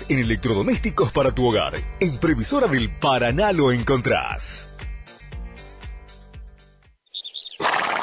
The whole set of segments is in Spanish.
en electrodomésticos para tu hogar. En Previsora del Paraná lo encontrás.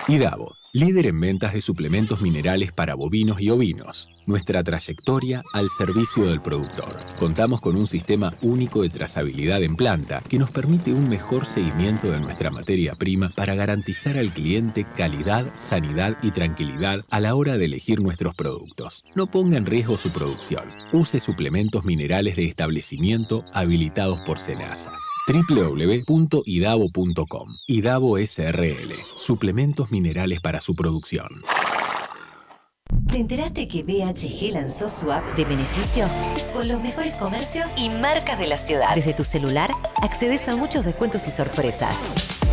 IDAVO, líder en ventas de suplementos minerales para bovinos y ovinos. Nuestra trayectoria al servicio del productor. Contamos con un sistema único de trazabilidad en planta que nos permite un mejor seguimiento de nuestra materia prima para garantizar al cliente calidad, sanidad y tranquilidad a la hora de elegir nuestros productos. No ponga en riesgo su producción. Use suplementos minerales de establecimiento habilitados por SENASA. www.idavo.com. IDAVO SRL. Suplementos minerales para su producción. ¿Te enteraste que BHG lanzó su app de beneficios? Con los mejores comercios y marcas de la ciudad. Desde tu celular, accedes a muchos descuentos y sorpresas.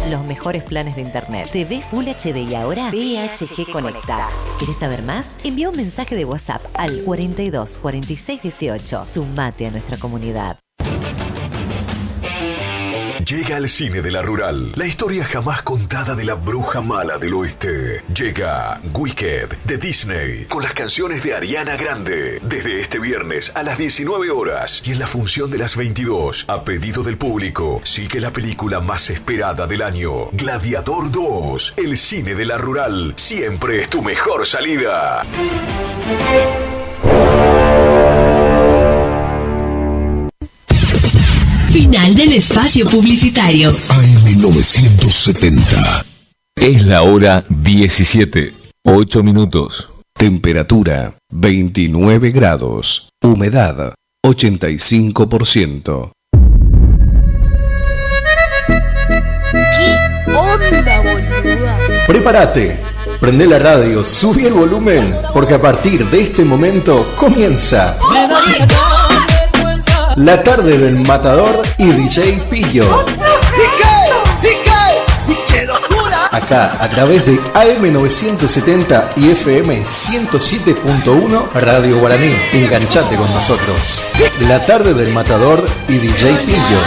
Los mejores planes de internet. TV Full HD y ahora BHG Conecta. ¿Querés saber más? Envía un mensaje de WhatsApp al 42 46 18. Sumate a nuestra comunidad. Llega al cine de la Rural, la historia jamás contada de la bruja mala del oeste. Llega Wicked de Disney, con las canciones de Ariana Grande, desde este viernes a las 19 horas y en la función de las 22, a pedido del público, sigue la película más esperada del año, Gladiador 2. El cine de la Rural siempre es tu mejor salida. Final del espacio publicitario. AM970. Es la hora 17, 8 minutos. Temperatura 29 grados. Humedad 85%. ¿Qué onda, boluda? Prepárate, prende la radio, subí el volumen, porque a partir de este momento comienza La Tarde del Matador y DJ Pillo. Acá, a través de AM970 y FM 107.1 Radio Guaraní. Enganchate con nosotros. La Tarde del Matador y DJ Pillo.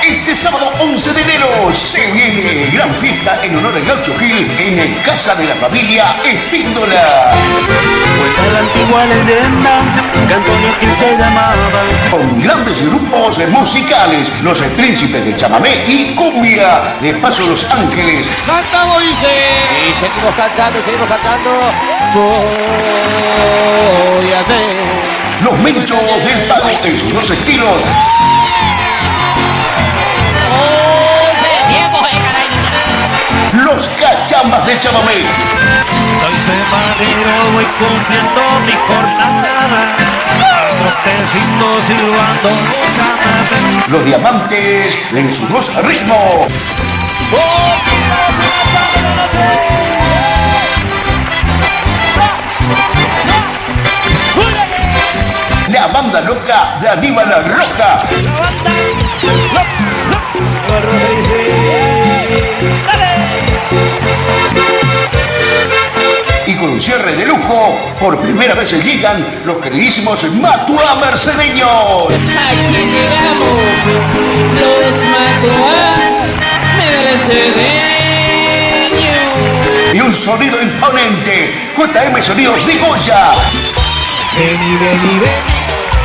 Este sábado 11 de enero se viene gran fiesta en honor al Gaucho Gil en el Casa de la Familia Espíndola. Cuenta la antigua leyenda que Antonio Gil se llamaba. Con grandes grupos musicales, los Príncipes de Chamamé y Cumbia de Paso Los Ángeles. ¡Cantamos, dice! Y seguimos cantando. Voy a hacer. Los Menchos del Pago en sus dos estilos. Los Cachambas de Chamamé. Soy semanero, voy cumpliendo mi jornada. Botecito silbando chamamé. Los Diamantes en sus dos ritmos. La banda loca de Aníbal Roja. Y con un cierre de lujo, por primera vez llegan los queridísimos Matua Mercedeños. Aquí llegamos, los Matua Mercedeños. Y un sonido imponente, JM Sonidos de Goya.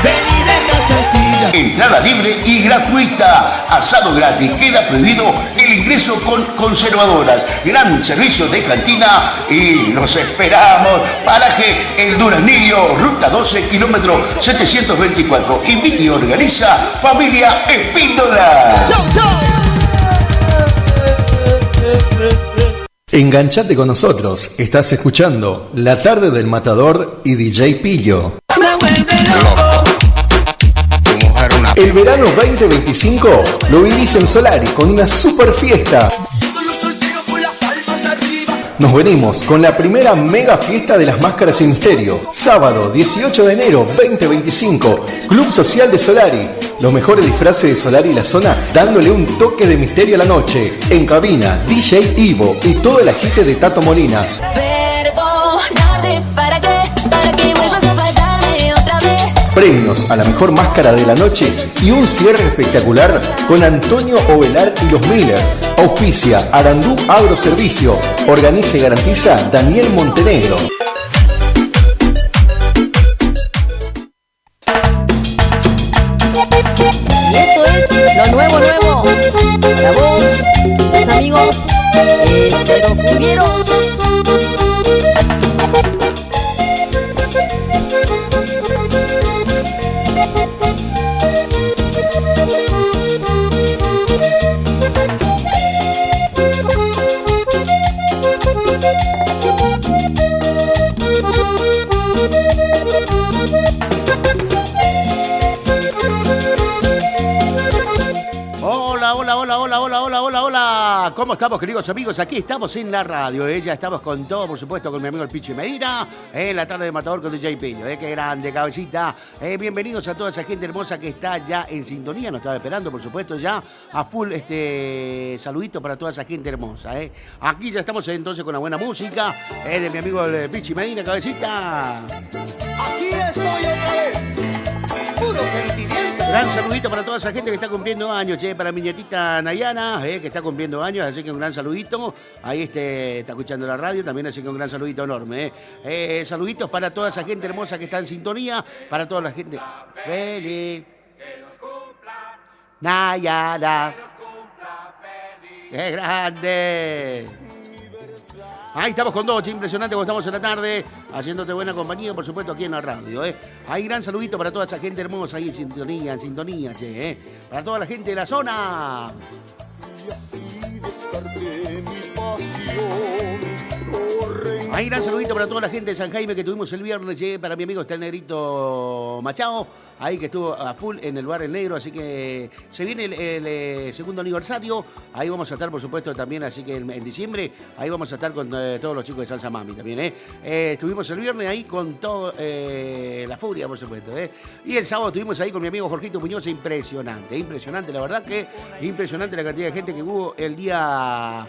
Vení de casa silla. Entrada libre y gratuita. Asado gratis. Queda prohibido el ingreso con conservadoras. Gran servicio de cantina y los esperamos. Paraje El Duraznillo, ruta 12, kilómetro 724. Invita y organiza Familia Espíndola. ¡Chau! Enganchate con nosotros. Estás escuchando La Tarde del Matador y DJ Pillo. El verano 2025 lo vivís en Solari con una super fiesta. Nos venimos con la primera mega fiesta de las máscaras sin misterio. Sábado 18 de enero 2025, Club Social de Solari. Los mejores disfraces de Solari y la zona, dándole un toque de misterio a la noche. En cabina, DJ Ivo y todo el agite de Tato Molina. Perdónate, ¿para qué vuelvas a fallarme otra vez? premios a la mejor máscara de la noche y un cierre espectacular con Antonio Ovelar y los Miller. Auspicia Arandú Agroservicio. Organiza y garantiza Daniel Montenegro. Y esto es lo nuevo. La voz, tus amigos, los cumbieros. Hola. ¿Cómo estamos, queridos amigos? Aquí estamos en la radio. Ya estamos con todo, por supuesto, con mi amigo el Pichi Medina. En la tarde de Matador con DJ Piño. Qué grande, cabecita. Bienvenidos a toda esa gente hermosa que está ya en sintonía. Nos estaba esperando, por supuesto, ya a full saludito para toda esa gente hermosa. Aquí ya estamos entonces con la buena música. De mi amigo el Pichi Medina, cabecita. Aquí estoy otra vez. Puro sentimiento. Gran saludito para toda esa gente que está cumpliendo años, para mi nietita Nayana, que está cumpliendo años, así que un gran saludito. Ahí está escuchando la radio también, así que un gran saludito enorme. Saluditos para toda esa gente hermosa que está en sintonía, para toda la gente. Feliz. Nayana. ¡Qué grande! Ahí estamos con Doche, impresionante como estamos en la tarde, haciéndote buena compañía, por supuesto, aquí en la radio. Ahí gran saludito para toda esa gente hermosa ahí en sintonía, para toda la gente de la zona. Ahí gran saludito para toda la gente de San Jaime que tuvimos el viernes, para mi amigo está el negrito Machado, ahí que estuvo a full en el bar El Negro, así que se viene el segundo aniversario, ahí vamos a estar por supuesto también, así que en diciembre, ahí vamos a estar con todos los chicos de Salsa Mami también, estuvimos el viernes ahí con todo la furia por supuesto, y el sábado estuvimos ahí con mi amigo Jorgito Muñoz, impresionante, la verdad que impresionante la cantidad de gente que hubo el día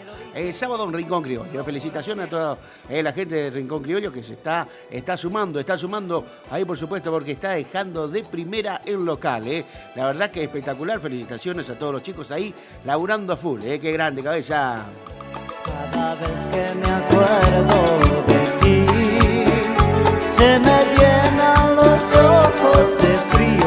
sábado en Rincón Criollo. Felicitaciones a toda la gente de Rincón Criollo que se está sumando ahí por supuesto porque está dejando de primera el local, La verdad que espectacular, felicitaciones a todos los chicos ahí laburando a full, Qué grande, cabeza. Cada vez que me acuerdo de ti, se me llenan los ojos de frío.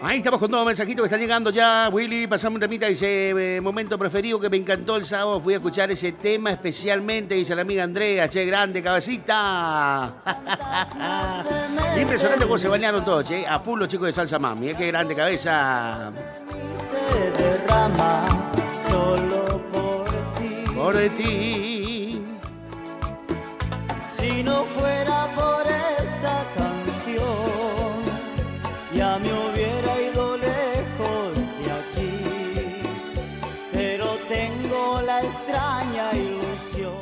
Ahí estamos con todos los mensajitos que están llegando ya. Willy, pasame un temita, dice, momento preferido que me encantó el sábado, fui a escuchar ese tema especialmente, dice la amiga Andrea, grande, cabecita. Impresionante cómo se bañaron todos, a full los chicos de Salsa Mami, qué grande cabeza. Se derrama solo por ti. Si no fuera por esta canción, ya me hubiera ido lejos de aquí, pero tengo la extraña ilusión.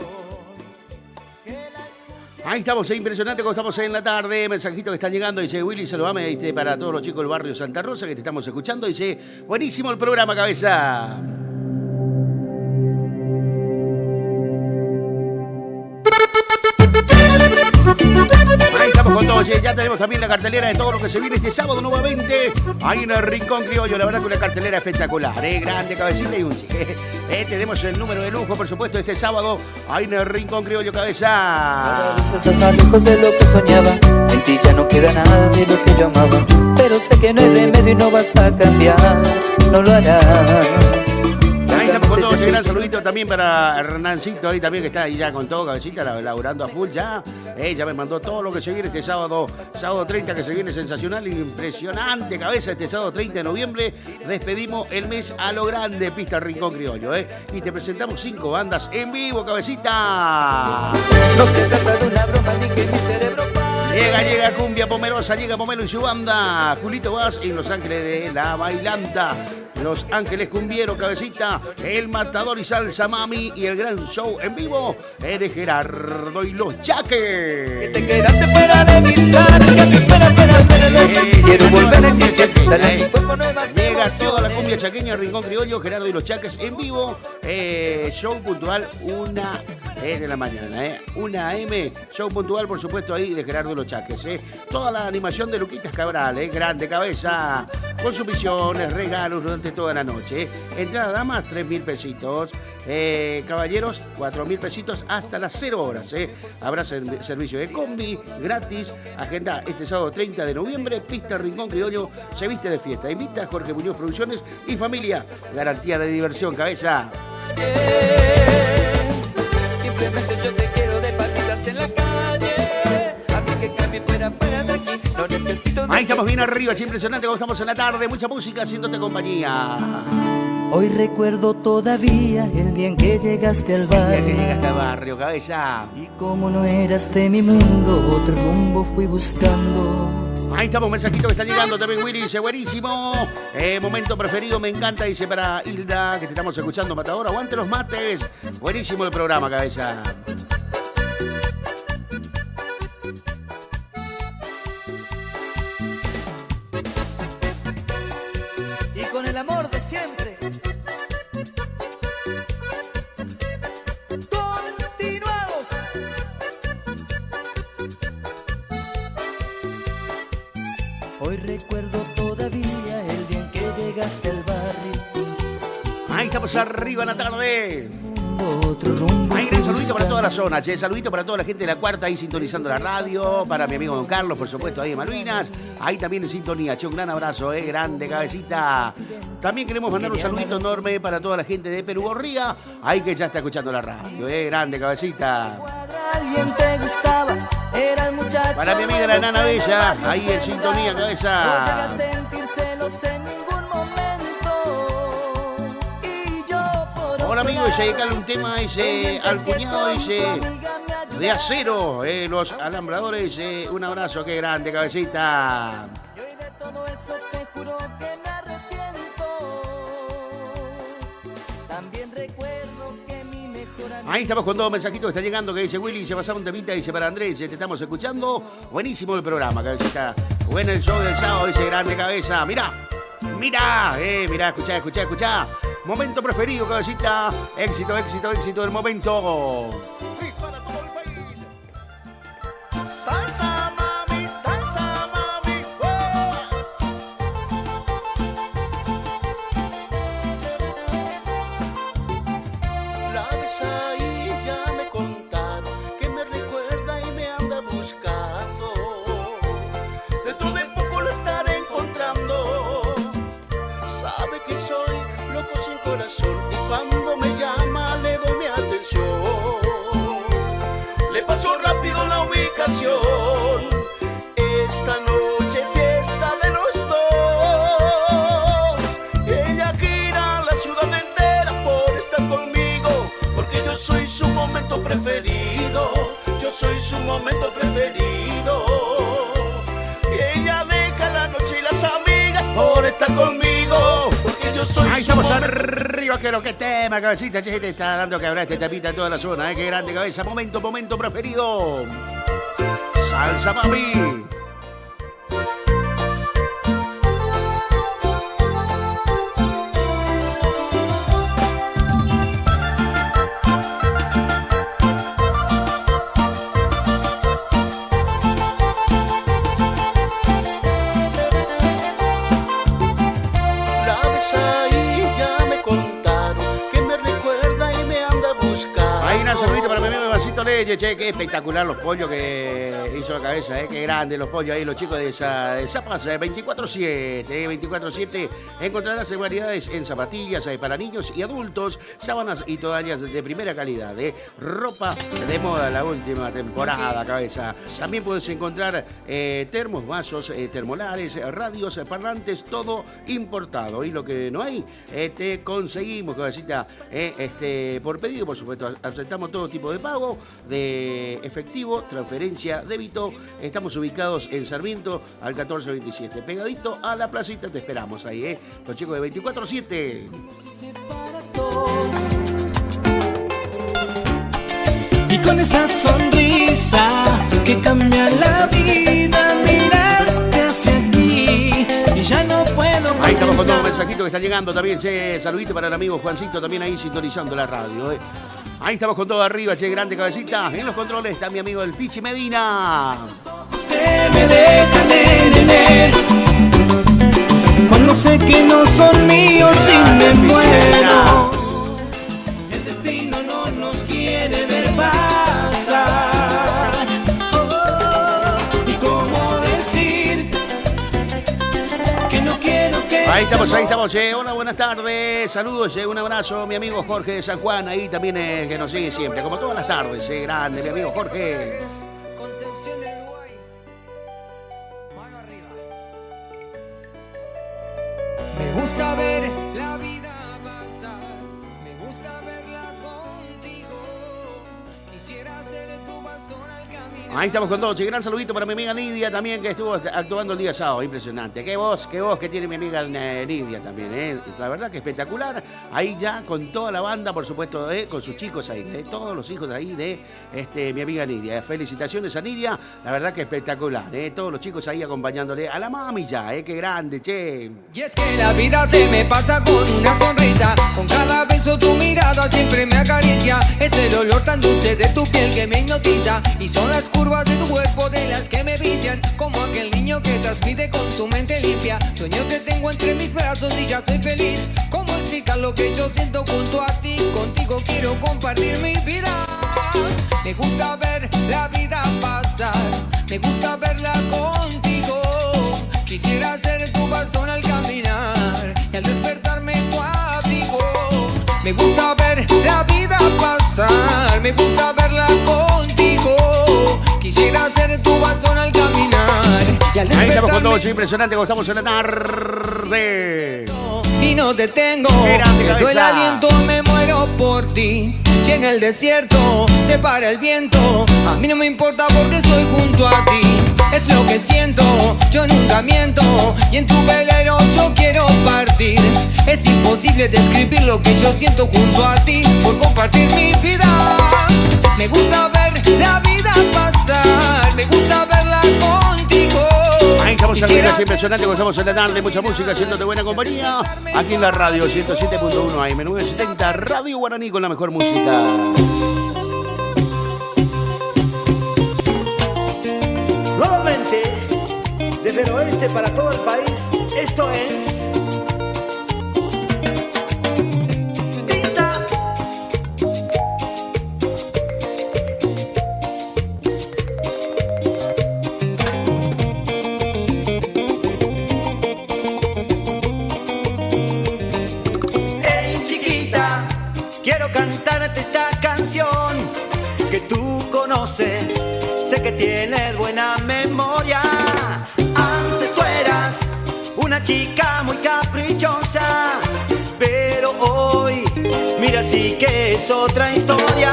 Ahí estamos, impresionante como estamos en la tarde, mensajitos que están llegando, dice Willy, saludame para todos los chicos del barrio Santa Rosa que te estamos escuchando, dice, buenísimo el programa, cabeza. Ahí estamos con todos, ya tenemos también la cartelera de todo lo que se viene este sábado nuevamente, ahí en el Rincón Criollo, la verdad que una cartelera espectacular, grande, cabecita y un tenemos el número de lujo, por supuesto, este sábado, ahí en el Rincón Criollo, cabeza. Cada vez estás más lejos de lo que soñaba, en ti ya no queda nada de lo que yo amaba, pero sé que no hay remedio y no vas a cambiar, no lo harás. Ahí estamos con todos, un gran saludito también para Hernancito ahí también que está ahí ya con todo, cabecita, laburando a full ya. Ya me mandó todo lo que se viene este sábado 30 que se viene sensacional, impresionante, cabeza, este sábado 30 de noviembre. Despedimos el mes a lo grande, pista Rincón Criollo, y te presentamos 5 bandas en vivo, cabecita. No se trata de una broma ni que mi cerebro llega Cumbia Pomerosa, llega Pomelo y su banda, Julito Vaz y Los Ángeles de la Bailanta. Los Ángeles Cumbiero, cabecita, El Matador y Salsa Mami y el gran show en vivo de Gerardo y los Chaques. Te quedaste fuera de mis planes, quiero volver a existir. Llega toda la cumbia chaqueña, Rincón Criollo, Gerardo y los Chaques en vivo, show puntual, de la mañana. 1 AM, show puntual, por supuesto, ahí de Gerardo Los Chaques. Toda la animación de Luquitas Cabral, grande cabeza, con sus misiones, regalos durante toda la noche. Entrada damas, 3.000 pesitos. Caballeros, 4.000 pesitos hasta las 0 horas. Habrá servicio de combi gratis. Agenda este sábado 30 de noviembre. Pista Rincón Criollo se viste de fiesta. Invita a Jorge Muñoz Producciones y familia. Garantía de diversión, cabeza. Simplemente yo te quiero de patitas en la calle. Así que cambie fuera de aquí. No necesito. Ahí estamos bien arriba, impresionante como estamos en la tarde. Mucha música haciéndote compañía. Hoy recuerdo todavía el día en que llegaste al barrio. El día que llegaste al barrio, cabeza. Y como no eras de mi mundo, otro rumbo fui buscando. Ahí estamos, mensajito que está llegando también. Willy dice, buenísimo. Momento preferido, me encanta, dice para Hilda, que te estamos escuchando, Matador. Aguante los mates. Buenísimo el programa, cabeza. Y con el amor de siempre. Continuamos. Hoy recuerdo todavía el día en que llegaste al barrio. Ahí estamos arriba en la tarde. Otro rumbo. Ahí un saludito para toda la zona, che. Saludito para toda la gente de la Cuarta ahí sintonizando la radio. Para mi amigo Don Carlos, por supuesto, ahí en Malvinas. Ahí también en sintonía, che. Un gran abrazo, grande cabecita. También queremos mandar un saludito enorme para toda la gente de Perú Gorría. Ahí que ya está escuchando la radio, grande cabecita. Alguien te gustaba, era el muchacho. Para mi amiga la Nana Bella, ahí en sintonía, cabeza. No llega a sentir celos en ningún momento. Y yo por hola amigo, dice, dedicarle un tema dice, al cuñado, dice, de acero, los alambradores, dice, un abrazo, qué grande, cabecita. Y hoy de todo eso te juro que me arrepiento. También recuerdo que mi mejor amigo. Ahí estamos con dos mensajitos que está llegando, que dice Willy, se pasaba un temita, dice para Andrés, te estamos escuchando. Buenísimo el programa, cabecita. Bueno el show del sábado, dice grande cabeza. Mirá, escuchá. Momento preferido, cabecita. Éxito del momento. Y para todo el país. Salsa mami, salsa mami. La ves ahí, ya me contaron que me recuerda y me anda buscando. Dentro de poco lo estaré encontrando. Sabe que soy loco sin corazón y cuando me llama le doy mi atención. Le paso rápido la ubicación. Esta noche fiesta de los dos. Ella gira la ciudad entera por estar conmigo, porque yo soy su momento preferido. Yo soy su momento preferido. Ella deja la noche y las amigas por estar conmigo, porque yo soy ahí estamos arriba, que lo que tema, cabecita, che, te está dando que habrá este tapita en toda la zona, qué grande cabeza, momento preferido. Salsa mami. Che, qué espectacular los pollos que hizo la cabeza, qué grande los pollos ahí, los chicos de Zapas 24/7, 24/7 encontrarás variedades en zapatillas para niños y adultos, sábanas y toallas de primera calidad, ropa de moda la última temporada, cabeza. También puedes encontrar termos, vasos, termolares, radios, parlantes, todo importado. Y lo que no hay, te conseguimos, cabecita, por pedido, por supuesto. Aceptamos todo tipo de pago, de efectivo, transferencia, débito. Estamos ubicados en Sarmiento al 1427, pegadito a la placita. Te esperamos ahí, los chicos de 24/7. Y con esa sonrisa que cambia la vida, miraste hacia aquí y ya no puedo. Ahí estamos con todo un mensajito que está llegando también. Saludito para el amigo Juancito, también ahí sintonizando la radio. Ahí estamos con todo arriba, che, grande cabecita. En los controles está mi amigo el Pichi Medina. Que me dejan cuando sé que no son míos y me muero. El destino no nos quiere ver pasar. Y cómo decir que no quiero que... Ahí estamos, hola, buenas tardes, saludos, un abrazo, mi amigo Jorge de San Juan, ahí también que nos sigue siempre, como todas las tardes, grande, mi amigo Jorge. Me gusta ver la vida pasar, me gusta verla contigo. Quisiera ser tu bastón al caminar. Ahí estamos con todos, gran saludito para mi amiga Nidia también, que estuvo actuando el día sábado, impresionante. Qué voz que tiene mi amiga Nidia también, la verdad que espectacular. Ahí ya con toda la banda, por supuesto, con sus chicos ahí, todos los hijos ahí de mi amiga Nidia. Felicitaciones a Nidia, la verdad que espectacular, todos los chicos ahí acompañándole a la mami ya, qué grande, che. Y es que la vida se me pasa con una sonrisa, con cada beso tu mirada siempre me acaricia. Es el olor tan dulce de tu piel que me hipnotiza, y son las curvas de tu cuerpo de las que me vician, como aquel niño que transmite con su mente limpia. Sueño que tengo entre mis brazos y ya soy feliz. ¿Cómo explicar lo que yo siento junto a ti? Contigo quiero compartir mi vida. Me gusta ver la vida pasar, me gusta verla contigo. Quisiera ser tu bastón al caminar y al despertarme tu abrigo. Me gusta ver la vida pasar, me gusta verla contigo. Quisiera ser tu bastón al caminar y al despertarme. Ahí estamos con todo, impresionante como estamos en la tarde. Y no te tengo, todo el aliento, me muero por ti. Si en el desierto se para el viento, a mí no me importa porque estoy junto a ti. Es lo que siento, yo nunca miento, y en tu velero yo quiero partir. Es imposible describir lo que yo siento junto a ti, por compartir mi vida. Me gusta ver la vida pasar, me gusta verla contigo. Ahí estamos en es impresionante cuando estamos en la tarde, mucha música, haciéndote buena compañía. Aquí en la radio 107.1 AM 970, Radio Guaraní con la mejor música. Nuevamente, desde el oeste para todo el país, esto es... que tú conoces, sé que tienes buena memoria. Antes tú eras una chica muy caprichosa, pero hoy, mira, sí que es otra historia.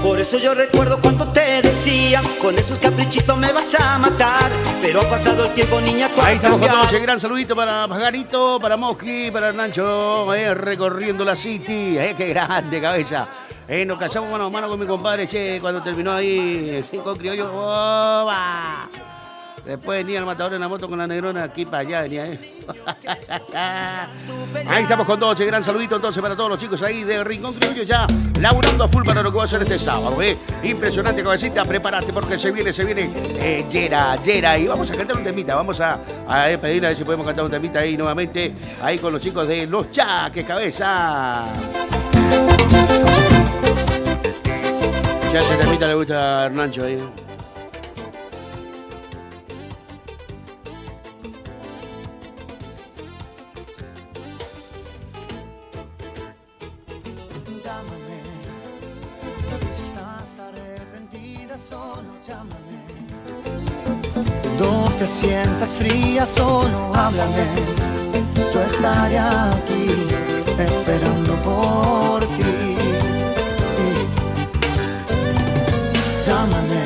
Por eso yo recuerdo cuando te decía, con esos caprichitos me vas a matar. Pero ha pasado el tiempo, niña, tú has Ahí estamos con cambiado. todos, gran saludito para Pajarito, para Mosqui, para Nacho, recorriendo la City, qué grande cabeza. Nos casamos mano a mano con mi compadre, che, cuando terminó ahí, con criollo, ¡oba! Después venía el matador en la moto con la negrona, aquí para allá venía, Ahí estamos con todos, gran saludito entonces para todos los chicos ahí de Rincón Criollo, ya laburando a full para lo que va a ser este sábado, Impresionante, cabecita, prepárate porque se viene, Yera, y vamos a cantar un temita, vamos a pedirle a ver si podemos cantar un temita ahí nuevamente, ahí con los chicos de Los Chaques, cabeza. Ya ese temita le gusta a Hernancho ahí. Si estás arrepentida, solo llámame. Cuando te sientas fría, solo háblame. Yo estaré aquí esperando por ti. Llámame.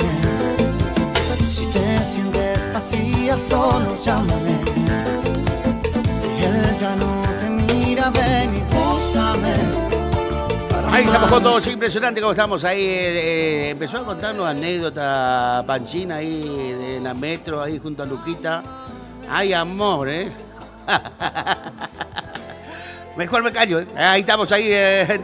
Si te sientes vacía, solo llámame. Si él ya no te mira, ven y búscame. Ahí estamos con todos, impresionante como estamos ahí. Empezó a contarnos anécdotas, Panchina ahí de la metro, ahí junto a Luquita. Ay, amor, Mejor me callo, ¿eh? Ahí estamos, ahí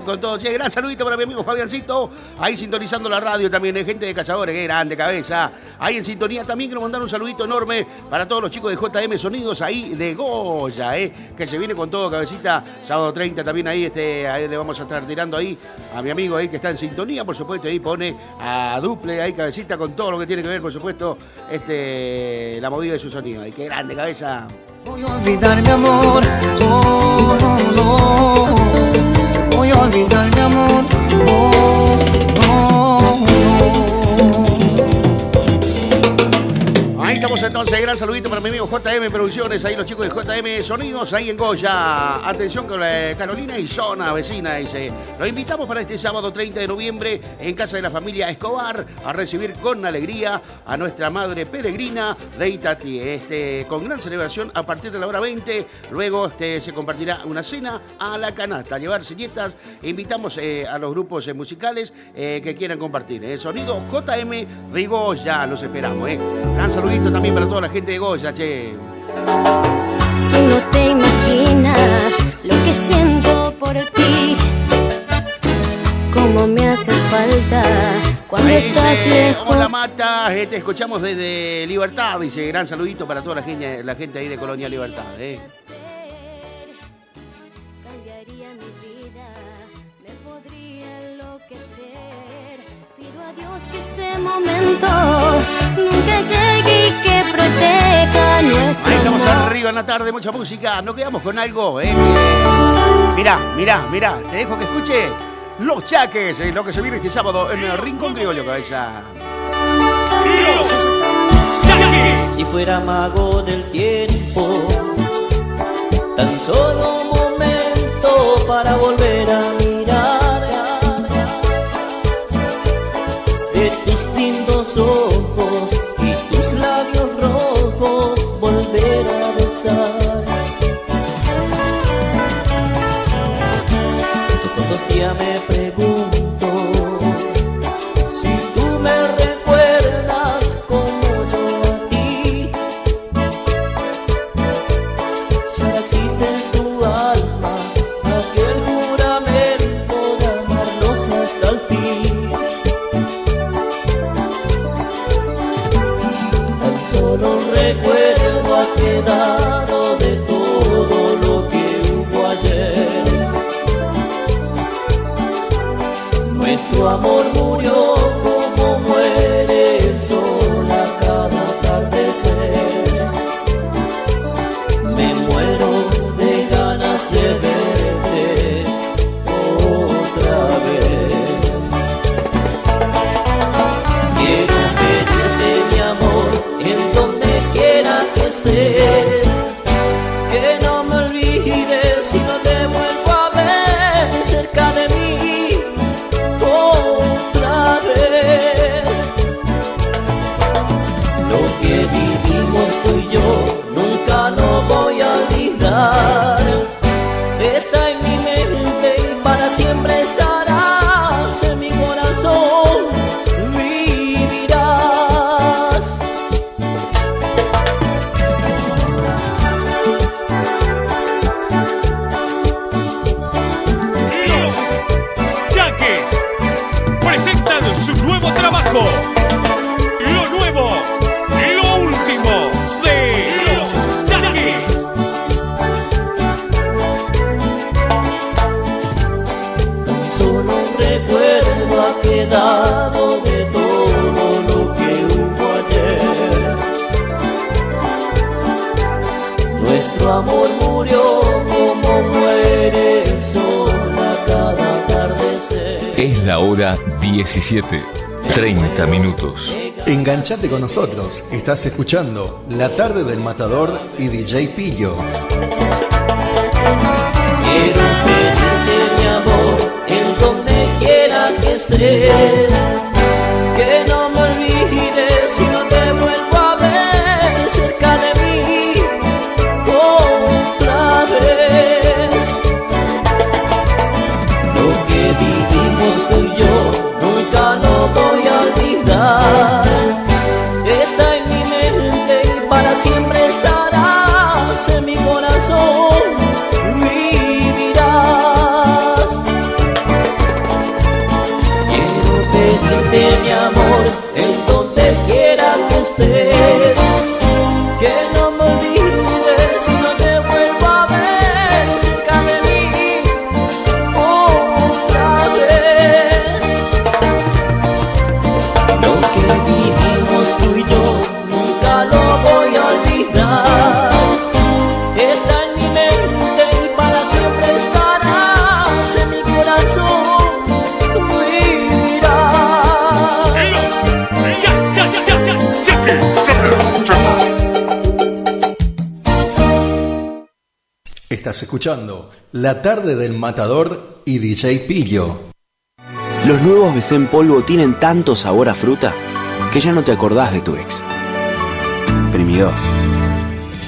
con todos. Sí, gran saludito para mi amigo Fabiancito. Ahí sintonizando la radio también, gente de Cazadores, qué grande cabeza. Ahí en sintonía también quiero mandar un saludito enorme para todos los chicos de JM Sonidos ahí de Goya, que se viene con todo, cabecita. Sábado 30 también ahí, ahí le vamos a estar tirando ahí a mi amigo ahí que está en sintonía, por supuesto. Ahí pone a Duple, ahí cabecita, con todo lo que tiene que ver, por supuesto, la movida de su sonido. Ahí, qué grande cabeza. Voy a olvidar mi amor, oh, no, no. Voy a olvidar mi amor, oh, no, no. Ahí estamos entonces, gran saludito para mi amigo JM Producciones, ahí los chicos de JM Sonidos, ahí en Goya. Atención con Carolina y zona vecina, dice. Los invitamos para este sábado 30 de noviembre en casa de la familia Escobar a recibir con alegría a nuestra madre peregrina de Itatí. Con gran celebración a partir de la hora 20. Luego se compartirá una cena a la canasta, llevar silletas. Invitamos a los grupos musicales que quieran compartir. Sonido JM de Goya, los esperamos. Gran saludito también para toda la gente de Goya, che. Tú no te imaginas lo que siento por ti, cómo me haces falta cuando ahí estás dice, lejos. Hola Mata, te escuchamos desde Libertad, dice. Gran saludito para toda la gente ahí de Colonia Libertad. Cambiaría mi vida, me podría enloquecer. Pido a Dios que ese momento nunca llegue y que proteja nuestro ahí estamos amor. arriba en la tarde, mucha música. Nos quedamos con algo, Mirá, te dejo que escuche Los Chaques, lo que se viene este sábado en el Rincón Criollo, cabeza. Los Chaques. Si fuera mago del tiempo, tan solo un momento para volver a mirar de tus lindos ojos y tus labios rojos, volver a besar. Todos los días me pregunto si tú me recuerdas como yo a ti, si ahora existe en tu alma aquel juramento de amarnos hasta el fin. Tan solo un recuerdo ha quedado de todo lo que hubo ayer. Nuestro amor murió como muere el sol a cada atardecer. Me muero de ganas de verte otra vez. Quiero pedirte mi amor en donde quiera que estés, que no me olvides si no te vuelvo a ver cerca de mí otra vez. Lo que vivimos tú y yo nunca lo voy a olvidar. Está en mi mente y para siempre estarás en mi corazón, vivirás. Los Chaques presentan su nuevo trabajo, lo nuevo, lo último de Los Chaques. Tan solo un recuerdo ha quedado de todo lo que hubo ayer. Nuestro amor murió como muere el sol a cada atardecer. Es la hora 17:30 minutos. Enganchate con nosotros. Estás escuchando La Tarde del Matador y DJ Pillo. Quiero pedirte mi amor en donde quiera que estés, que no me olvides si no te vuelvo a ver cerca de mí otra vez. Lo que vivimos tú y yo nunca lo voy a olvidar. Está en mi mente y para siempre estarás en mi corazón. Estás escuchando La Tarde del Matador y DJ Pillo. Los nuevos BC en polvo tienen tanto sabor a fruta que ya no te acordás de tu ex. Primidor.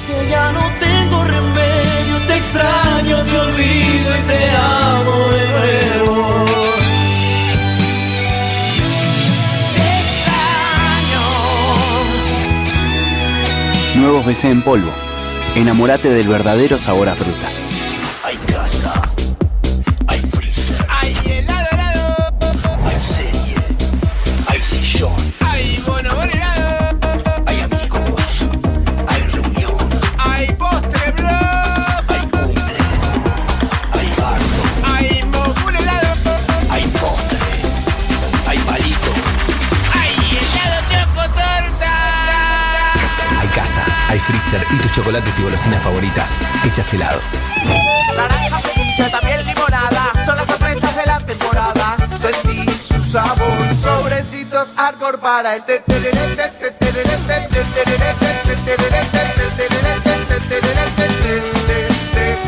Que ya no tengo remedio, te extraño, te olvido y te amo de nuevo. Te extraño. Nuevos BC en polvo. Enamórate del verdadero sabor a fruta. Hay casa, hay freezer, hay helado, hay serie, hay sillón, hay bono helado, hay amigos, hay reunión, hay postre blog, hay cumple, hay bardo, hay mogul helado, hay postre, hay palito, hay helado chocotorta. Hay casa, hay freezer y tus chocolates y golosinas favoritas hechas helado. Naranja, frutilla, también limonada, son las sorpresas de la temporada. Sentí su sabor, sobrecitos hardcore para el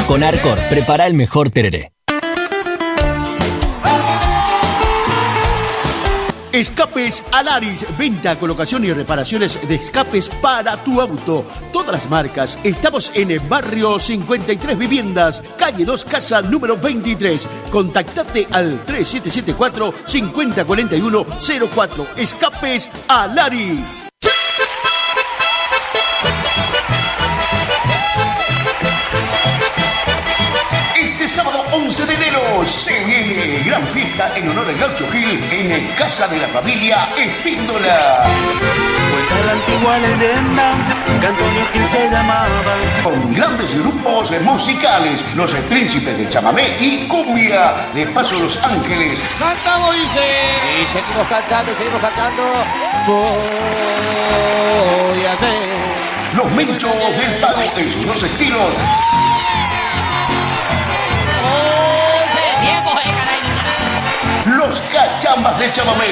Con Arcor, prepara el mejor tereré. Escapes Alaris, venta, colocación y reparaciones de escapes para tu auto. Todas las marcas. Estamos en el barrio 53 Viviendas, calle 2, casa número 23. Contactate al 3774-5041-04. Escapes Alaris. Este sábado 11 de enero se viene gran fiesta en honor al Gaucho Gil en Casa de la Familia Espíndola. Cuenta la antigua leyenda que Antonio Gil se llamaba. Con grandes grupos musicales, los Príncipes de Chamamé y Cumbia de Paso Los Ángeles. Cantamos, dice. Y seguimos cantando, Voy a hacer. Los Menchos del Pago en sus dos estilos. Los Cachambas de Chamamé.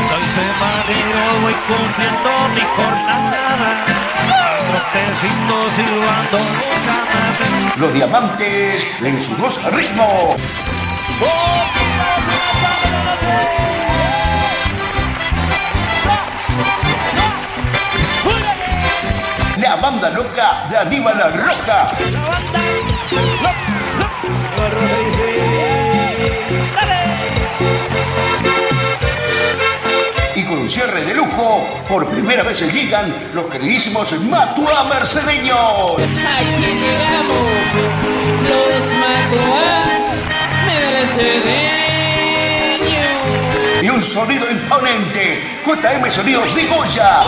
Soy semanero, voy cumpliendo mi jornada. Trompecito silbando chamamé. Los Diamantes en sus dos ritmos. La banda loca de Aníbal Roja. Y con un cierre de lujo, por primera vez llegan los queridísimos Matuá Mercedeños. Aquí llegamos, los Matuá Mercedeños. Y un sonido imponente, JM Sonidos de Goya.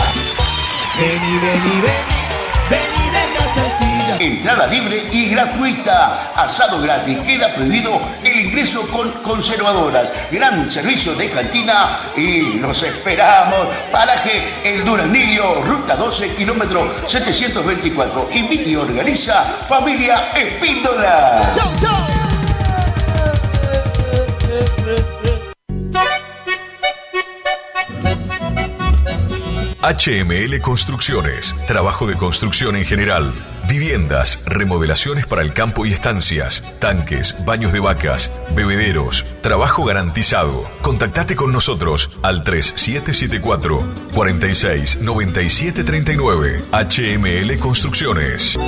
Vení, venga sencilla. Entrada libre y gratuita. Asado gratis. Queda prohibido el ingreso con conservadoras. Gran servicio de cantina y los esperamos. Paraje El Duraznillo, ruta 12, kilómetro 724. Invita y organiza Familia Espíndola. ¡Chau, chau! HML Construcciones, trabajo de construcción en general, viviendas, remodelaciones para el campo y estancias, tanques, baños de vacas, bebederos, trabajo garantizado. Contactate con nosotros al 3774 46 97 39. HML Construcciones.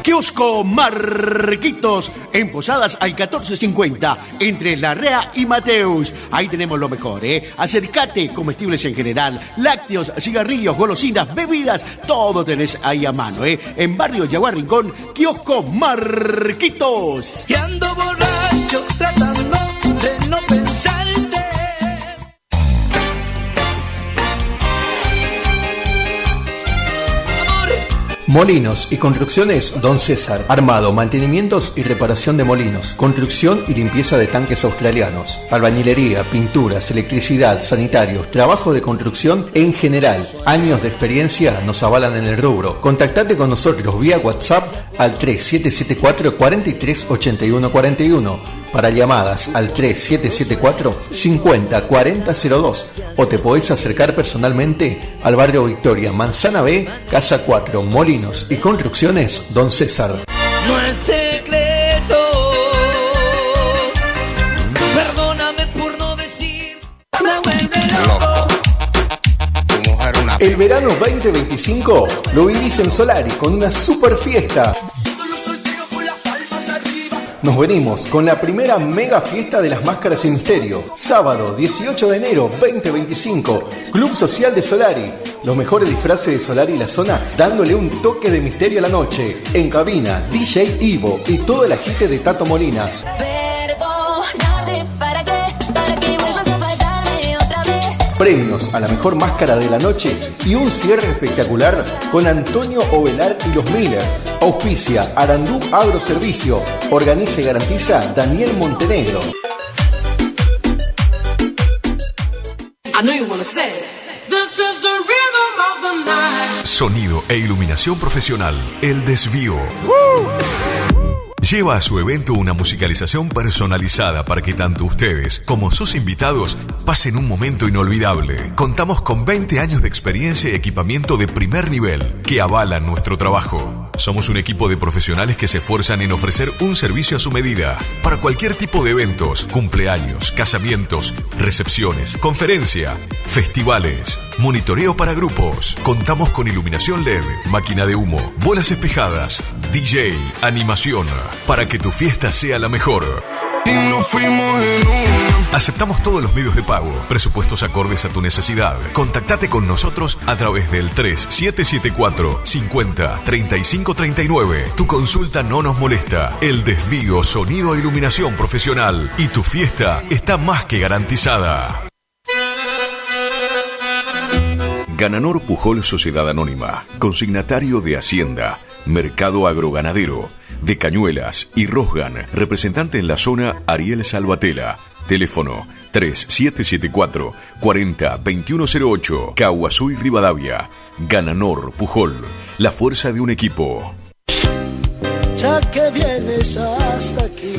Kiosco Marquitos, en Posadas al 1450, entre Larrea y Mateus. Ahí tenemos lo mejor, ¿eh? Acércate, comestibles en general, lácteos, cigarrillos, golosinas, bebidas, todo tenés ahí a mano, ¿eh? En Barrio Yaguar Rincón, Kiosco Marquitos. Y ando borracho tratando de no pensarte. Molinos y construcciones Don César. Armado, mantenimientos y reparación de molinos. Construcción y limpieza de tanques australianos. Albañilería, pinturas, electricidad, sanitarios, trabajo de construcción en general. Años de experiencia nos avalan en el rubro. Contactate con nosotros vía WhatsApp al 3774 43 81 41. Para llamadas al 3774-504002 o te podés acercar personalmente al barrio Victoria, Manzana B, Casa 4, Molinos y Construcciones Don César. No es secreto, perdóname por no decir, me vuelve loco. El verano 2025 lo vivís en Solari con una super fiesta. Nos venimos con la primera mega fiesta de las máscaras sin misterio. Sábado 18 de enero 2025, Club Social de Solari. Los mejores disfraces de Solari y la zona dándole un toque de misterio a la noche. En cabina, DJ Ivo y todo el agite de Tato Molina. Perdóname, ¿para que vuelvas a fallarme otra vez? Premios a la mejor máscara de la noche y un cierre espectacular con Antonio Ovelar y los Miller. Auspicia Arandú Agroservicio. Organiza y garantiza Daniel Montenegro. Sonido e iluminación profesional. El Desvío. Lleva a su evento una musicalización personalizada para que tanto ustedes como sus invitados pasen un momento inolvidable. Contamos con 20 años de experiencia y equipamiento de primer nivel que avalan nuestro trabajo. Somos un equipo de profesionales que se esfuerzan en ofrecer un servicio a su medida para cualquier tipo de eventos, cumpleaños, casamientos, recepciones, conferencia, festivales, monitoreo para grupos. Contamos con iluminación LED, máquina de humo, bolas espejadas, DJ, animación, para que tu fiesta sea la mejor. Y nos fuimos en una. Aceptamos todos los medios de pago, presupuestos acordes a tu necesidad. Contactate con nosotros a través del 3774 50 35 39. Tu consulta no nos molesta. El Desvío, sonido e iluminación profesional. Y tu fiesta está más que garantizada. Gananor Pujol Sociedad Anónima, consignatario de Hacienda, Mercado Agroganadero, de Cañuelas y Rosgan, representante en la zona Ariel Salvatella. Teléfono 3774 40 2108, Caguazú y Rivadavia. Gananor Pujol, la fuerza de un equipo. Ya que vienes hasta aquí.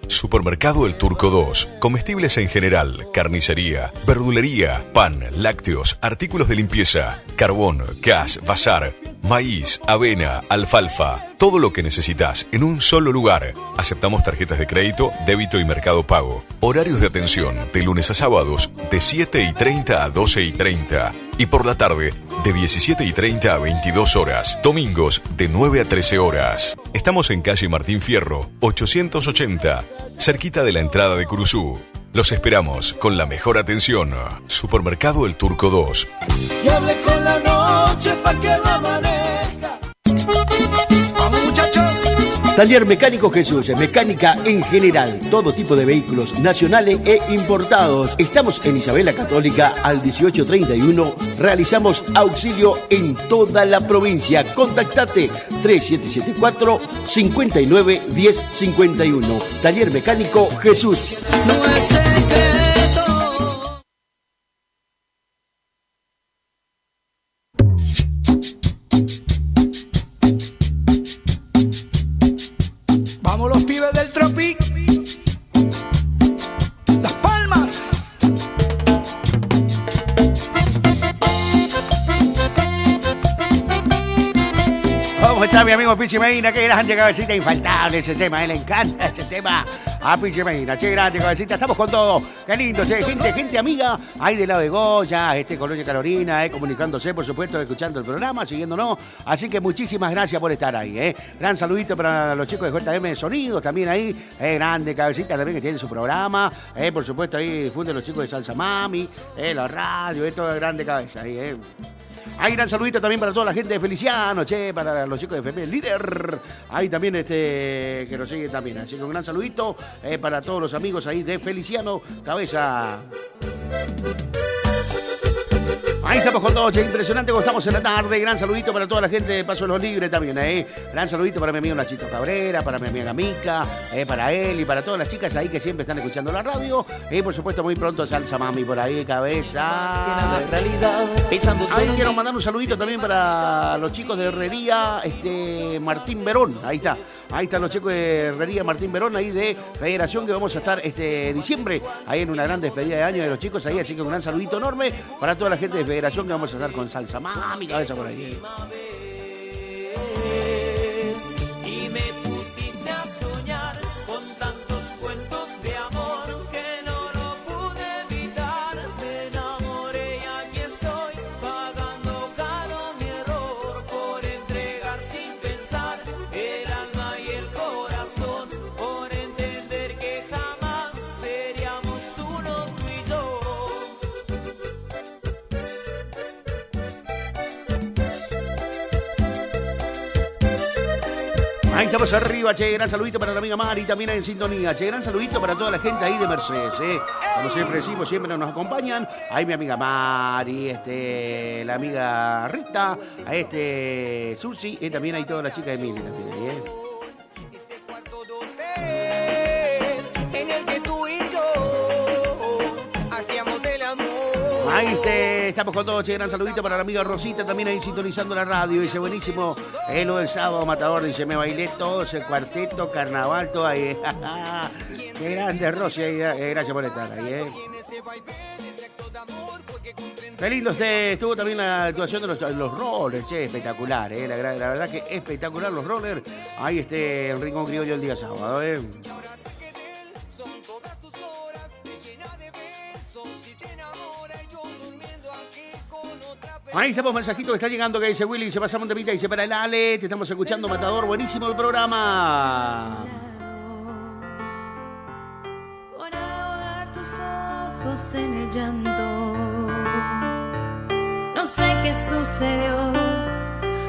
Supermercado El Turco 2. Comestibles en general, carnicería, verdulería, pan, lácteos, artículos de limpieza, carbón, gas, bazar, maíz, avena, alfalfa, todo lo que necesitas en un solo lugar. Aceptamos tarjetas de crédito, débito y mercado pago. Horarios de atención de lunes a sábados de 7:30 a 12:30 y por la tarde de 17:30 a 22 horas. Domingos de 9 a 13 horas. Estamos en calle Martín Fierro, 880, cerquita de la entrada de Curuzú. Los esperamos con la mejor atención. Supermercado El Turco 2. Y hablé con la noche pa' que no amanezca. Vamos, muchachos. Taller Mecánico Jesús, mecánica en general, todo tipo de vehículos nacionales e importados. Estamos en Isabela Católica al 1831. Realizamos auxilio en toda la provincia. Contactate 3774 59 1051. Taller Mecánico Jesús. No es secreto. Vamos los pibes del Tropic. Las Palmas. ¿Cómo está mi amigo Pichi Medina? Qué grande, cabecita, infaltable ese tema, le encanta ese tema a Pichi Medina. Qué grande, cabecita, estamos con todo. Qué lindo, gente amiga, ahí del lado de Goya, Colonia Carolina, comunicándose, por supuesto, escuchando el programa, siguiéndonos. Así que muchísimas gracias por estar ahí, Gran saludito para los chicos de JM Sonidos, también ahí, grande, cabecita, también que tienen su programa, por supuesto, ahí difunden los chicos de Salsa Mami, la radio, todo grande cabeza ahí, Hay gran saludito también para toda la gente de Feliciano, para los chicos de FM Líder. Ahí también que nos siguen también. Así que un gran saludito para todos los amigos ahí de Feliciano Cabeza. Ahí estamos con todo, che, impresionante como estamos en la tarde. Gran saludito para toda la gente de Paso de los Libres también, Gran saludito para mi amigo Nachito Cabrera, para mi amiga Mica, para él y para todas las chicas ahí que siempre están escuchando la radio. Por supuesto, muy pronto Salsa Mami por ahí, cabeza. Ahí quiero mandar un saludito también para los chicos de Herrería Martín Verón. Ahí están los chicos de Herrería Martín Verón, ahí de Federación, que vamos a estar diciembre, ahí en una gran despedida de año de los chicos ahí. Así que un gran saludito enorme para toda la gente de Federación, que vamos a estar con Salsa Mami, cabeza por ahí. Y me pusiste a soñar con tantos cuentos de amor que no lo pude evitar. Me enamoré y aquí estoy pagando caro mi error por entregar sin pensar el alma y el corazón, por entender que jamás seríamos uno tú y yo. Ahí estamos arriba, che, gran saludito para la amiga Mari, también en sintonía, che, gran saludito para toda la gente ahí de Mercedes, Como siempre decimos, siempre nos acompañan. Ahí mi amiga Mari, la amiga Rita, Susi, y también hay todas las chicas de Mili también, En el que tú y yo hacíamos el amor. Ahí estamos con todo, che, gran saludito para la amiga Rosita, también ahí sintonizando la radio. Dice, buenísimo, lo del sábado, Matador. Dice, me bailé todo ese cuarteto, carnaval, todo ahí. Qué grande, Rosy, gracias por estar ahí, Qué lindo estuvo también la actuación de los rollers, che, espectacular, la verdad que espectacular los rollers. Ahí el Rincón Criollo el día sábado, Ahí estamos, mensajito que está llegando, que dice Willy, se pasa Montevita, dice para el Ale, te estamos escuchando, Matador, buenísimo el programa. Por ahogar tus ojos en el llanto, no sé qué sucedió,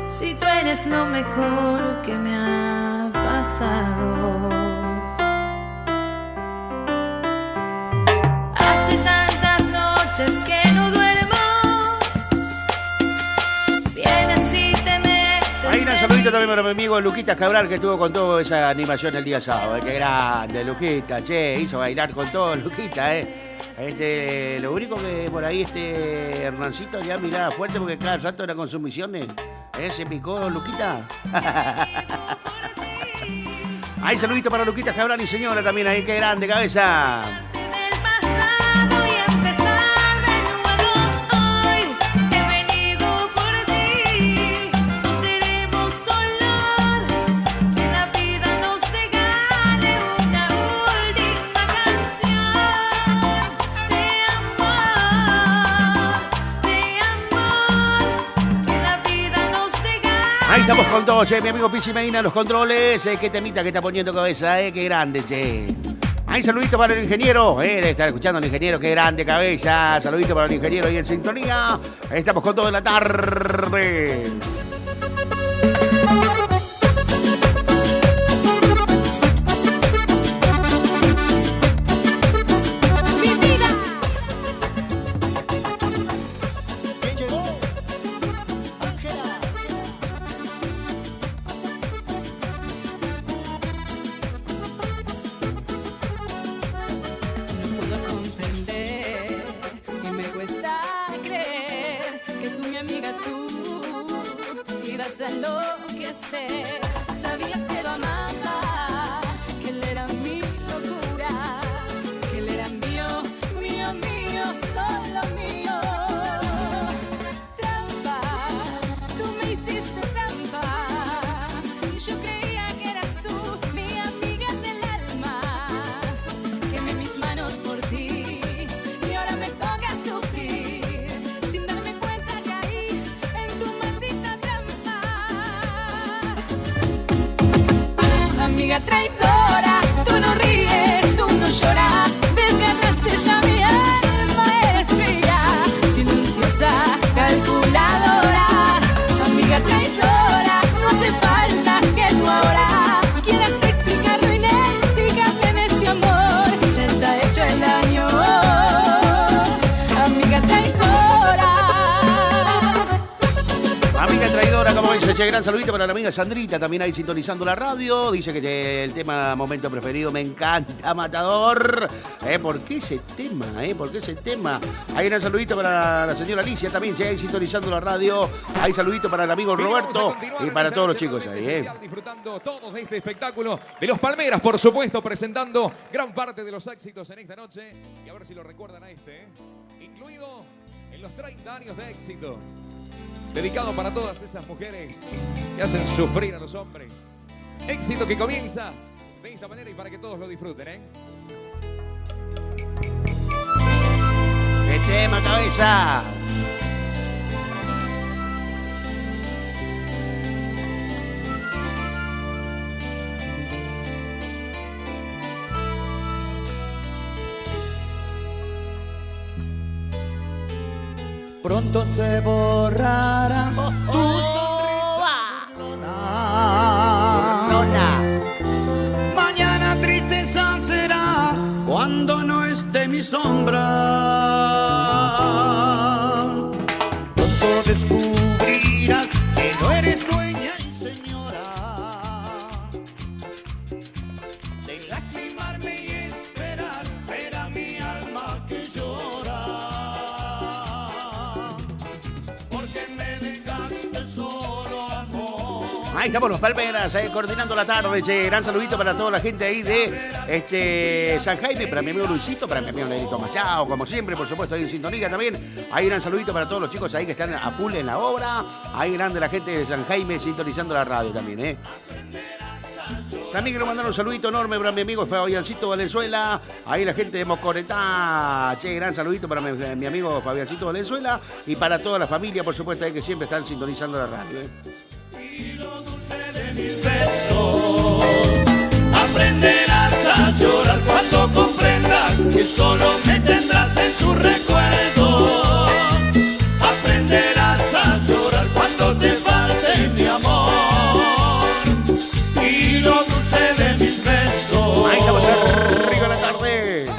si tú eres lo mejor que me ha pasado. Hace tantas noches que no duermo. Ahí un saludito también para mi amigo Luquita Cabral, que estuvo con toda esa animación el día sábado. Qué grande, Luquita, che, hizo bailar con todo, Luquita, Lo único que por ahí Hernancito ya miraba fuerte porque cada rato era con sus misiones. Se picó Luquita. Ahí saludito para Luquita Cabral y señora también ahí, qué grande, cabeza. Ahí estamos con todo, che, mi amigo Pichi Medina en los controles, qué temita que está poniendo cabeza, qué grande, che. Ahí saludito para el ingeniero, debe estar escuchando al ingeniero, qué grande cabeza, saludito para el ingeniero ahí en sintonía. Estamos con todo en la tarde. Sabías que lo amaba, que él era mi locura, que él era mío, mío, mío, solo mío. Trampa, tú me hiciste trampa, y yo creía que eras tú, mi amiga del alma. Quemé mis manos por ti, y ahora me toca sufrir, sin darme cuenta caí en tu maldita trampa. Amiga traidora, tú no ríes, tú no lloras, desgarraste ya mi alma, eres fría, silenciosa, calculadora. Amiga traidora, no hace falta que tú ahora quieras explicarlo inexplicable, este amor ya está hecho el daño. Amiga traidora. Che, gran saludito para la amiga Sandrita, también ahí sintonizando la radio. Dice que el tema momento preferido me encanta, Matador. ¿Por qué ese tema? ¿Por qué ese tema? Ahí un saludito para la señora Alicia también, che, ahí sintonizando la radio. Ahí saludito para el amigo Roberto y para todos los chicos ahí. Disfrutando todos de este espectáculo de los Palmeras, por supuesto, presentando gran parte de los éxitos en esta noche. Y a ver si lo recuerdan a incluido en los 30 años de éxito. Dedicado para todas esas mujeres que hacen sufrir a los hombres. Éxito que comienza de esta manera y para que todos lo disfruten, ¡Qué tema, cabeza! Pronto se borrará tu sonrisa burlona. Mañana tristeza será cuando no esté mi sombra. Pronto descubrirás que no eres dueña y señora de lastimarme y esperar ver a mi alma que llora. Ahí estamos los Palmeras, coordinando la tarde, che. Gran saludito para toda la gente ahí de San Jaime, para mi amigo Luisito, para mi amigo Negrito Machado, como siempre, por supuesto, ahí en sintonía también. Ahí gran saludito para todos los chicos ahí que están a full en la obra. Ahí grande la gente de San Jaime sintonizando la radio también, También quiero mandar un saludito enorme para mi amigo Fabiancito Valenzuela. Ahí la gente de Moscoretá. Che, gran saludito para mi amigo Fabiancito Valenzuela. Y para toda la familia, por supuesto, ahí que siempre están sintonizando la radio, Y lo dulce de mis besos, aprenderás a llorar cuando comprendas que solo me tendrás en tu recuerdo. Aprenderás a llorar cuando te falte mi amor. Y lo dulce de mis besos. Ahí estamos arriba de la tarde.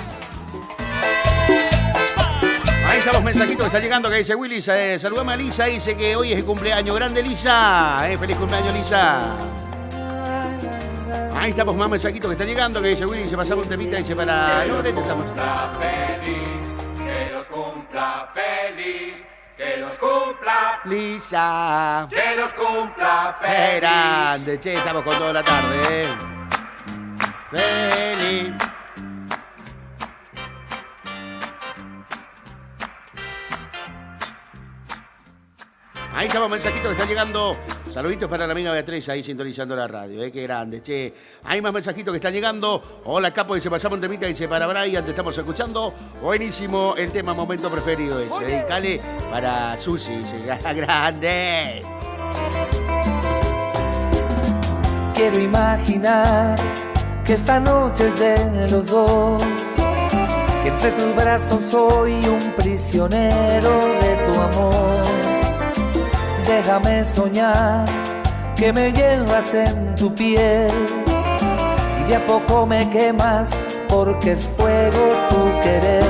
Ahí están los mensajitos que están llegando, que dice Willy, saludame a Lisa, dice que hoy es el cumpleaños. Grande Lisa, feliz cumpleaños Lisa. Ahí estamos más mensajitos que están llegando, que dice Willy, se pasamos un temita, dice para Loreto. Estamos. Que los cumpla feliz, que los cumpla Lisa, que los cumpla feliz. Grande, che, estamos con toda la tarde, Feliz. Ahí estamos, mensajitos que están llegando. Saluditos para la amiga Beatriz ahí sintonizando la radio, qué grande, che. Hay más mensajitos que están llegando. Hola, Capo, dice, pasamos un temita, dice, para Brian, te estamos escuchando. Buenísimo el tema, momento preferido ese. Dedicale para Susi, dice, grande. Quiero imaginar que esta noche es de los dos, que entre tus brazos soy un prisionero de tu amor. Déjame soñar que me llevas en tu piel y de a poco me quemas porque es fuego tu querer.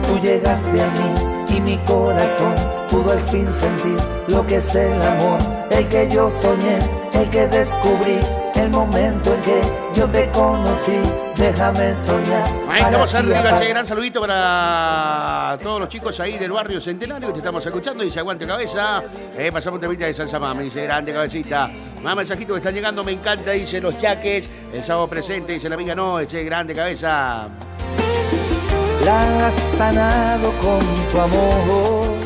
Tú llegaste a mí y mi corazón pudo al fin sentir lo que es el amor, el que yo soñé, el que descubrí, el momento en que yo te conocí. Déjame soñar. Ahí estamos arriba, che, gran saludito para todos los chicos ahí del barrio Centenario que te estamos escuchando. Dice, aguante cabeza. Pasamos un temita de salsa mami, dice, grande cabecita. Más mensajitos que están llegando, me encanta, dice los Chaques. El sábado presente, dice la amiga Noe, che, grande cabeza. La has sanado con tu amor.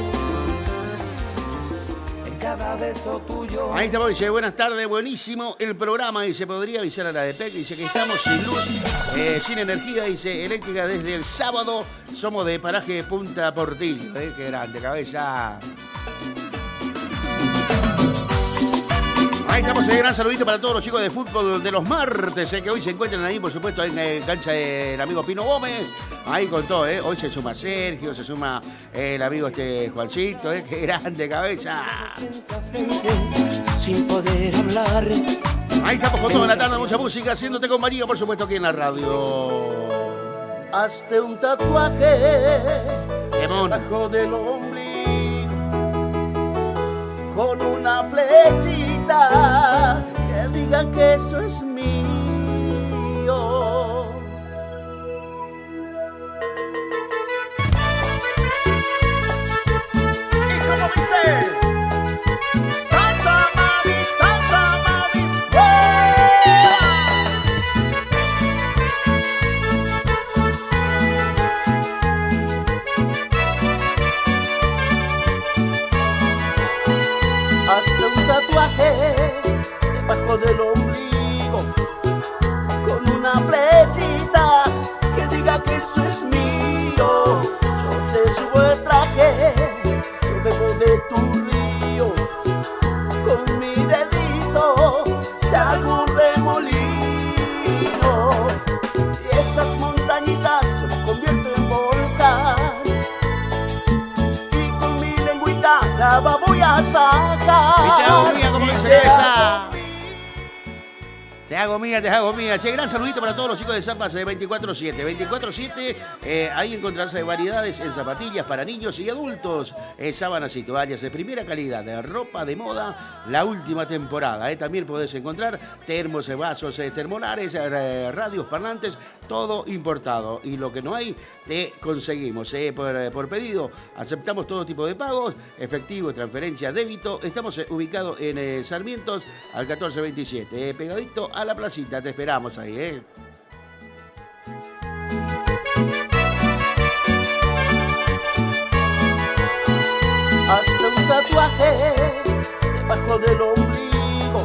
Cada beso tuyo. Ahí estamos, dice, buenas tardes, buenísimo el programa, dice, podría avisar a la de PEC, dice que estamos sin luz, sin energía, dice, eléctrica desde el sábado, somos de paraje Punta Portillo, qué grande, cabeza. Ahí estamos, gran saludito para todos los chicos de fútbol de los martes, que hoy se encuentran ahí, por supuesto, en la cancha del amigo Pino Gómez, ahí con todo, hoy se suma Sergio, se suma el amigo Juancito, qué grande cabeza. Sin poder hablar. Ahí estamos con toda la tarde, mucha música, haciéndote compañía, por supuesto, aquí en la radio. Hazte un tatuaje debajo del ombligo con una flechita diga que eso es mío. ¿Y cómo dice? Salsa mami, hazte un tatuaje debajo del ombligo con una flechita que diga que eso es mío. Yo te subo el traje, yo bebo de tu río, con mi dedito te hago un remolino y esas montañitas yo las convierto en volcán y con mi lengüita lava voy a sacar. Y te hago mía, como dice esa. Te hago mía. Che, gran saludito para todos los chicos de Zapas de 24/7. 24/7, ahí encontrarás variedades en zapatillas para niños y adultos, sábanas y toallas de primera calidad, de ropa de moda, la última temporada. También podés encontrar termos, vasos termolares, radios, parlantes, todo importado. Y lo que no hay, te conseguimos. Por pedido, aceptamos todo tipo de pagos, efectivo, transferencia, débito. Estamos ubicados en Sarmientos al 1427, pegadito a la placita, te esperamos ahí, Hazte un tatuaje debajo del ombligo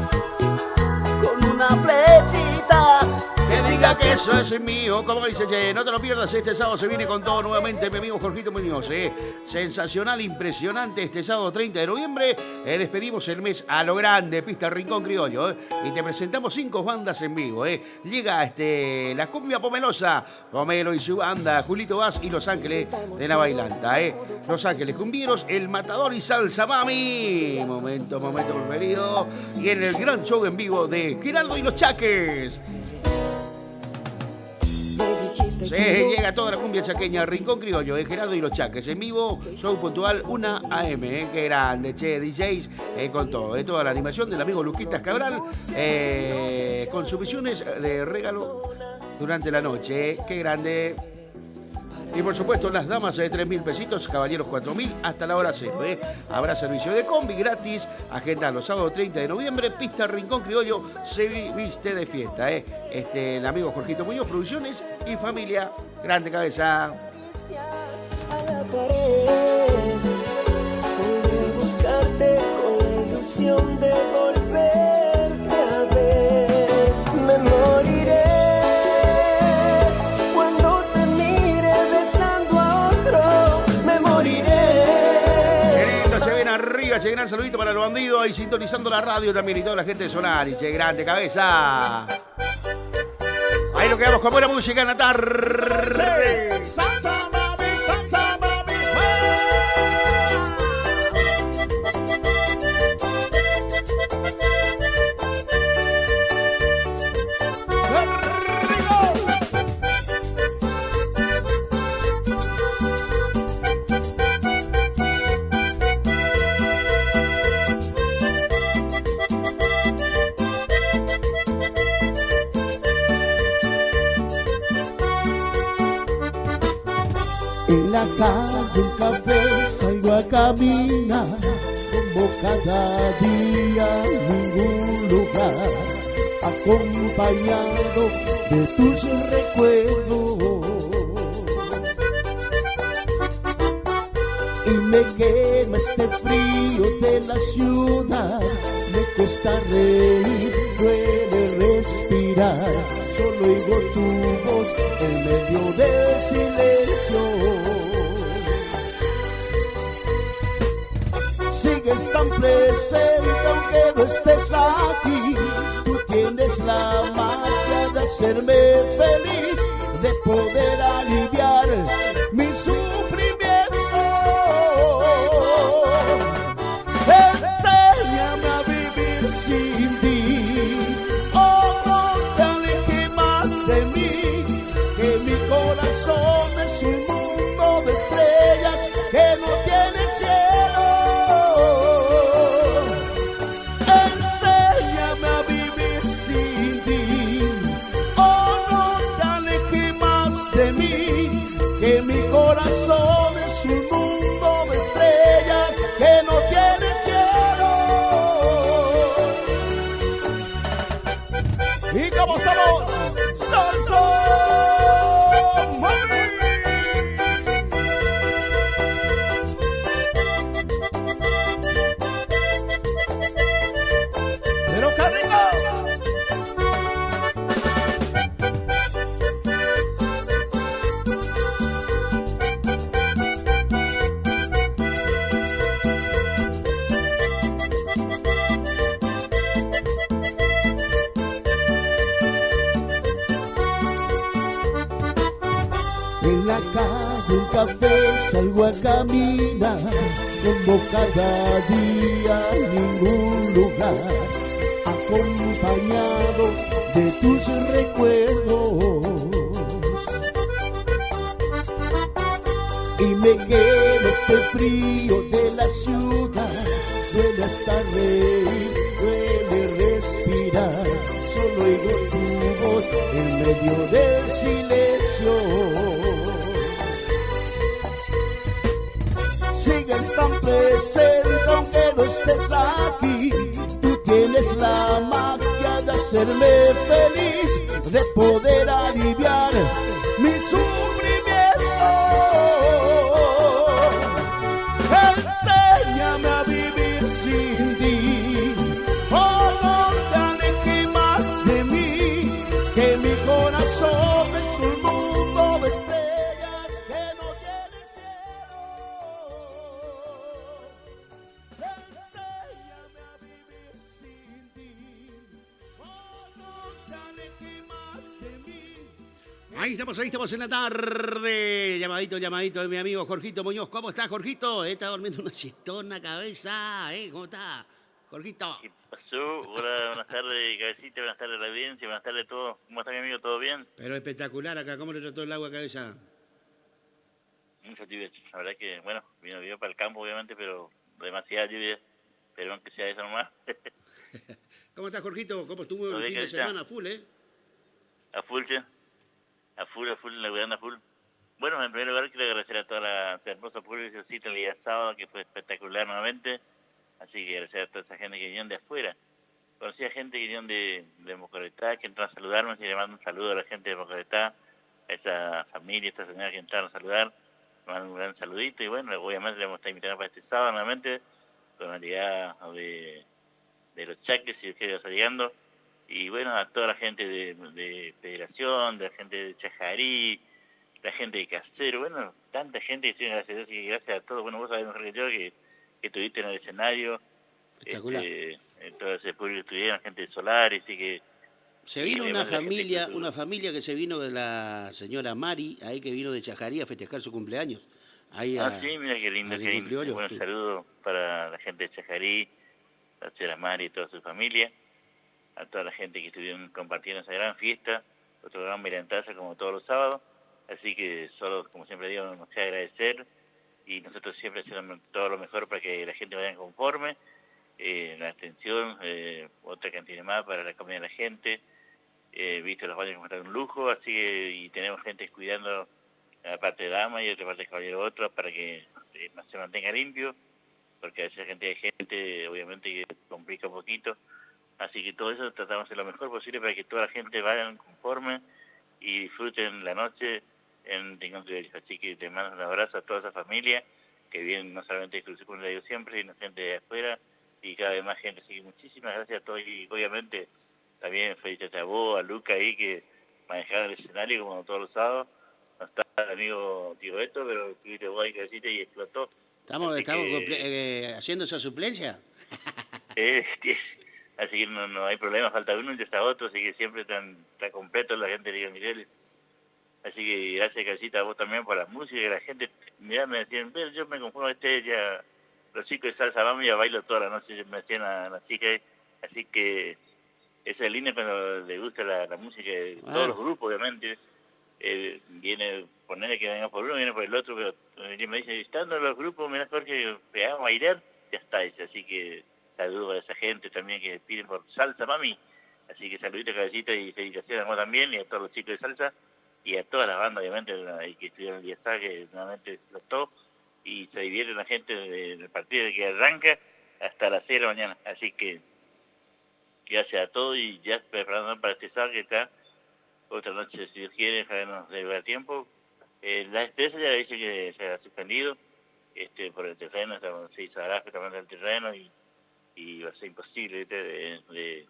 con una flechita que diga que eso es mío. Como dice, che, no te lo pierdas, este sábado se viene con todo nuevamente mi amigo Jorgito Muñoz. Sensacional, impresionante, este sábado 30 de noviembre. Despedimos el mes a lo grande, pista Rincón Criollo. Y te presentamos 5 bandas en vivo. Llega la cumbia pomelosa, Pomelo y su banda, Julito Vaz y Los Ángeles de la Bailanta. Los Ángeles Cumbieros, El Matador y Salsa Mami. Momento preferido. Y en el gran show en vivo de Gerardo y los Chaques. Sí, llega toda la cumbia chaqueña, Rincón Criollo, Gerardo y los Chaques, en vivo, show puntual, 1 AM, qué grande, che, DJs, con todo, toda la animación del amigo Luquitas Cabral, con submisiones de regalo durante la noche, qué grande. Y por supuesto, las damas de 3.000 pesitos, caballeros 4.000 hasta la hora 0. Habrá servicio de combi gratis. Agenda los sábados 30 de noviembre. Pista Rincón Criollo se viste de fiesta. El amigo Jorgito Muñoz, Producciones y Familia. Grande cabeza. a la pared. Saldré a buscarte con la ilusión de volverte a ver. Me moriré cuando te mire besando a otro. Me moriré. Qué lindo, se ven arriba, che, gran saludito para los bandidos ahí sintonizando la radio también y toda la gente de Solari, che, grande cabeza. Ahí lo quedamos con buena música en la tarde. Salsa mami, salsa mami. En la calle, un café, salgo a caminar, como cada día, ningún lugar, acompañado de tus recuerdos. Y me quema este frío de la ciudad, me cuesta reír, duele respirar, solo oigo tu voz en medio del silencio. Sigues tan presente aunque no estés aquí, tú tienes la magia de hacerme feliz, de poder aliviar mi sufrimiento. Enséñame a vivir sin ti, oh no te alejes más de mí, que mi corazón es un mundo de estrellas que no tiene cielo. Enséñame a vivir sin la calle, un café, salgo a caminar, como cada día a ningún lugar, acompañado de tus recuerdos. Y me queda este frío de la ciudad, duele hasta reír, duele respirar, solo oigo tu voz en medio del silencio. Sigues tan presente aunque no estés aquí, tú tienes la magia de hacerme feliz, de poder aliviar mi sufrimiento. Enséñame a vivir sin ti, oh, no te alejes más de mí, que mi corazón es un mundo de estrellas que no tiene cielo. Enséñame a vivir sin ti, oh, no te alejes más de mí. Ahí estamos en la tarde. Llamadito de mi amigo Jorgito Muñoz. ¿Cómo estás, Jorgito? Está durmiendo una siestona, cabeza. ¿Cómo está, Jorgito? ¿Qué pasó? Hola, buenas tardes, cabecita, buenas tardes, la audiencia, buenas tardes a todos. ¿Cómo está mi amigo? ¿Todo bien? Pero espectacular acá. ¿Cómo le trató el agua, cabeza? Mucha lluvia. La verdad que, bueno, vino para el campo, obviamente, pero demasiada lluvia. Pero aunque sea eso nomás. ¿Cómo estás, Jorgito? ¿Cómo estuvo el fin de semana? Full, ¿eh? A full, che. A full, laburando a full. Bueno, en primer lugar quiero agradecer a toda la hermosa pública que el día sábado, que fue espectacular nuevamente. Así que agradecer a toda esa gente que vinieron de afuera. Conocí a gente que vinieron de Mocoretá, que entraron a saludarme, así que le mando un saludo a la gente de Mocoretá, a esa familia, a esta señora que entraron a saludar. Me mandan un gran saludito y bueno, obviamente le vamos a estar invitando para este sábado nuevamente, con la llegada de los Chaques, si ustedes está llegando. Y bueno, a toda la gente de Federación, de la gente de Chajarí, la gente de Casero, bueno, tanta gente que gracias a Dios y gracias a todos. Bueno, vos sabés mejor que yo que estuviste en el escenario, todo ese público que estuvieron, gente de Solaris, y que... Se vino una familia que se vino de la señora Mari, ahí que vino de Chajarí a festejar su cumpleaños. Ahí sí, mira qué lindo, qué lindo. Bueno, saludo para la gente de Chajarí, la señora Mari y toda su familia, a toda la gente que estuvieron compartiendo esa gran fiesta, otro gran mirantaza como todos los sábados. Así que solo, como siempre digo, nos queda agradecer y nosotros siempre hacemos todo lo mejor para que la gente vaya conforme. La atención, otra cantidad más para la comida de la gente. Visto los baños como están un lujo, así que y tenemos gente cuidando la parte de dama y otra parte de caballero otro para que se mantenga limpio, porque a veces hay gente obviamente que complica un poquito. Así que todo eso tratamos de hacer lo mejor posible para que toda la gente vaya conforme y disfruten la noche en Rincón Criollo. Así que te mando un abrazo a toda esa familia que viene no solamente de Cruz Secundaria yo siempre, sino gente de afuera y cada vez más gente. Así que muchísimas gracias a todos y obviamente también felicitaciones a vos, a Luca ahí que manejaron el escenario como todos los sábados. No está el amigo Tío Beto, pero estuviste vos ahí cabecita y explotó. ¿Estamos haciendo esa suplencia? Así que no hay problema, falta uno y ya está otro, así que siempre está completo la gente de Rincón Criollo. Así que gracias, Casita, a vos también por la música, y la gente, mirá, me decían, pero yo me conformo ya, los chicos de salsa vamos, ya bailo toda la noche, me decían a las chicas, así que esa es línea cuando le gusta la música de todos los grupos, obviamente, viene, ponerle que venga por uno, viene por el otro, pero me dice, estando los grupos, mirá, Jorge, pegamos a bailar, ya está, así que saludos a esa gente también que piden por salsa, mami, así que saluditos, Cabecita, y felicitaciones a vos también, y a todos los chicos de salsa, y a todas las bandas, obviamente, que estuvieron el día sábado, que nuevamente explotó, y se divierte la gente del partido que arranca hasta las 6 de la mañana. Así que, gracias a todos, y ya preparando para este sábado que está, otra noche, si Dios quiere, dejarnos de ver tiempo. La expresa ya dice que se ha suspendido, por el terreno, se hizo araje también del terreno, y va a ser imposible de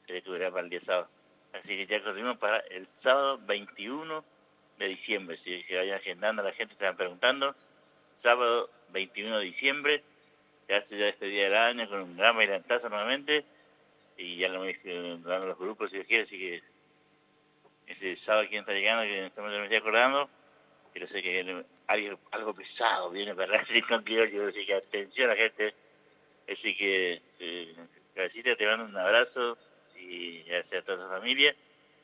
recuperar para el día sábado. Así que ya corrimos para el sábado 21 de diciembre. Si que vayan agendando, la gente estaban preguntando. Sábado 21 de diciembre, ya se este día del año con un gran bailantazo nuevamente. Y ya lo dando los grupos si Dios quiere. Así que ese sábado, quien está llegando, que estamos me estoy acordando, pero sé que viene algo pesado, viene para el Rincón Criollo, así que atención a la gente. Así que, Cabecita, te mando un abrazo y gracias a toda tu familia.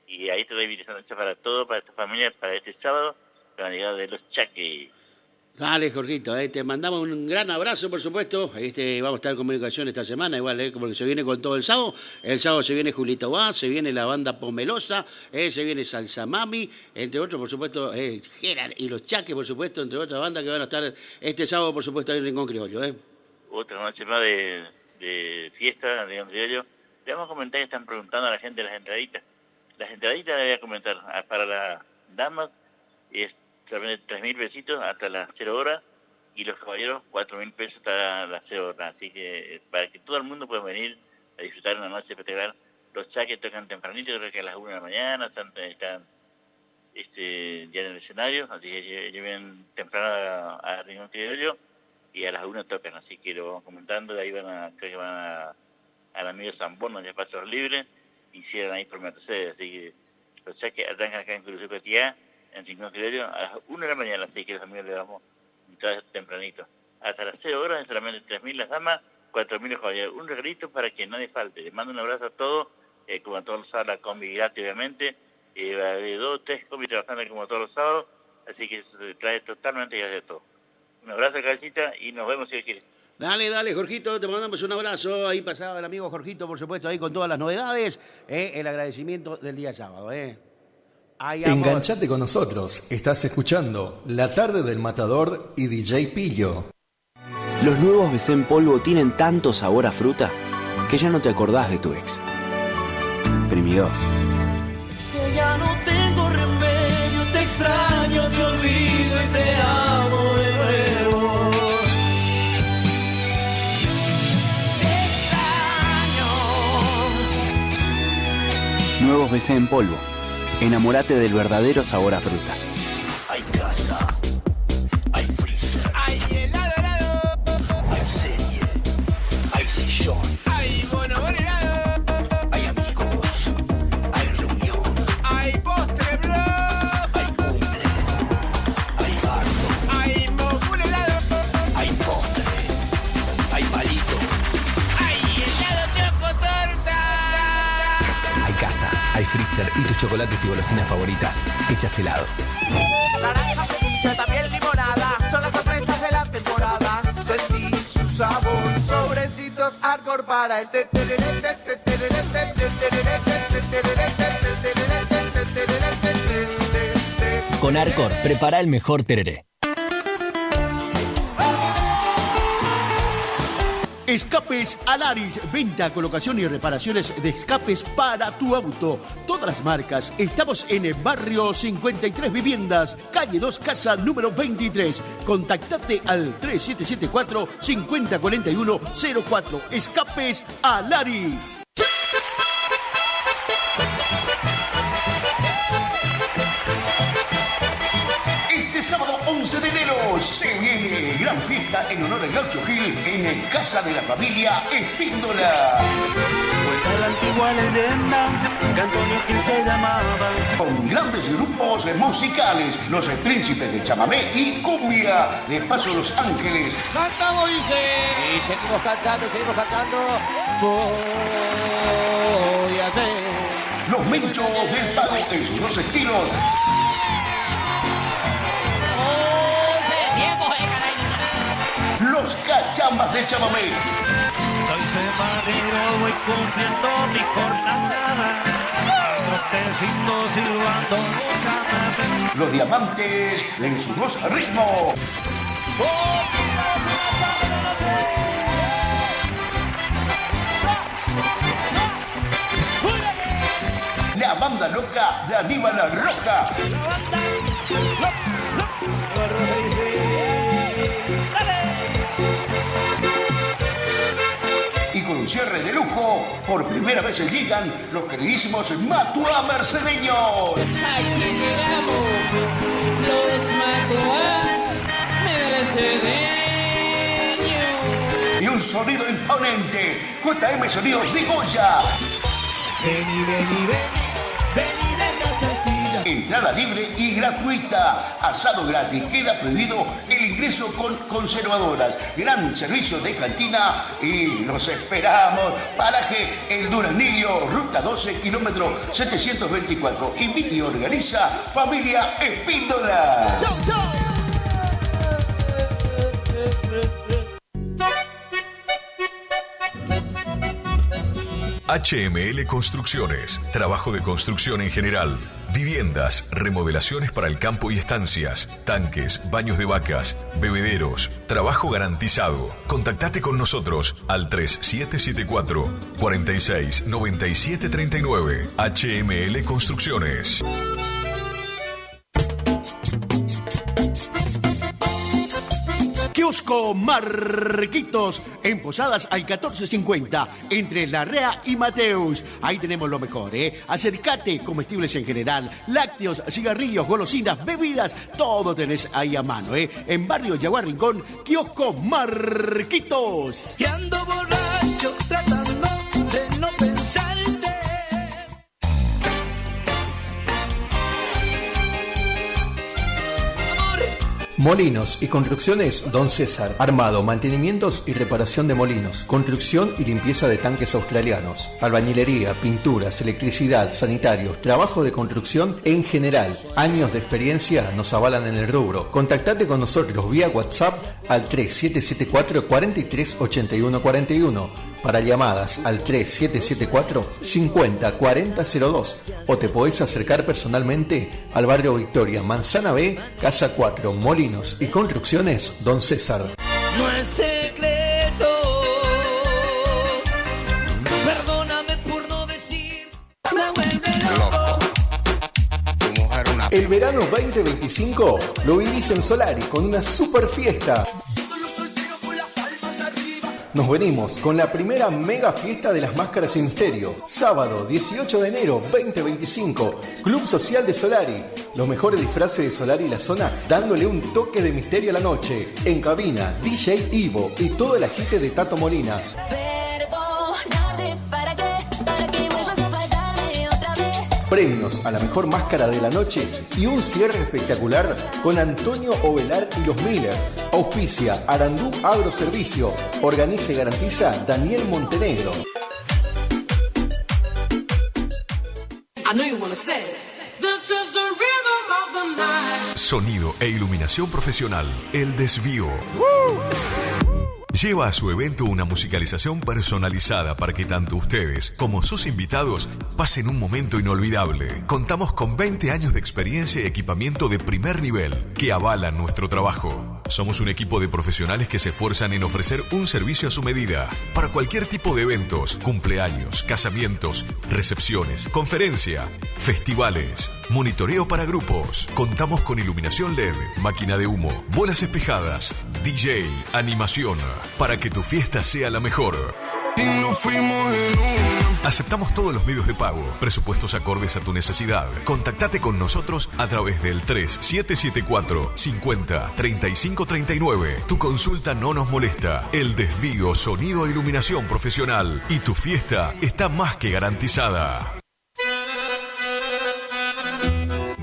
Y ahí te doy invitación para todo, para tu familia, para este sábado, para la llegada de los Chaques. Dale, Jorgito, te mandamos un gran abrazo, por supuesto. Vamos a estar en comunicación esta semana, igual, como que se viene con todo el sábado. El sábado se viene Julito Vaz, se viene la banda Pomelosa, se viene Salsa Mami, entre otros, por supuesto, Gerard y los Chaques, por supuesto, entre otras bandas que van a estar este sábado, por supuesto, ahí en Rincón Criollo. Otra noche más de fiesta de Rincón Criollo. Le vamos a comentar que están preguntando a la gente las entraditas. Las entraditas le voy a comentar para las damas es solamente 3.000 pesitos hasta las 0 horas y los caballeros 4.000 pesos hasta las 0 horas. Así que para que todo el mundo pueda venir a disfrutar una noche espectacular. Los Chaques tocan tempranito, creo que a las 1 de la mañana están ya en el escenario, así que vienen temprano a Rincón Criollo y a las 1 tocan, así que lo vamos comentando. De ahí creo que van al amigo Zamborno, ya Pasos Libres, y cierran ahí por Mercedes, así que los Chaques arrancan acá en Cruz Petía, en Rincón Criollo, a las 1 de la mañana, así que los amigos le damos entrar tempranito. Hasta las 0 horas, solamente 3.000 las damas, 4.000 los caballeros. Un regalito para que nadie falte. Les mando un abrazo a todos, como a todos los sábados, la combi gratis, obviamente. De 2 o 3 combis trabajando como todos los sábados, así que se trae totalmente gracias a todos. Un abrazo, Cabecita, y nos vemos si Dios quiere. Dale, Jorgito, te mandamos un abrazo. Ahí pasaba el amigo Jorgito, por supuesto, ahí con todas las novedades. El agradecimiento del día sábado. Enganchate con nosotros. Estás escuchando La Tarde del Matador y DJ Pillo. Los nuevos BC en polvo tienen tanto sabor a fruta que ya no te acordás de tu ex. Primidor. Que ya no tengo remedio, te extraño, te olvido y te amo de nuevo. Te extraño. Nuevos BC en polvo. Enamórate del verdadero sabor a fruta. Hay casa, hay freezer, Hay helado, hay serie, hay sillón, hay bono helado, hay amigos, hay reunión, hay postre, bro, hay cumple, hay bardo, hay mogul helado, hay postre, hay palito. hay helado chocotorta. Hay casa, hay freezer y tus chocolates y golosinas favoritas hechas helado. Naranja, ceviche, también limonada, son las sorpresas de la temporada. Sentí su sabor, sobrecitos hardcore para el Con Arcor, prepara el mejor tereré. Escapes Alaris, venta, colocación y reparaciones de escapes para tu auto. Todas las marcas. Estamos en el barrio 53 Viviendas, calle 2, casa número 23. Contactate al 3774-5041-04. Escapes Alaris. Este sábado 11 de enero se viene gran fiesta en honor al Gaucho Gil en Casa de la Familia Espíndola. Cuenta la antigua leyenda que Antonio Gil se llamaba. Con grandes grupos musicales, los príncipes de chamamé y cumbia de Paso Los Ángeles. Cantamos, dice. Y seguimos cantando. Voy a hacer. Los Menchos del Pago en sus dos estilos. Los Cachambas de Chamamé. Soy semanero, voy cumpliendo mi jornada. Proteciendo, silbando, chamamé. Los Diamantes en sus dos ritmos. La banda loca de Aníbal Roja. Y con un cierre de lujo, por primera vez llegan los queridísimos Matua Mercedeños. Aquí llegamos, los Matua Mercedeños. Y un sonido imponente, JM Sonido de Goya. Vení de casacilla, Entrada libre y gratuita. Asado gratis. Queda prohibido el ingreso con conservadoras. Gran servicio de cantina y los esperamos. Paraje El Duraznillo, ruta 12, kilómetro 724. Invita y organiza Familia Espíndola. ¡Chau, chau! HML Construcciones, trabajo de construcción en general, viviendas, remodelaciones para el campo y estancias, tanques, baños de vacas, bebederos, trabajo garantizado. Contactate con nosotros al 3774 46 97 39. HML Construcciones. Kiosco Marquitos, en Posadas al 1450, entre Larrea y Mateus. Ahí tenemos lo mejor, ¿eh? Acércate, comestibles en general, lácteos, cigarrillos, golosinas, bebidas, todo tenés ahí a mano, ¿eh? En Barrio Yaguar Rincón, Kiosco Marquitos. Y ando borracho tratando de no pensarte. Molinos y construcciones Don César. Armado, mantenimientos y reparación de molinos. Construcción y limpieza de tanques australianos. Albañilería, pinturas, electricidad, sanitarios, trabajo de construcción en general. Años de experiencia nos avalan en el rubro. Contactate con nosotros vía WhatsApp al 3774 43 81 41. Para llamadas al 3774 50 40 02 o te podés acercar personalmente al barrio Victoria, Manzana B, Casa 4, Molinos y Construcciones Don César. No es secreto. Perdóname por no decir. Me vuelve loco. El verano 2025 lo vivís en Solari con una super fiesta. Nos venimos con la primera mega fiesta de las máscaras sin misterio. Sábado 18 de enero 2025, Club Social de Solari. Los mejores disfraces de Solari y la zona dándole un toque de misterio a la noche. En cabina, DJ Ivo y todo el agite de Tato Molina. Premios a la mejor máscara de la noche y un cierre espectacular con Antonio Ovelar y los Miller. Auspicia Arandú Agroservicio. Organiza y garantiza Daniel Montenegro. Sonido e iluminación profesional. El Desvío. Lleva a su evento una musicalización personalizada para que tanto ustedes como sus invitados pasen un momento inolvidable. Contamos con 20 años de experiencia y equipamiento de primer nivel que avalan nuestro trabajo. Somos un equipo de profesionales que se esfuerzan en ofrecer un servicio a su medida para cualquier tipo de eventos, cumpleaños, casamientos, recepciones, conferencia, festivales, monitoreo para grupos. Contamos con iluminación LED, máquina de humo, bolas espejadas, DJ, animación, para que tu fiesta sea la mejor. Y nos fuimos en una. Aceptamos todos los medios de pago, presupuestos acordes a tu necesidad. Contactate con nosotros a través del 3774 50 35 39. Tu consulta no nos molesta. El Desvío, sonido e iluminación profesional. Y tu fiesta está más que garantizada.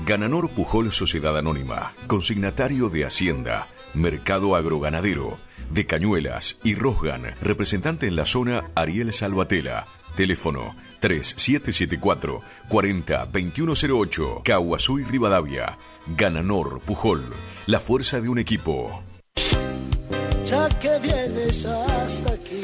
Gananor Pujol Sociedad Anónima, consignatario de Hacienda, Mercado Agroganadero, de Cañuelas y Rosgan, representante en la zona Ariel Salvatela. Teléfono 3774 40 2108, Caguazú y Rivadavia. Gananor Pujol, la fuerza de un equipo. Ya que vienes hasta aquí.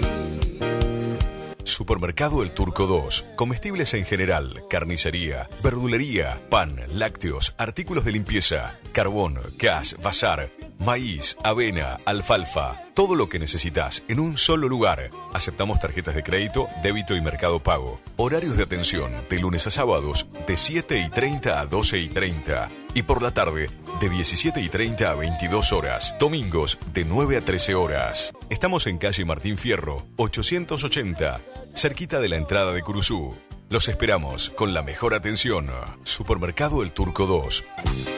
Supermercado El Turco 2. Comestibles en general, carnicería, verdulería, pan, lácteos, artículos de limpieza, carbón, gas, bazar, maíz, avena, alfalfa. Todo lo que necesitas en un solo lugar. Aceptamos tarjetas de crédito, débito y mercado pago. Horarios de atención de lunes a sábados de 7:30 a 12:30. Y por la tarde de 17:30 a 22 horas. Domingos de 9 a 13 horas. Estamos en calle Martín Fierro, 880, cerquita de la entrada de Curuzú. Los esperamos con la mejor atención. Supermercado El Turco 2.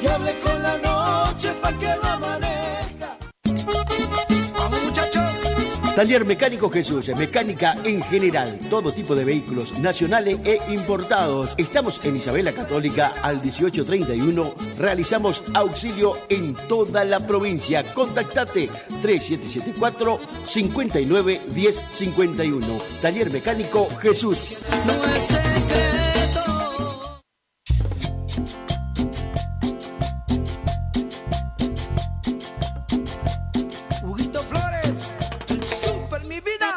Y hablé con la noche pa' que no amanezca. Taller Mecánico Jesús, mecánica en general, todo tipo de vehículos nacionales e importados. Estamos en Isabela Católica al 1831. Realizamos auxilio en toda la provincia. Contactate 3774 59 1051. Taller Mecánico Jesús. No es secreto. Huguito Flores, el super mi vida.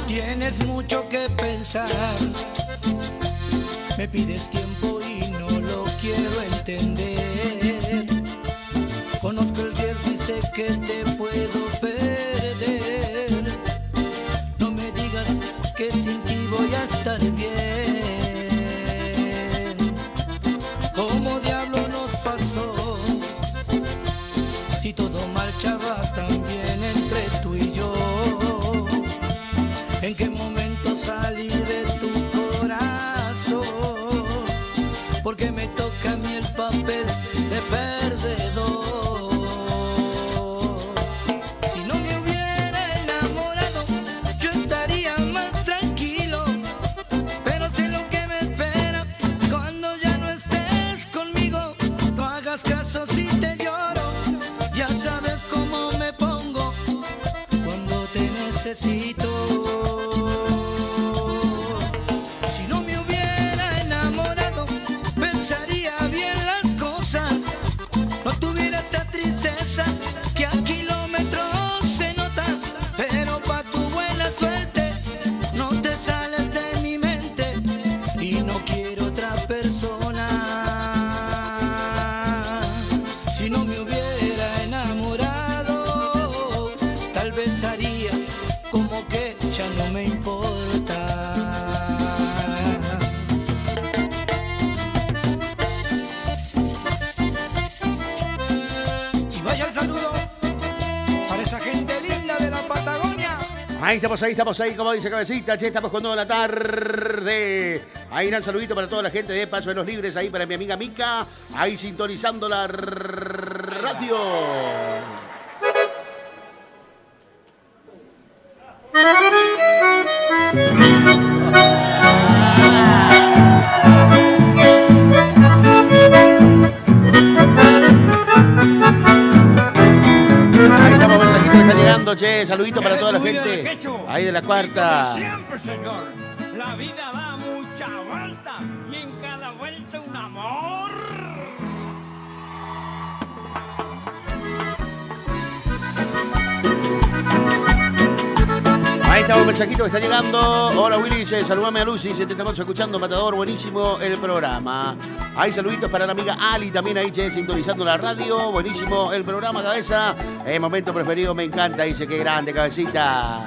Tienes mucho que pensar, me pides tiempo y no lo quiero entender. Conozco el riesgo y sé que te puedo perder. No me digas que sin ti voy a estar bien. ¿Cómo diablo nos pasó? Si todo marchaba tan bien entre tú y yo. ¿En qué momento salí de tu corazón? Porque me toca a mí el papel de perdedor. Si no me hubiera enamorado, yo estaría más tranquilo. Pero sé lo que me espera cuando ya no estés conmigo. No hagas caso si te lloro, ya sabes cómo me pongo cuando te necesito. Ahí estamos ahí, como dice Cabecita, che, estamos con toda la tarde. Ahí un saludito para toda la gente de Paso de los Libres, ahí para mi amiga Mica, ahí sintonizando la radio. Che, saludito para toda la gente ahí de la cuarta. Siempre, señor, la vida da mucha vuelta y en cada vuelta un amor. Ahí está un mensajito que está llegando. Hola Willy, dice, saludame a Lucy, dice, te estamos escuchando, Matador, buenísimo el programa. Hay saluditos para la amiga Ali también ahí, che, sintonizando la radio, buenísimo el programa, Cabeza. Momento preferido, me encanta, dice, qué grande, Cabecita.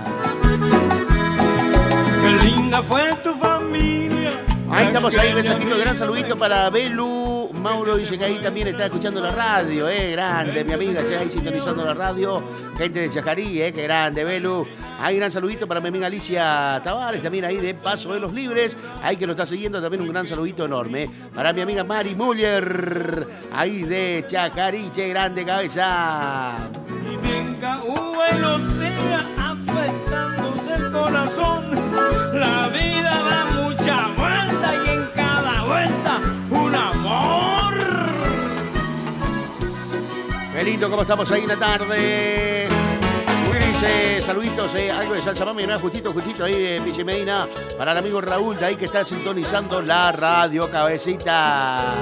Qué linda fue tu familia. Ahí estamos ahí, mensajito, gran saludito para Belu. Mauro dice que ahí también está escuchando la radio, grande, mi amiga, che, ahí sintonizando la radio. Gente de Chajarí, qué grande, Belu. Hay gran saludito para mi amiga Alicia Tavares, también ahí de Paso de los Libres, ahí que lo está siguiendo, también un gran saludito enorme. Para mi amiga Mari Muller, ahí de Chajarí, che, grande, Cabeza. Y venga vuelotea apretándose el corazón. La vida da mucha vuelta y en cada vuelta un amor. Qué lindo, ¿cómo estamos ahí en la tarde? Saluditos, algo de salsa mami, ¿no? Justito ahí de Piche Medina. Para el amigo Raúl, de ahí que está sintonizando la radio, Cabecita.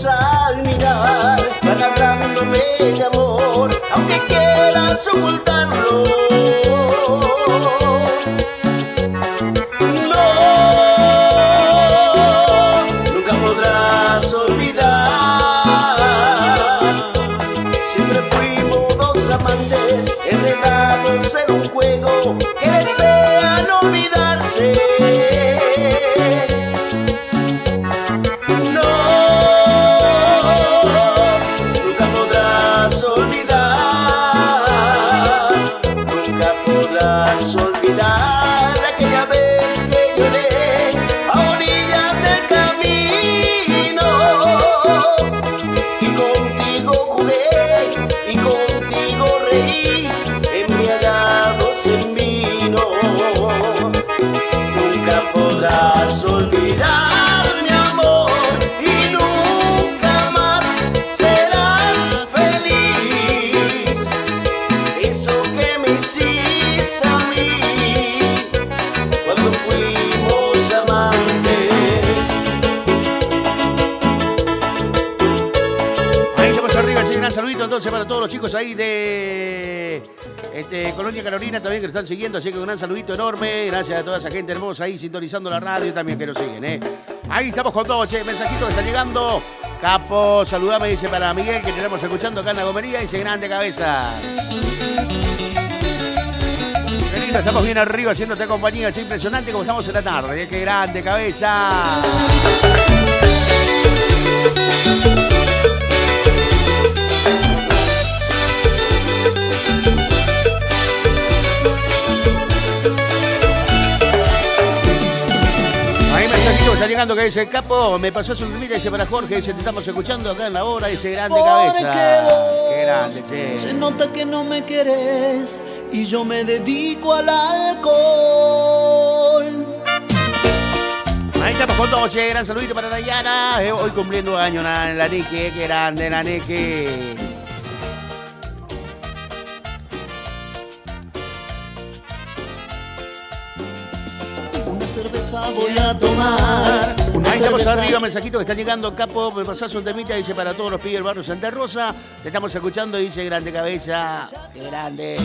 Al mirar van a hablar podrás ocultarlo. No, nunca podrás olvidar. Siempre fuimos dos amantes enredados en un juego que desean olvidarse. Olvidar aquella vez que lloré a orillas del camino y contigo jugué y contigo reí, embriagados en vino. Nunca podrás olvidar mi amor y nunca más serás feliz. Eso que me hiciste saludito entonces para todos los chicos ahí de Colonia Carolina también que lo están siguiendo, así que un gran saludito enorme, gracias a toda esa gente hermosa ahí sintonizando la radio también que nos siguen, Ahí estamos con todo, mensajito que está llegando. Capo, saludame, dice para Miguel, que tenemos escuchando acá en la gomería, dice grande cabeza. Qué lindo, estamos bien arriba haciéndote compañía, es impresionante como estamos en la tarde, qué grande cabeza. Está llegando que dice Capo, me pasó su rumita, dice para Jorge, dice te estamos escuchando acá en la hora, dice grande cabeza. Qué grande, che. Se nota que no me querés y yo me dedico al alcohol. Ahí estamos con todo, che, gran saludito para Dayana, hoy cumpliendo años la Niki, qué grande la Niki. Cerveza voy a tomar. Ahí estamos arriba, mensajito que está llegando. Capo, me pasás un temita, dice para todos los pibes del barrio Santa Rosa. Te estamos escuchando, dice grande cabeza. Qué grande.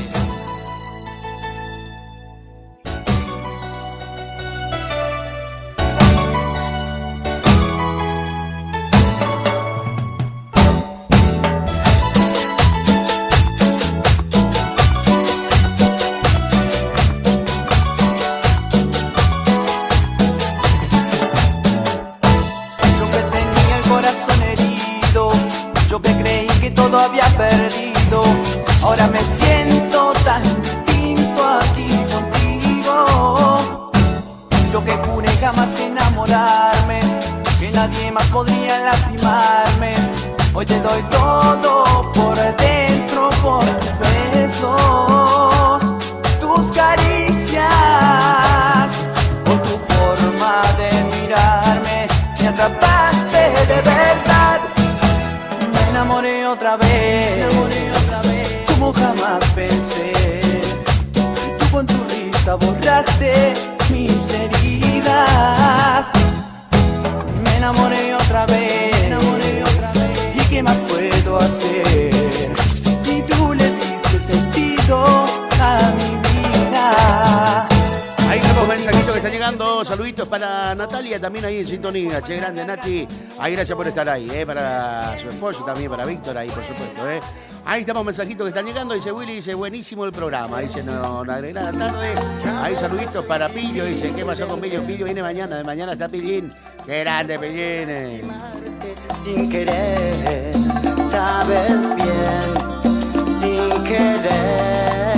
Había perdido, ahora me siento tan distinto aquí contigo. Yo que juré jamás enamorarme, que nadie más podría lastimarme. Hoy te doy todo por dentro, por tus besos, tus caricias, por tu forma de mirarme, me atrapaste de verdad. Me enamoré otra vez, como jamás pensé. Tú con tu risa borraste mis heridas. Me enamoré otra vez, ¿y qué más puedo hacer? Y tú le diste sentido a mi vida. Ahí tenemos mensajitos que están llegando, saluditos para Natalia también ahí en sintonía, che, grande Nati, ahí gracias por estar ahí, para su esposo también, para Víctor ahí por supuesto, Ahí estamos mensajitos que están llegando, dice Willy, dice buenísimo el programa, dice no agregué la tarde, ahí saluditos para Pillo, dice ¿qué pasó con Pillo? Pillo viene mañana, de mañana está Pillín, qué grande Pillín. Sin querer, sabes bien, sin querer.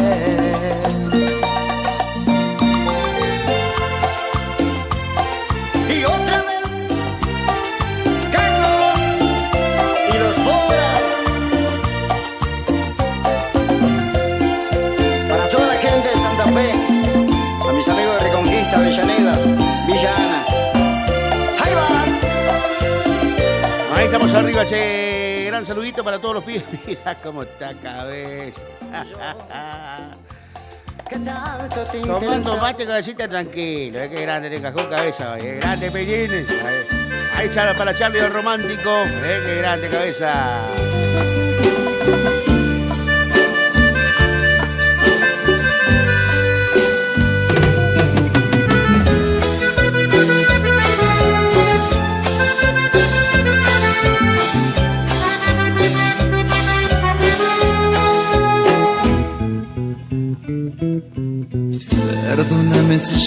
Y otra vez, Carlos y los Boras. Para toda la gente de Santa Fe, a mis amigos de Reconquista, Avellaneda, Villa Ana. ¡Ahí va! Ahí estamos arriba, che, gran saludito para todos los pibes. Mira cómo está cabeza. Tomando mate, cabecita, tranquilo. Qué grande, le encajó cabeza. Grande, Pellín. Ahí para Charlie el romántico. Qué grande cabeza.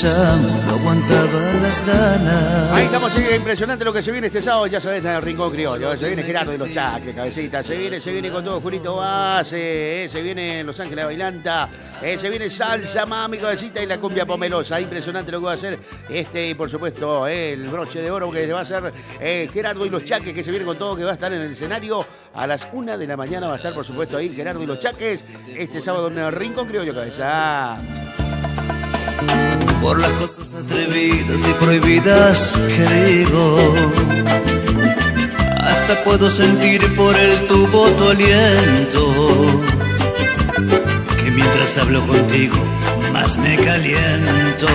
ya no aguantaba las ganas. Ahí estamos, sigue impresionante lo que se viene este sábado, ya sabes, en el Rincón Criollo. Se viene Gerardo y los Chaques, cabecita. Se viene con todo Julito Base, se viene Los Ángeles Bailanta, se viene Salsa Mami, cabecita, y la cumbia pomerosa. Impresionante lo que va a hacer y por supuesto, el broche de oro que va a hacer Gerardo y los Chaques, que se viene con todo, que va a estar en el escenario a las 1 de la mañana. Va a estar, por supuesto, ahí Gerardo y los Chaques este sábado en el Rincón Criollo, cabeza. Por las cosas atrevidas y prohibidas que digo, hasta puedo sentir por el tubo tu aliento, que mientras hablo contigo más me caliento.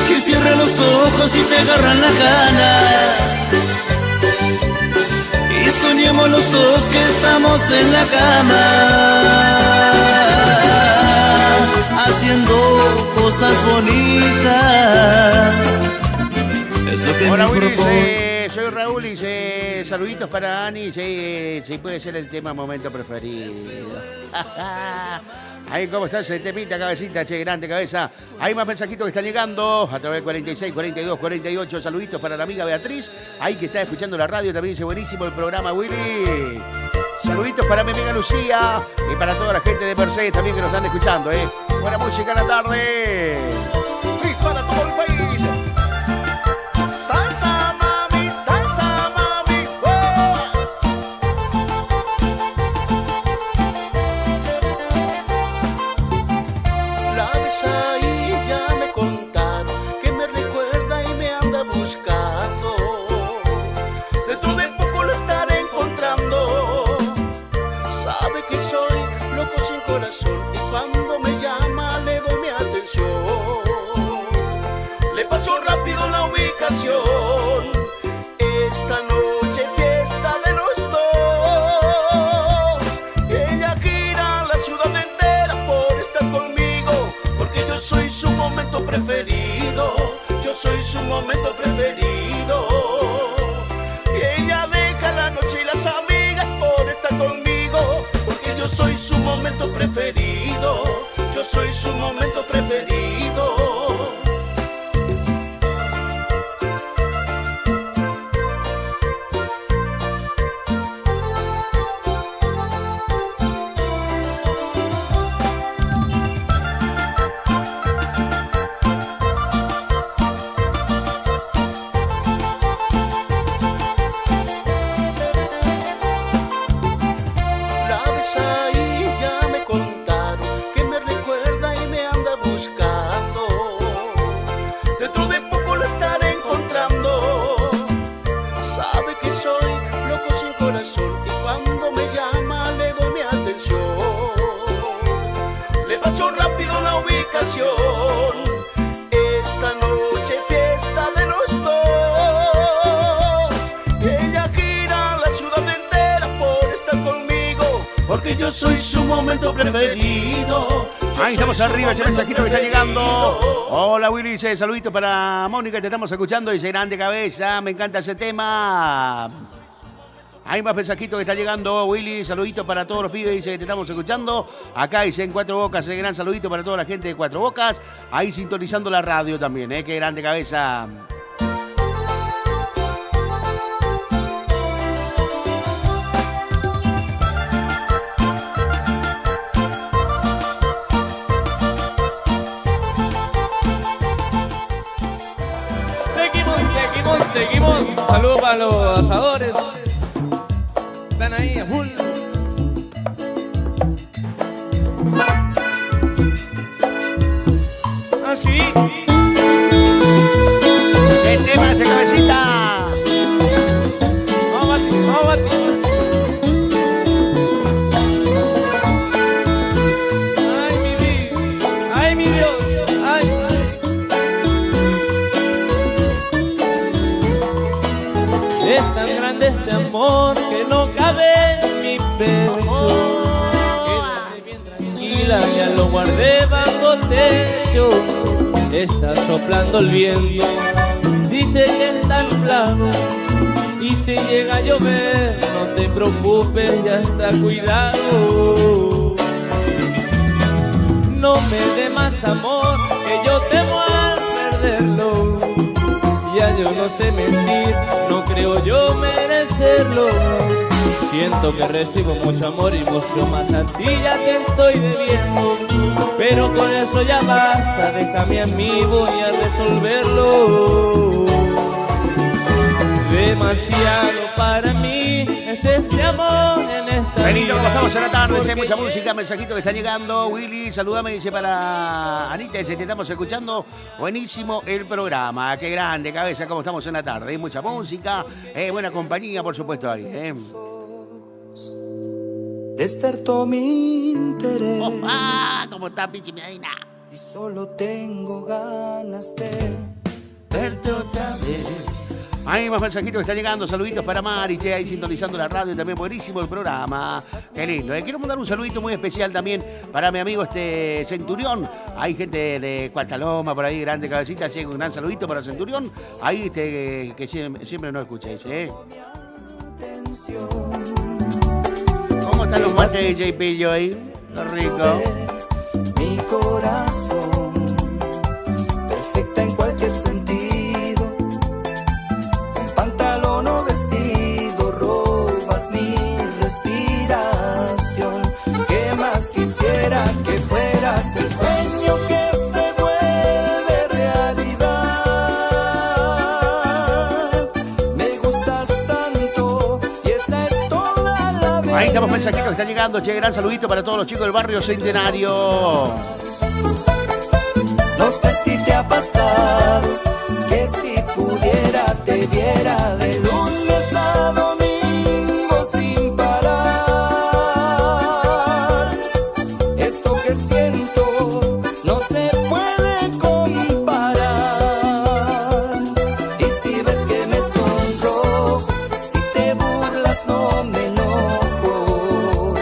Que cierre los ojos y te agarran las ganas, y soñemos los dos que estamos en la cama, haciendo cosas bonitas. Eso que hola, me Willy, propone. soy Raúl y saluditos para Ani. Si puede ser el tema momento preferido. Ahí, ¿cómo estás? Temita, cabecita, che, grande cabeza. Hay más mensajitos que están llegando a través del 46, 42, 48. Saluditos para la amiga Beatriz, ahí que está escuchando la radio. También dice buenísimo el programa, Willy. Saluditos para mi amiga Lucía y para toda la gente de Mercedes también que nos están escuchando, Buena música en la tarde. Y para todo el país. Salsa mami, salsa mami. La ves ahí, ya me contaron que me recuerda y me anda buscando. Dentro de poco lo estaré encontrando. Sabe que soy loco sin corazón y cuando me llama le doy mi atención. Le paso rápido la ubicación. Esta noche fiesta de los dos. Ella gira la ciudad entera por estar conmigo, porque yo soy su momento preferido. Yo soy su momento preferido. Y ella deja la noche y las amigas por estar conmigo, porque yo soy su momento preferido. Yo soy su momento preferido. La ves ahí, ya me contaron que me recuerda y me anda buscando. Dentro de poco la estaré encontrando. Sabe que soy loco sin corazón y cuando me llama le doy mi atención. Le paso rápido la ubicación. Esta noche fiesta de los dos. Ella gira la ciudad entera por estar conmigo, porque yo soy su momento preferido. Ahí estamos arriba, ese mensajito que está llegando. Hola Willy, dice saludito para Mónica, te estamos escuchando. Dice grande cabeza, me encanta ese tema. Hay más mensajitos que está llegando, Willy. Saludito para todos los pibes, dice que te estamos escuchando. Acá dice en Cuatro Bocas, gran saludito para toda la gente de Cuatro Bocas. Ahí sintonizando la radio también, qué grande cabeza. Seguimos. Saludos para los asadores. Están ahí a full. Así. El tema de cabecita. Vamos, Bati. Ay, mi vida. Ay, mi Dios. Ay. Es tan grande este amor que no cabe en mi pecho. Quédate bien tranquila, ya lo guardé bajo techo. Está soplando el viento, dice que está nublado. Y si llega a llover, no te preocupes, ya está cuidado. no me dé más amor, que yo temo al perderlo. Ya yo no sé mentir, no creo yo merecerlo. Siento que recibo mucho amor y mucho más a ti ya te estoy debiendo. Pero con eso ya basta, déjame a mí, voy a resolverlo. Demasiado para mí es este amor en esta Benito, vida. como estamos en la tarde, hay mucha música, mensajito que está llegando. Willy, saludame, dice para Anita, dice, te estamos escuchando. Buenísimo el programa, qué grande, cabeza, como estamos en la tarde. Hay mucha música, buena compañía, por supuesto, ahí. Despertó mi interés. ¿Cómo está, Pichi Medina? Y solo tengo ganas de verte otra vez. Hay más mensajitos que están llegando, saluditos para Mari, che, ahí sintonizando la radio, también buenísimo el programa, qué lindo. Quiero mandar un saludito muy especial también para mi amigo Centurión, hay gente de Cuartaloma por ahí, grande cabecita, así que un gran saludito para Centurión, ahí que siempre nos escucháis, ¿Cómo están los mates de JP ahí? Qué rico. Mi corazón, perfecta en cualquier sentido. Pantalón o vestido, robas mi respiración. ¿Qué más quisiera que fueras el sueño que se vuelve realidad? Me gustas tanto y esa es toda la verdad. Ahí estamos mensajitos que están llegando, che, gran saludito para todos los chicos del barrio Centenario. No sé si te ha pasado que si pudiera te viera de lunes a domingo sin parar. Esto que siento no se puede comparar. Y si ves que me sonrojo, si te burlas no me enojo.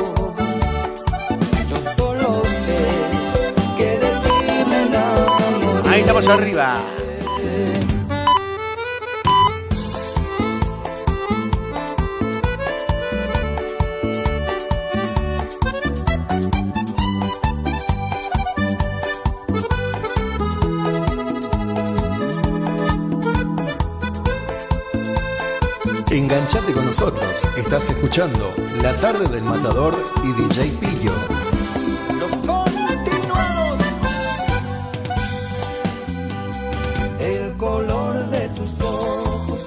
Yo solo sé que de ti me enamoré. Ahí estamos arriba. Enganchate con nosotros. Estás escuchando La Tarde del Matador y DJ Pillo. Los continuados. El color de tus ojos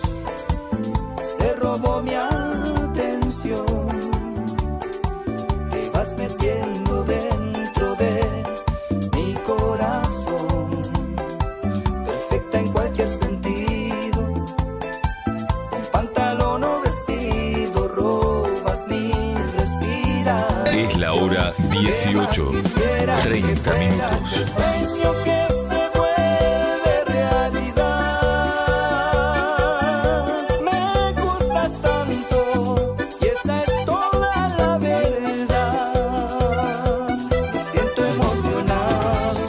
se robó mi atención. Te vas metiendo dentro de mi corazón, perfecta en cualquier sentido. Con pantalón o vestido, robas mi respiración. Es la hora 18, 30 minutos. El sueño que se vuelve realidad. Me gustas tanto y esa es toda la verdad. Me siento emocionado.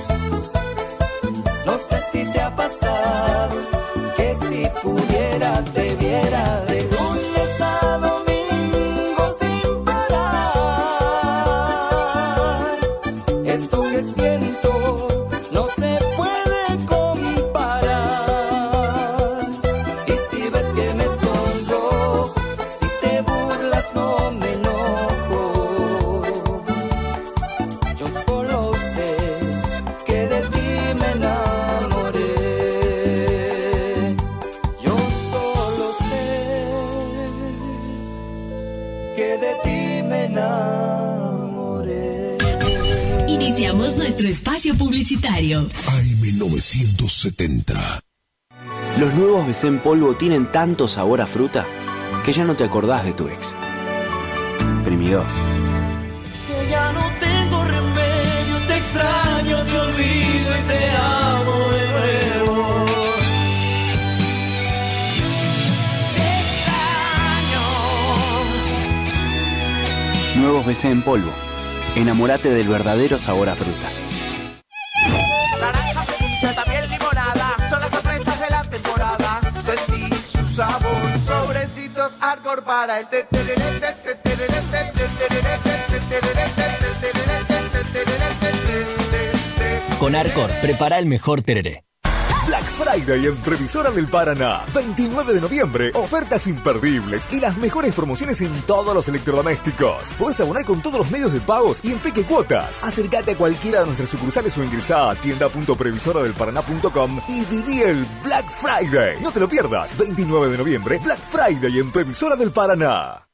No sé si te ha pasado que si pudiera te viera de lunes a domingo sin parar. Esto que siento no se puede comparar. Y si ves que me sonrojo, si te burlas no me enojo. Yo solo sé que de ti me enamoré. Yo solo sé que de ti me enamoré. Iniciamos nuestro espacio publicitario. AM970. Los nuevos BC en polvo tienen tanto sabor a fruta que ya no te acordás de tu ex. Primidor. Que ya no tengo remedio, te extraño, te olvido y te amo de nuevo. Te extraño. Nuevos BC en polvo. Enamórate del verdadero sabor a fruta. Naranja, frutilla, también limonada, son las sorpresas de la temporada. Sentí su sabor, sobrecitos hardcore para el Con Arcor, prepara el mejor tereré. Black Friday en Previsora del Paraná. 29 de noviembre, ofertas imperdibles y las mejores promociones en todos los electrodomésticos. Podés abonar con todos los medios de pagos y en peque cuotas. Acércate a cualquiera de nuestras sucursales o ingresá a tienda.previsoradelparaná.com y viví el Black Friday. No te lo pierdas. 29 de noviembre, Black Friday en Previsora del Paraná.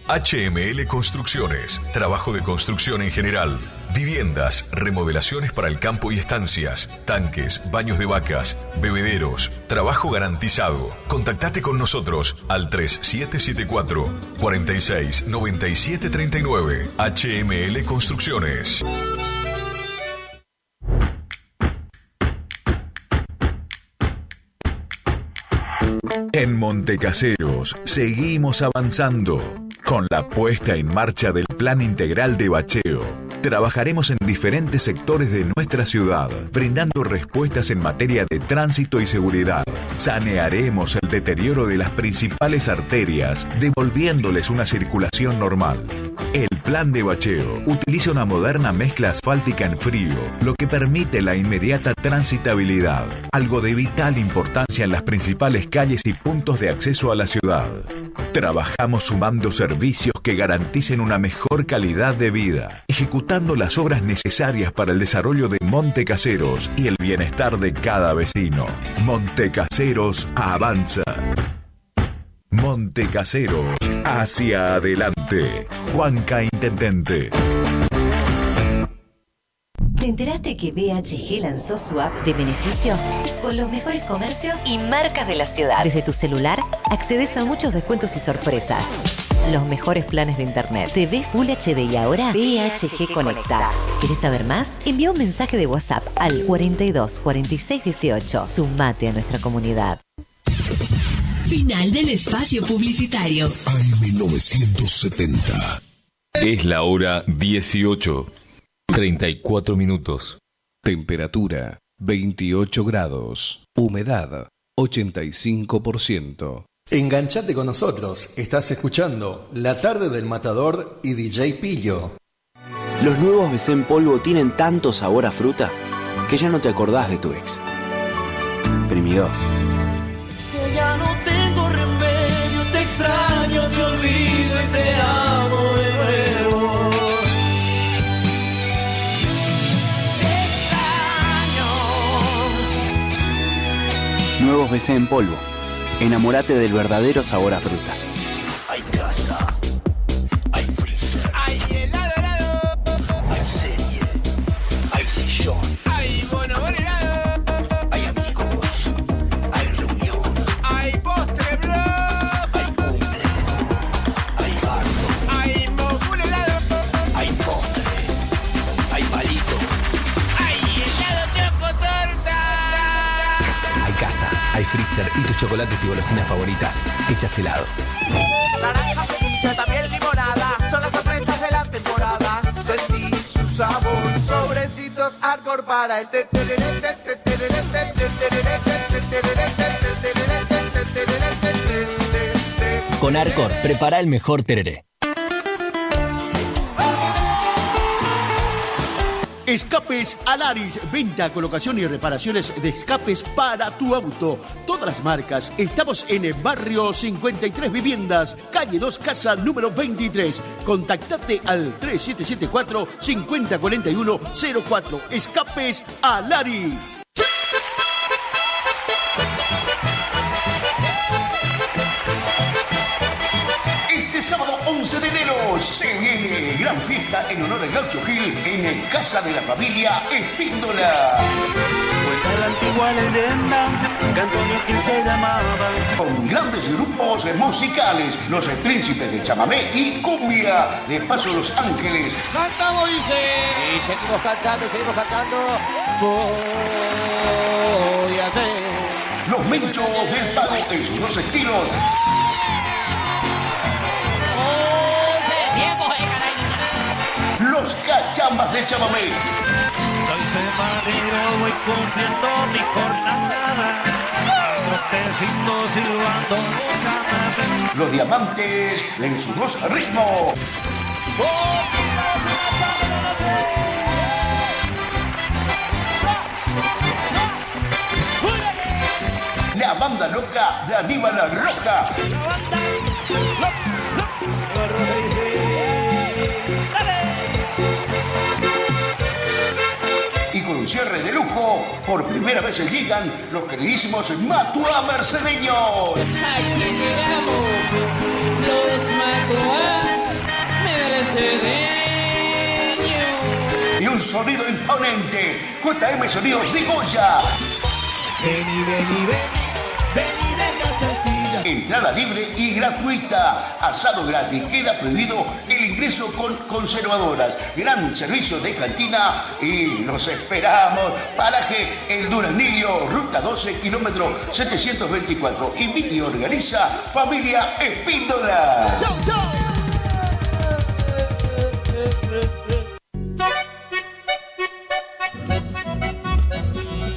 HML Construcciones, trabajo de construcción en general, viviendas, remodelaciones para el campo y estancias, tanques, baños de vacas, bebederos, trabajo garantizado. Contactate con nosotros al 3774 46 97 39. HML Construcciones. En Montecaseros seguimos avanzando con la puesta en marcha del Plan Integral de Bacheo. Trabajaremos en diferentes sectores de nuestra ciudad, brindando respuestas en materia de tránsito y seguridad. Sanearemos el deterioro de las principales arterias, devolviéndoles una circulación normal. El Plan de Bacheo utiliza una moderna mezcla asfáltica en frío, lo que permite la inmediata transitabilidad, algo de vital importancia en las principales calles y puntos de acceso a la ciudad. Trabajamos sumando servicios que garanticen una mejor calidad de vida, ejecutando las obras necesarias para el desarrollo de Montecaseros y el bienestar de cada vecino. Montecaseros avanza. Montecaseros, hacia adelante. Juanca Intendente. ¿Te enteraste que BHG lanzó su app de beneficios con los mejores comercios y marcas de la ciudad? Desde tu celular accedes a muchos descuentos y sorpresas. Los mejores planes de internet, TV Full HD y ahora BHG Conecta. ¿Querés saber más? Envía un mensaje de WhatsApp al 42 46 18. Sumate a nuestra comunidad. Final del espacio publicitario. AM970. Es la hora 18. 34 minutos. Temperatura 28 grados. Humedad 85%. Enganchate con nosotros. Estás escuchando La Tarde del Matador y DJ Pillo. Los nuevos BC en polvo tienen tanto sabor a fruta que ya no te acordás de tu ex. Primidor. Que ya no tengo remedio, te extraño, te olvido y te amo de nuevo. Te extraño. Nuevos BC en polvo. Enamórate del verdadero sabor a fruta. Hay casa, hay freezer, Hay helado, hay serie, hay sillón, hay bonobón helado, hay amigos, hay reunión, hay postre blog, hay cumple, hay bardo, hay mogul helado, hay postre, hay palito, hay helado chocotorta. Hay casa, hay freezer y tus chocolates y golosinas favoritas hechas helado. Naranja, cerilla, también limonada, son las sorpresas de la temporada. Sentí su sabor, sobrecitos Arcor para el Con Arcor, prepara el mejor tereré. Escapes Alaris, venta, colocación y reparaciones de escapes para tu auto. Todas las marcas. Estamos en el barrio 53 Viviendas, calle 2, casa número 23. Contactate al 3774 5041 04. Escapes Alaris. Este sábado 11 de enero se viene gran fiesta en honor al Gaucho Gil en Casa de la Familia Espíndola. Cuenta la antigua leyenda que Antonio Gil se llamaba. Con grandes grupos musicales, los Príncipes de Chamamé y Cumbia, de Paso Los Ángeles. Cantamos, dice. Y seguimos cantando, voy a hacer. Los Menchos del Pago en sus dos estilos. Los Cachambas de Chamamé. Soy semanero, voy cumpliendo mi jornada. Aconteciendo, silbando, chamamé. Los Diamantes en sus dos ritmos. La banda loca de Aníbal La Roja. Y con un cierre de lujo, por primera vez llegan los queridísimos Matua Mercedeños. Aquí llegamos, los Matua Mercedeños. Y un sonido imponente, JM Sonidos de Goya. Vení, vení, vení de casacilla. Entrada libre y gratuita. Asado gratis. Queda prohibido el ingreso con conservadoras. Gran servicio de cantina y los esperamos. Paraje El Duraznillo, ruta 12, kilómetro 724. Invita y organiza Familia Espíndola. ¡Chau, chau!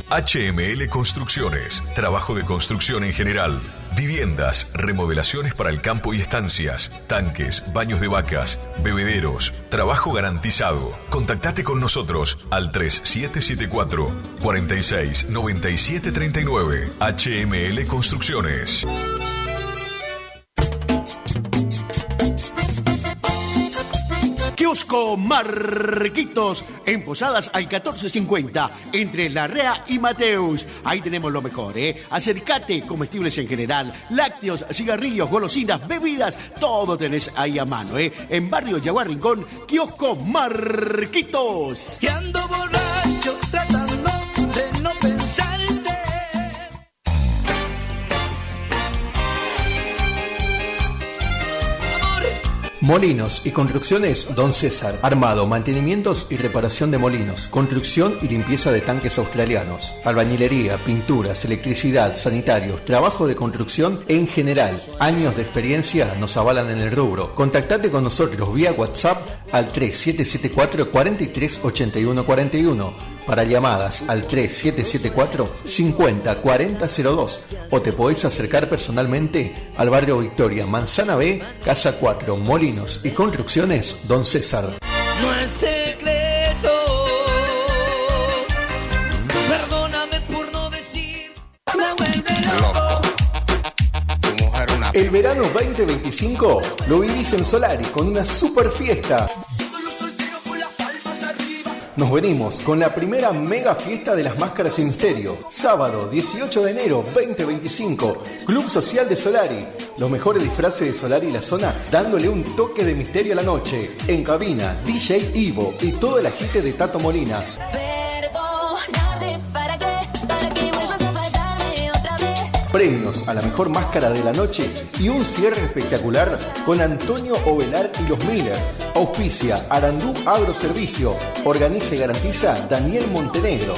HML Construcciones, trabajo de construcción en general, viviendas, remodelaciones para el campo y estancias, tanques, baños de vacas, bebederos, trabajo garantizado. Contactate con nosotros al 3774 46 97 39. HML Construcciones. Kiosco Marquitos, en Posadas al 1450, entre Larrea y Mateus. Ahí tenemos lo mejor, ¿eh? Acércate, comestibles en general, lácteos, cigarrillos, golosinas, bebidas, todo tenés ahí a mano, ¿eh? En Barrio Yaguar Rincón, Kiosco Marquitos. Y ando borracho tratando de no pensarte. Molinos y construcciones Don César. Armado, mantenimientos y reparación de molinos. Construcción y limpieza de tanques australianos. Albañilería, pinturas, electricidad, sanitarios, trabajo de construcción en general. Años de experiencia nos avalan en el rubro. Contactate con nosotros vía WhatsApp al 3774 43 81 41. Para llamadas al 3774 50 40 02 o te podés acercar personalmente al barrio Victoria, Manzana B, Casa 4, Molinos y Construcciones Don César. No es secreto, perdóname por no decir, me vuelve loco. El verano 2025 lo vivís en Solari con una super fiesta. Nos venimos con la primera mega fiesta de las máscaras sin misterio. Sábado 18 de enero 2025, Club Social de Solari. Los mejores disfraces de Solari y la zona dándole un toque de misterio a la noche. En cabina, DJ Ivo y todo el agite de Tato Molina. Premios a la mejor máscara de la noche y un cierre espectacular con Antonio Ovelar y los Miller. Auspicia Arandú Agroservicio. Organiza y garantiza Daniel Montenegro.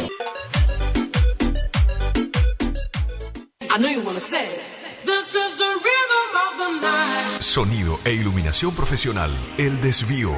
Sonido e iluminación profesional. El Desvío.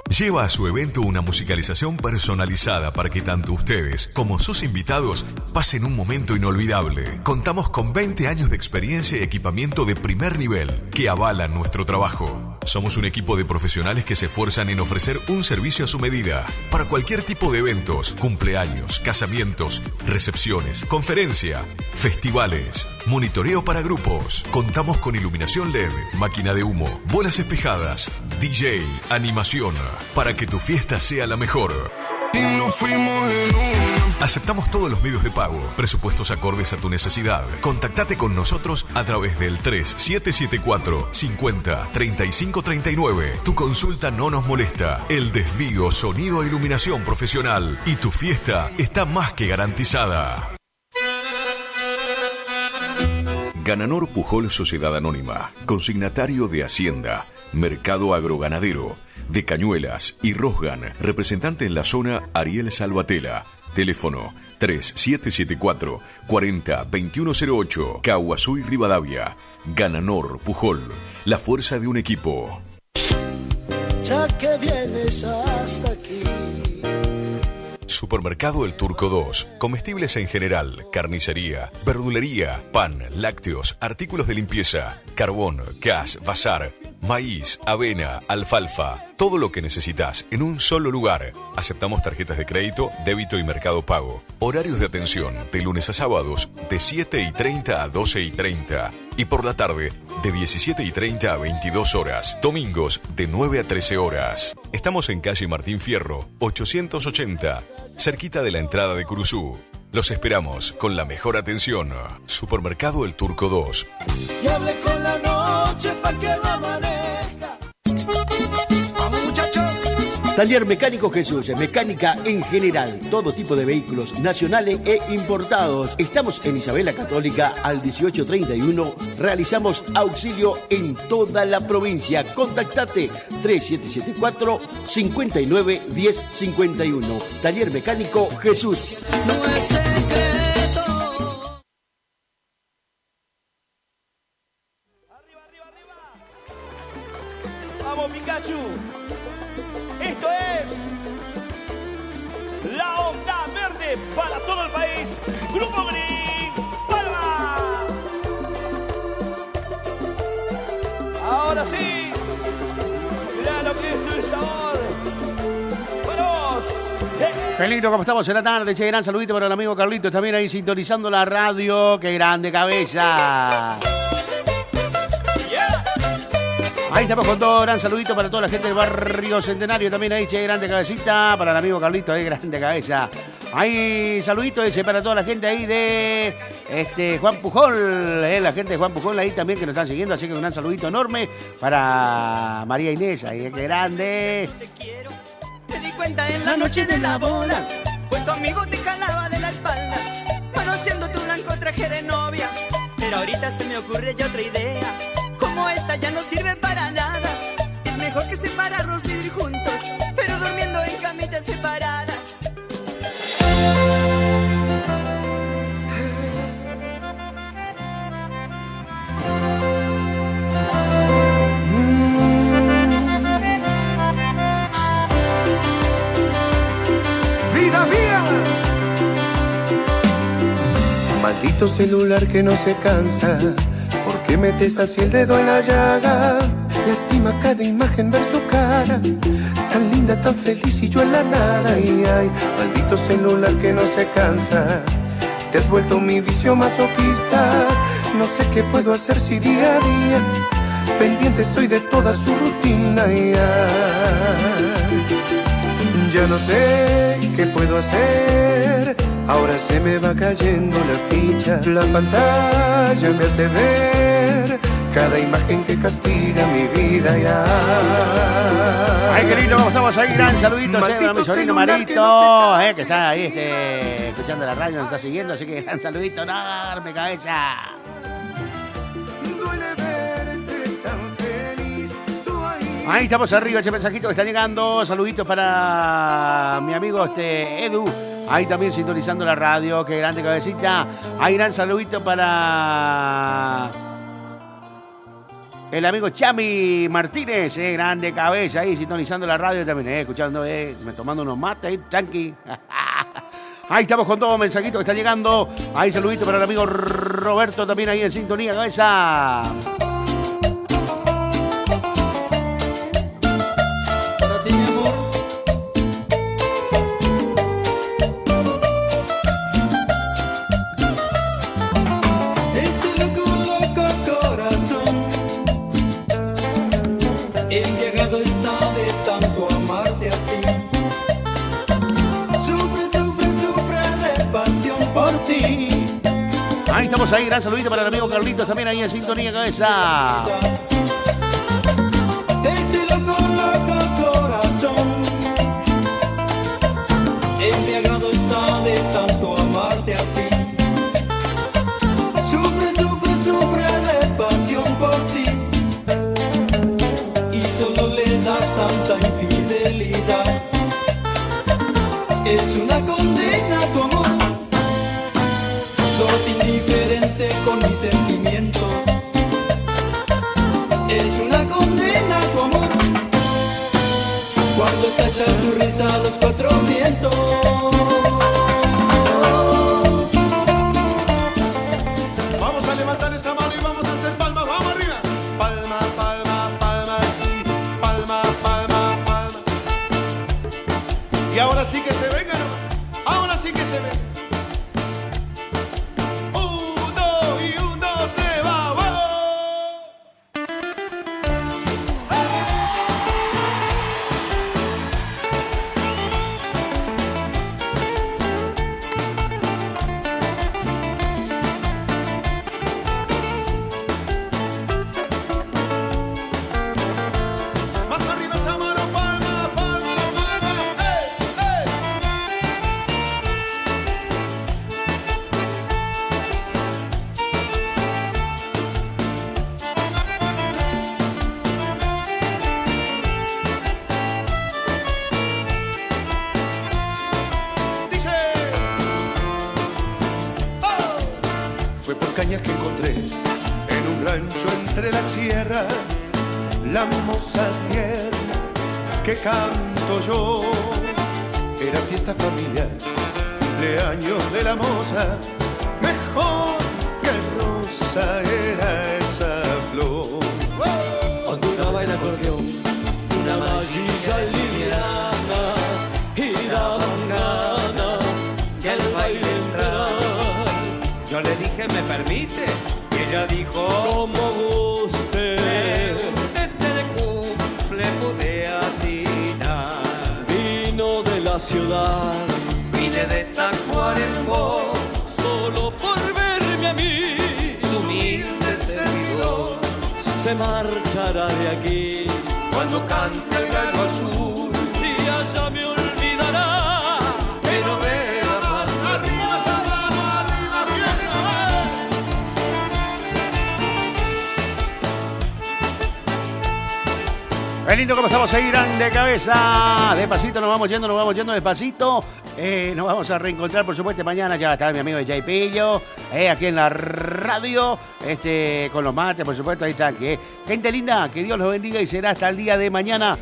Lleva a su evento una musicalización personalizada para que tanto ustedes como sus invitados pasen un momento inolvidable. Contamos con 20 años de experiencia y equipamiento de primer nivel que avalan nuestro trabajo. Somos un equipo de profesionales que se esfuerzan en ofrecer un servicio a su medida para cualquier tipo de eventos, cumpleaños, casamientos, recepciones, conferencia, festivales, monitoreo para grupos. Contamos con iluminación LED, máquina de humo, bolas espejadas, DJ, animación, para que tu fiesta sea la mejor. Y nos fuimos en una. Aceptamos todos los medios de pago, presupuestos acordes a tu necesidad. Contactate con nosotros a través del 3774 50 35 39. Tu consulta no nos molesta. El Desvío, sonido e iluminación profesional. Y tu fiesta está más que garantizada. Gananor Pujol Sociedad Anónima, consignatario de Hacienda, Mercado Agroganadero, de Cañuelas y Rosgan, representante en la zona Ariel Salvatela. Teléfono 3774 40 2108, Caguazú y Rivadavia. Gananor Pujol, la fuerza de un equipo. Ya que vienes hasta aquí. Supermercado El Turco 2. Comestibles en general, carnicería, verdulería, pan, lácteos, artículos de limpieza, carbón, gas, bazar. Maíz, avena, alfalfa, todo lo que necesitas en un solo lugar. Aceptamos tarjetas de crédito, débito y Mercado Pago. Horarios de atención de lunes a sábados de 7:30 a 12:30 y por la tarde de 17:30 a 22 horas. Domingos de 9 a 13 horas. Estamos en calle Martín Fierro, 880, cerquita de la entrada de Curuzú. Los esperamos con la mejor atención. Supermercado El Turco 2. Y hablé con la noche pa' que no amanezca. Vamos, muchachos. Taller Mecánico Jesús, mecánica en general, todo tipo de vehículos nacionales e importados. Estamos en Isabela Católica al 1831. Realizamos auxilio en toda la provincia. Contactate 3774-591051. Taller Mecánico Jesús. No es secreto. Vamos, Pikachu. Esto es la onda verde para todo el país. Grupo Green, Palma. Ahora sí. Mirá lo que esto es sabor. Vamos. Qué lindo como estamos en la tarde. Che, gran saludito para el amigo Carlitos, también ahí sintonizando la radio. Qué grande cabeza. Ahí estamos con todo, gran saludito para toda la gente del barrio Centenario, también ahí, che, grande cabecita, para el amigo Carlito, grande cabeza. Ahí, saludito ese para toda la gente ahí de Juan Pujol, la gente de Juan Pujol ahí también que nos están siguiendo, así que un gran saludito enorme para María Inés, ahí, qué grande. Me di cuenta en la noche de la boda, pues tu amigo te jalaba de la espalda, conociendo tu blanco traje de novia. Pero ahorita se me ocurre ya otra idea, como esta ya no sirve para nada. Es mejor que separarnos, vivir juntos, pero durmiendo en camitas separadas. ¡Vida mía! Maldito celular que no se cansa. ¿Por qué metes así el dedo en la llaga? Lastima cada imagen ver su cara, tan linda, tan feliz y yo en la nada. Y ay, maldito celular que no se cansa. Te has vuelto mi vicio masoquista. No sé qué puedo hacer si día a día pendiente estoy de toda su rutina. Y ay, ya no sé qué puedo hacer. Ahora se me va cayendo la ficha. La pantalla me hace ver cada imagen que castiga mi vida. Ya. Ay, qué lindo, ¿cómo estamos ahí? Gran saludito a mi sobrino Marito, que está ahí escuchando la radio, nos está siguiendo, así que gran saludito, enorme cabeza. Ahí estamos arriba, ese mensajito que está llegando. Saluditos para mi amigo Edu. Ahí también sintonizando la radio. Qué grande cabecita. Ahí gran saludito para el amigo Chami Martínez. Grande cabeza ahí sintonizando la radio también. Escuchando, tomando unos mates ahí, tranqui. Ahí estamos con todo mensajito que está llegando. Ahí saludito para el amigo Roberto también ahí en sintonía, cabeza. Ahí estamos ahí, gran saludito para el amigo Carlitos también ahí en sintonía, cabeza. Este loco, loco corazón, embriagado está de tanto amarte a ti. Sufre, sufre, sufre de pasión por ti. Y solo le das tanta infidelidad. Es una condena tu amor. Sos indiferente con mis sentimientos. Es una condena tu amor. Cuando calla tu risa a los cuatro vientos. Vamos a levantar esa mano y vamos a hacer palmas. Vamos arriba. Palma, palma, palma. Ahora sí que se venga, ¿no? Ahora sí que se venga. Cañas que encontré en un rancho entre las sierras, la mimosa tierna que canto yo. Era fiesta familiar, cumpleaños de la moza, mejor que rosa era esa flor. Cuando una baila acordeón, una mallilla liliana, y daban ganas de al baile entrar. Yo le dije, ¿me permite? Y ella dijo, como guste. Desde el cumple pude atinar. Vino de la ciudad, vine de Tacuarembó, solo por verme a mí, su humilde servidor. Se marchará de aquí cuando cante el gallo azul, y allá me olvidará, pero vea más arriba esa mano, arriba viene. Qué lindo como estamos ahí, grande cabeza. Despacito nos vamos yendo despacito. Nos vamos a reencontrar, por supuesto, mañana. Ya va a estar mi amigo DJ Pillo, aquí en la radio, con los mates, por supuesto. Ahí está. Gente linda, que Dios los bendiga y será hasta el día de mañana,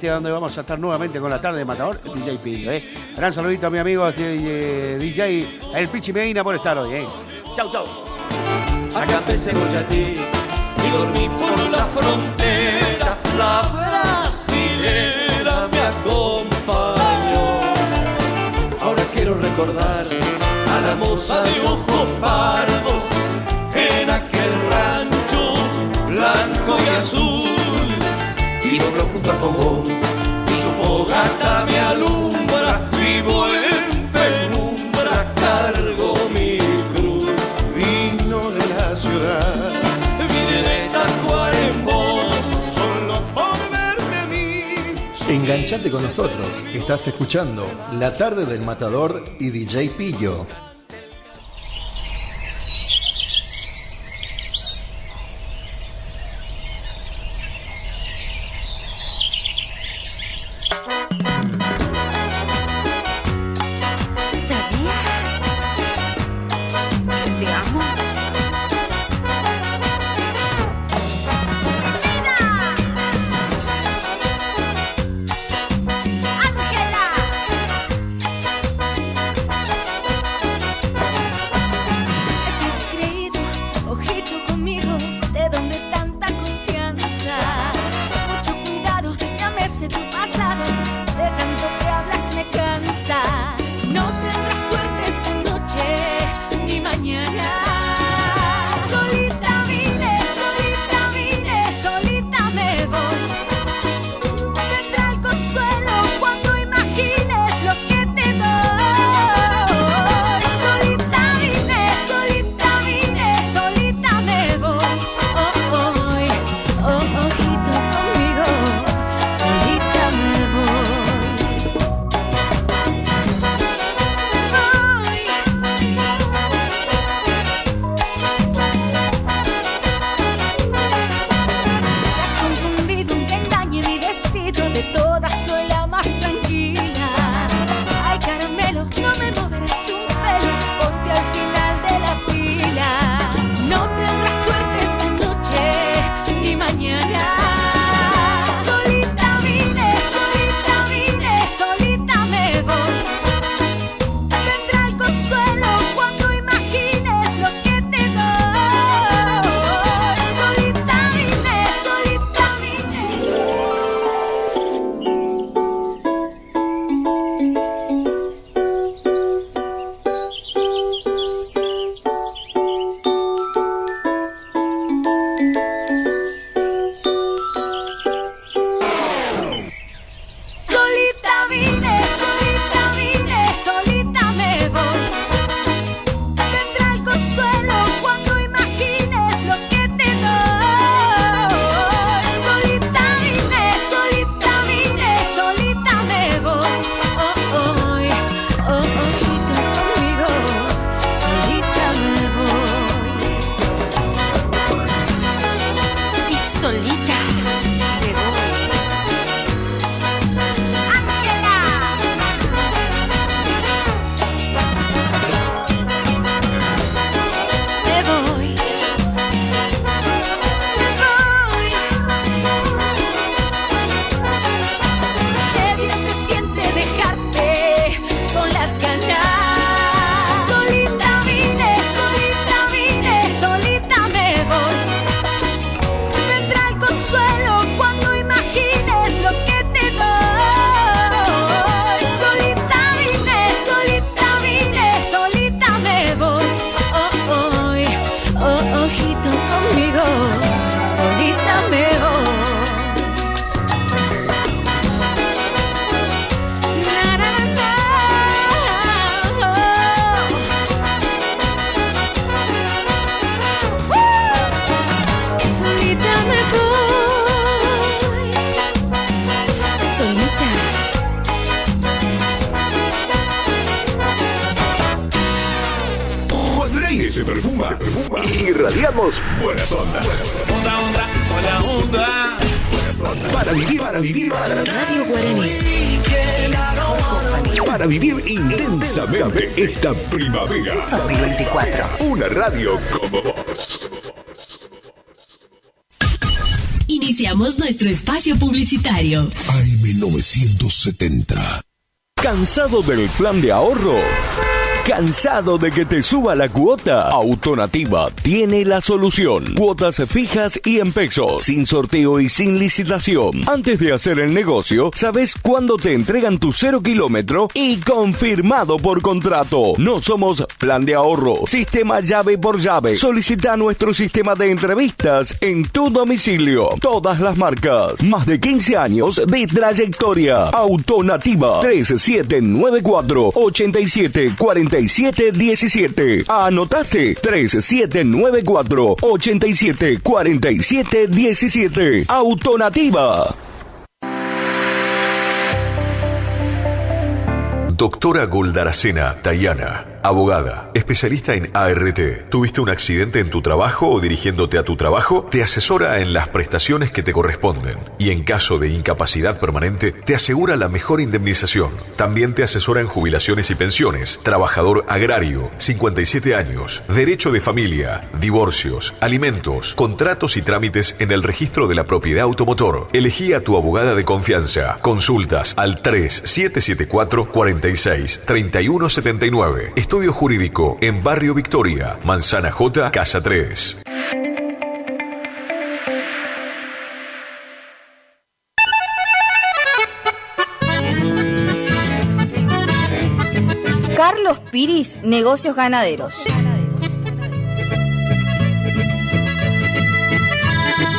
donde vamos a estar nuevamente con la tarde de Matador, DJ Pillo. Gran saludito a mi amigo DJ El Pichi Medina por estar hoy. Chau, chau. Acá pensé a ti y dormí por la frontera, la brasilera me acompañó. Ahora quiero recordar a la moza de ojos pardos en aquel rancho blanco y azul. Y doblo junto al fogón y su fogata me alumbra, vivo en penumbra, cargo mi cruz. Vino de la ciudad, vine de Tacuarembó, solo por verme a mí. Enganchate con nosotros, estás escuchando La Tarde del Matador y DJ Pillo. que se perfuma. Irradiamos buenas ondas. Hola, onda. Para vivir. Radio Guaraní. Para vivir intensamente esta primavera. 2024. Una radio como vos. Iniciamos nuestro espacio publicitario. AM970. ¿Cansado del plan de ahorro? ¿Cansado de que te suba la cuota? Autonativa tiene la solución. Cuotas fijas y en pesos, sin sorteo y sin licitación. Antes de hacer el negocio, sabes cuándo te entregan tu 0 kilómetro y confirmado por contrato. No somos plan de ahorro, sistema llave por llave. Solicita nuestro sistema de entrevistas en tu domicilio. Todas las marcas. Más de 15 años de trayectoria. Autonativa 3794 8747 17. ¿Anotaste? 3794 8747 17. Autonativa. Doctora Goldaracena Tayana, abogada, especialista en ART. ¿Tuviste un accidente en tu trabajo o dirigiéndote a tu trabajo? Te asesora en las prestaciones que te corresponden y en caso de incapacidad permanente te asegura la mejor indemnización. También te asesora en jubilaciones y pensiones, trabajador agrario, 57 años, derecho de familia, divorcios, alimentos, contratos y trámites en el registro de la propiedad automotor. Elegí a tu abogada de confianza. Consultas al 3774 46 3179. Estudio Jurídico en Barrio Victoria, Manzana J, Casa 3. Carlos Piris, Negocios Ganaderos.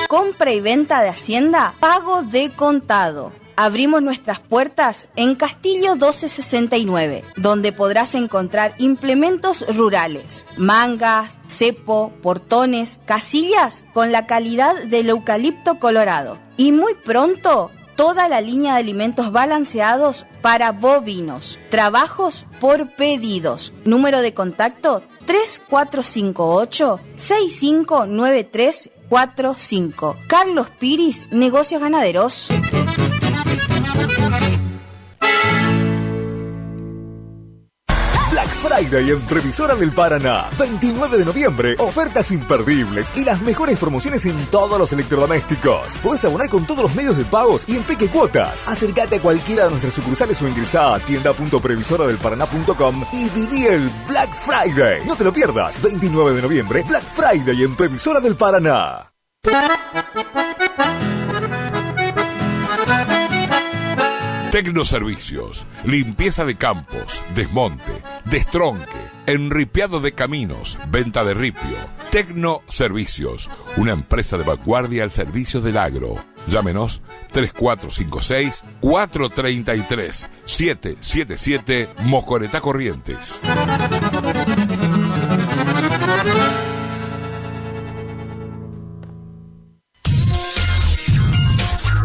Compra y venta de hacienda, pago de contado. Abrimos nuestras puertas en Castillo 1269, donde podrás encontrar implementos rurales, mangas, cepo, portones, casillas con la calidad del eucalipto colorado. Y muy pronto, toda la línea de alimentos balanceados para bovinos. Trabajos por pedidos. Número de contacto 3458-659345. Carlos Piris, Negocios Ganaderos. Black Friday en Previsora del Paraná. 29 de noviembre, ofertas imperdibles y las mejores promociones en todos los electrodomésticos. Podés abonar con todos los medios de pagos y en peque cuotas. Acércate a cualquiera de nuestras sucursales o ingresá a tienda.previsoradelparaná.com y viví el Black Friday. No te lo pierdas. 29 de noviembre, Black Friday en Previsora del Paraná. Tecnoservicios, limpieza de campos, desmonte, destronque, enripiado de caminos, venta de ripio. Tecnoservicios, una empresa de vanguardia al servicio del agro. Llámenos 3456-433-777 Mojoretá Corrientes.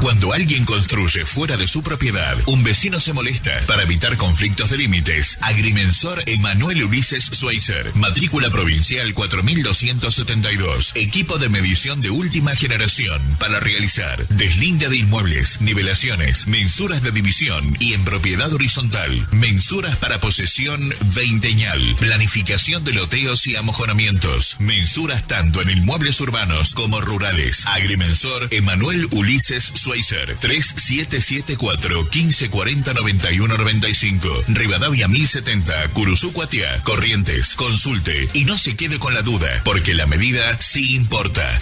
Cuando alguien construye fuera de su propiedad, un vecino se molesta. Para evitar conflictos de límites, Agrimensor Emanuel Ulises Schweitzer, matrícula provincial 4272, equipo de medición de última generación para realizar deslinde de inmuebles, nivelaciones, mensuras de división y en propiedad horizontal, mensuras para posesión veinteñal, planificación de loteos y amojonamientos, mensuras tanto en inmuebles urbanos como rurales. Agrimensor Emanuel Ulises Schweitzer, 3774 1540 9195, Rivadavia 1070, Curuzú Cuatiá, Corrientes. Consulte y no se quede con la duda, porque la medida sí importa.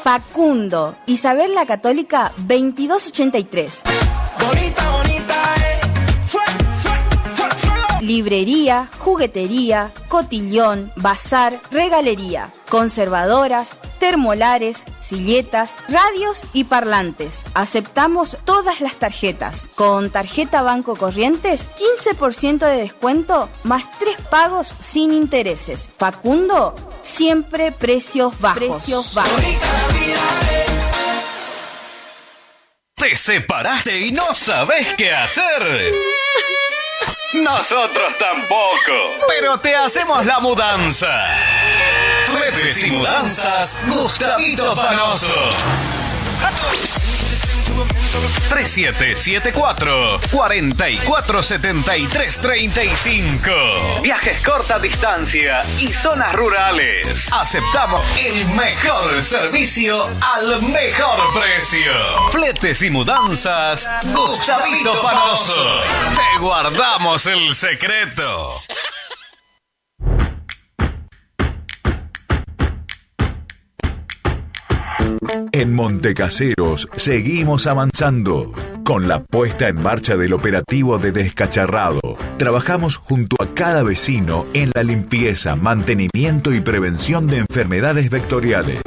Facundo, Isabel la Católica 2283. Bonita, bonita, Librería, juguetería, cotillón, bazar, regalería, conservadoras, termolares, silletas, radios y parlantes. Aceptamos todas las tarjetas. Con tarjeta Banco Corrientes, 15% de descuento más 3 pagos sin intereses. Facundo, siempre precios bajos. ¿Te separaste y no sabes qué hacer? Nosotros tampoco. Pero te hacemos la mudanza. Fletes y mudanzas, Gustavito Panoso. 3774-447335. Viajes corta distancia y zonas rurales. Aceptamos el mejor servicio al mejor precio. Fletes y mudanzas, Gustavito Panoso. Te guardamos el secreto. En Montecaseros seguimos avanzando. Con la puesta en marcha del operativo de descacharrado, trabajamos junto a cada vecino en la limpieza, mantenimiento y prevención de enfermedades vectoriales.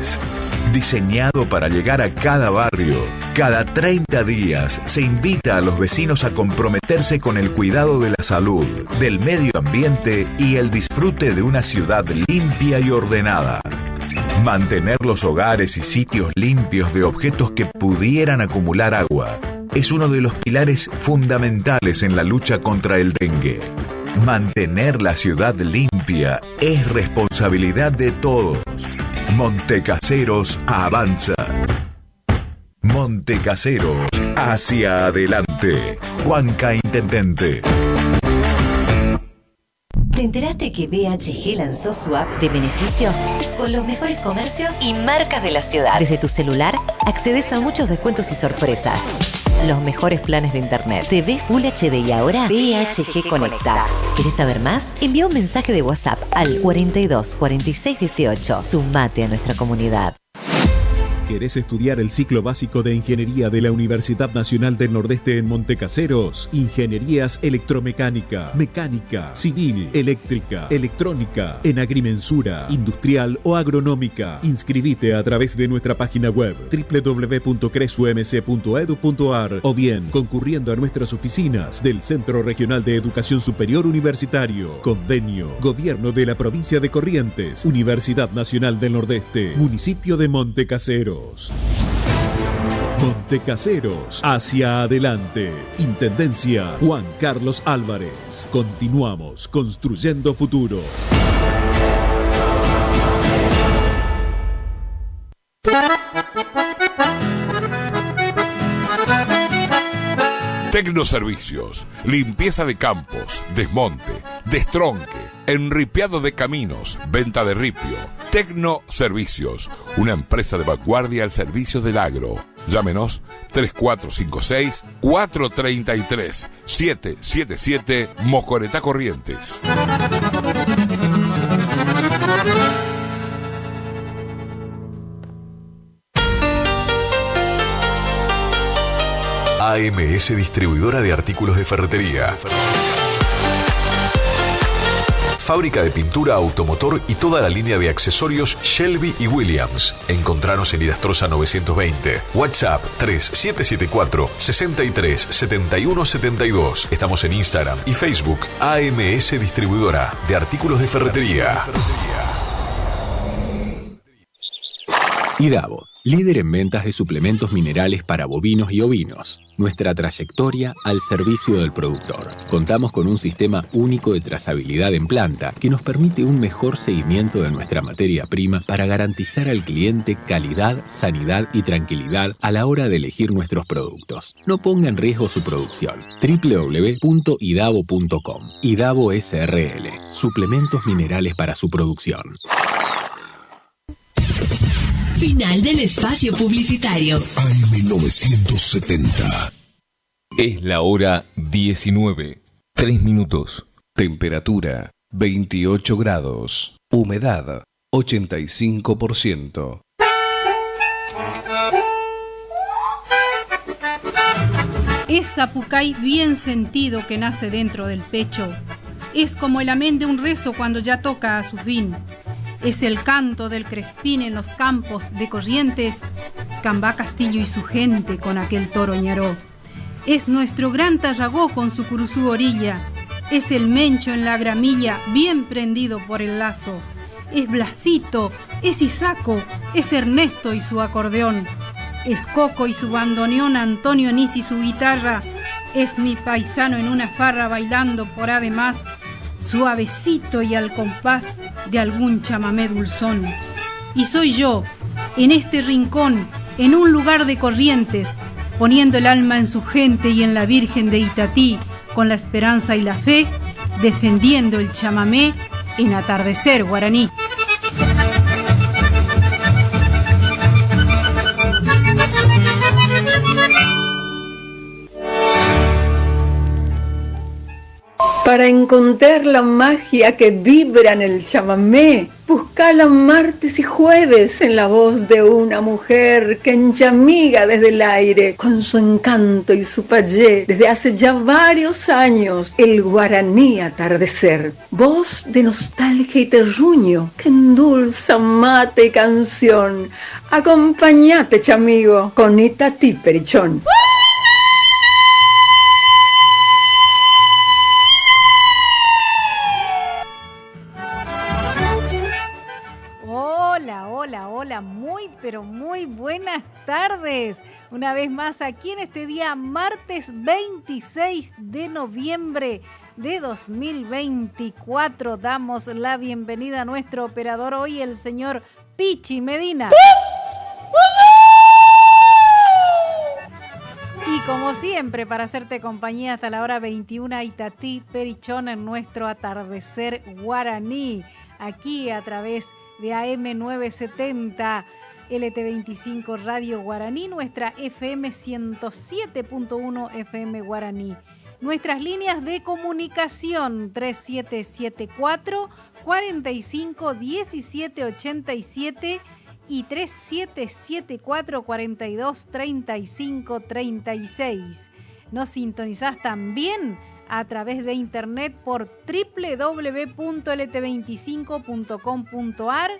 Diseñado para llegar a cada barrio, cada 30 días se invita a los vecinos a comprometerse con el cuidado de la salud, del medio ambiente y el disfrute de una ciudad limpia y ordenada. Mantener los hogares y sitios limpios de objetos que pudieran acumular agua es uno de los pilares fundamentales en la lucha contra el dengue. Mantener la ciudad limpia es responsabilidad de todos. Montecaseros avanza. Montecaseros hacia adelante. Juanca Intendente. ¿Te enteraste que BHG lanzó su app de beneficios con los mejores comercios y marcas de la ciudad? Desde tu celular accedes a muchos descuentos y sorpresas. Los mejores planes de internet, TV Full HD y ahora BHG Conecta. ¿Querés saber más? Envía un mensaje de WhatsApp al 42 46 18. Sumate a nuestra comunidad. ¿Querés estudiar el ciclo básico de Ingeniería de la Universidad Nacional del Nordeste en Montecaseros? Ingenierías electromecánica, mecánica, civil, eléctrica, electrónica, en agrimensura, industrial o agronómica. Inscribite a través de nuestra página web www.cresumc.edu.ar o bien concurriendo a nuestras oficinas del Centro Regional de Educación Superior Universitario. Convenio, Gobierno de la Provincia de Corrientes, Universidad Nacional del Nordeste, Municipio de Montecaseros. Montecaseros, hacia adelante. Intendencia Juan Carlos Álvarez. Continuamos construyendo futuro. Tecnoservicios, limpieza de campos, desmonte, destronque, enripiado de caminos, venta de ripio. Tecnoservicios, una empresa de vanguardia al servicio del agro. Llámenos 3456-433-777 Mocoretá Corrientes. AMS Distribuidora de Artículos de Ferretería. Fábrica de pintura, automotor y toda la línea de accesorios Shelby y Williams. Encontranos en Irastrosa 920. WhatsApp 3774 63 71 72. Estamos en Instagram y Facebook. AMS Distribuidora de Artículos de Ferretería. IDAVO, líder en ventas de suplementos minerales para bovinos y ovinos. Nuestra trayectoria al servicio del productor. Contamos con un sistema único de trazabilidad en planta que nos permite un mejor seguimiento de nuestra materia prima para garantizar al cliente calidad, sanidad y tranquilidad a la hora de elegir nuestros productos. No ponga en riesgo su producción. www.idavo.com. IDAVO SRL. Suplementos minerales para su producción. Final del espacio publicitario. AM970. Es la hora 19. 3 minutos. Temperatura 28 grados. Humedad 85%. Es zapucay bien sentido que nace dentro del pecho. Es como el amén de un rezo cuando ya toca a su fin. Es el canto del crespín en los campos de Corrientes, Cambá Castillo y su gente con aquel toro ñaró. Es nuestro gran Tarragó con su curuzú orilla, es el Mencho en la gramilla bien prendido por el lazo. Es Blasito, es Isaco, es Ernesto y su acordeón. Es Coco y su bandoneón, Antonio Nis y su guitarra. Es mi paisano en una farra bailando por además, suavecito y al compás de algún chamamé dulzón. Y soy yo, en este rincón, en un lugar de Corrientes, poniendo el alma en su gente y en la Virgen de Itatí, con la esperanza y la fe, defendiendo el chamamé en Atardecer Guaraní. Para encontrar la magia que vibra en el chamamé, buscala martes y jueves en la voz de una mujer que enchamiga desde el aire con su encanto y su payé desde hace ya varios años, el guaraní atardecer. Voz de nostalgia y terruño que endulza mate y canción. Acompañate, chamigo, con Itatí Perichón. Hola, muy pero muy buenas tardes. Una vez más aquí en este día, martes 26 de noviembre de 2024. Damos la bienvenida a nuestro operador hoy, el señor Pichi Medina. Y como siempre, para hacerte compañía hasta la hora 21, Itatí Perichón en nuestro atardecer guaraní, aquí a través de AM970, LT25 Radio Guaraní, nuestra FM 107.1 FM Guaraní. Nuestras líneas de comunicación 3774 45 17 87 y 3774 42 35 36. Nos sintonizás también a través de internet por www.lt25.com.ar,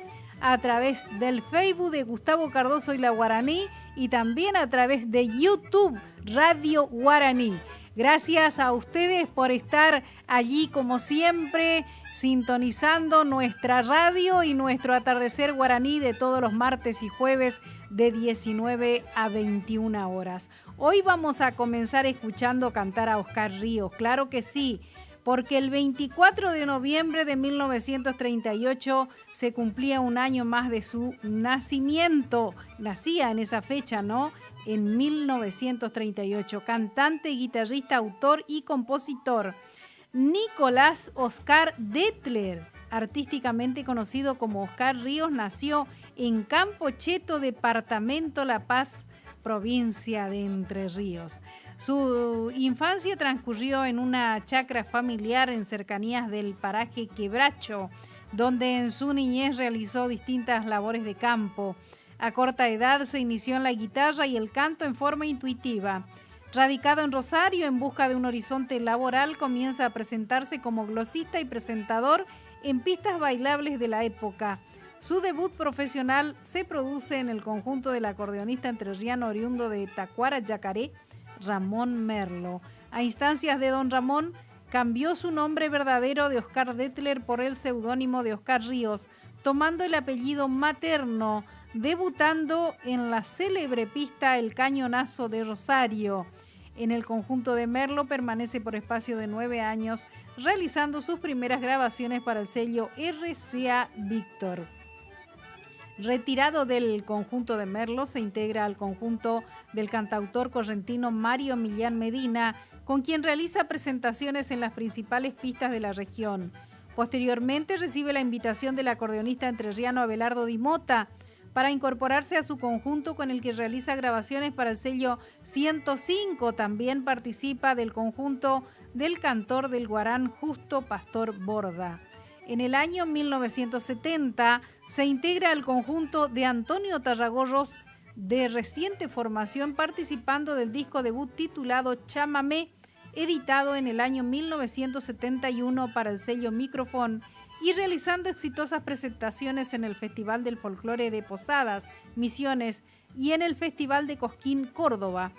a través del Facebook de Gustavo Cardoso y la Guaraní y también a través de YouTube Radio Guaraní. Gracias a ustedes por estar allí como siempre, sintonizando nuestra radio y nuestro atardecer guaraní de todos los martes y jueves de 19 a 21 horas. Hoy vamos a comenzar escuchando cantar a Oscar Ríos, claro que sí, porque el 24 de noviembre de 1938 se cumplía un año más de su nacimiento. Nacía en esa fecha, ¿no? En 1938. Cantante, guitarrista, autor y compositor. Nicolás Oscar Detler, artísticamente conocido como Oscar Ríos, nació en Campo Cheto, departamento La Paz, provincia de Entre Ríos. Su infancia transcurrió en una chacra familiar en cercanías del paraje Quebracho, donde en su niñez realizó distintas labores de campo. A corta edad se inició en la guitarra y el canto en forma intuitiva. Radicado en Rosario en busca de un horizonte laboral, comienza a presentarse como glosista y presentador en pistas bailables de la época. Su debut profesional se produce en el conjunto del acordeonista entrerriano oriundo de Tacuara, Yacaré, Ramón Merlo. A instancias de don Ramón, cambió su nombre verdadero de Oscar Detler por el seudónimo de Oscar Ríos, tomando el apellido materno, debutando en la célebre pista El Cañonazo de Rosario. En el conjunto de Merlo permanece por espacio de 9 años, realizando sus primeras grabaciones para el sello RCA Víctor. Retirado del conjunto de Merlo, se integra al conjunto del cantautor correntino Mario Millán Medina, con quien realiza presentaciones en las principales pistas de la región. Posteriormente recibe la invitación del acordeonista entrerriano Abelardo Di Mota para incorporarse a su conjunto, con el que realiza grabaciones para el sello 105. También participa del conjunto del cantor del Guarán Justo Pastor Borda. En el año 1970 se integra al conjunto de Antonio Tarragorros, de reciente formación, participando del disco debut titulado Chamamé, editado en el año 1971 para el sello Microfón, y realizando exitosas presentaciones en el Festival del Folclore de Posadas, Misiones, y en el Festival de Cosquín, Córdoba.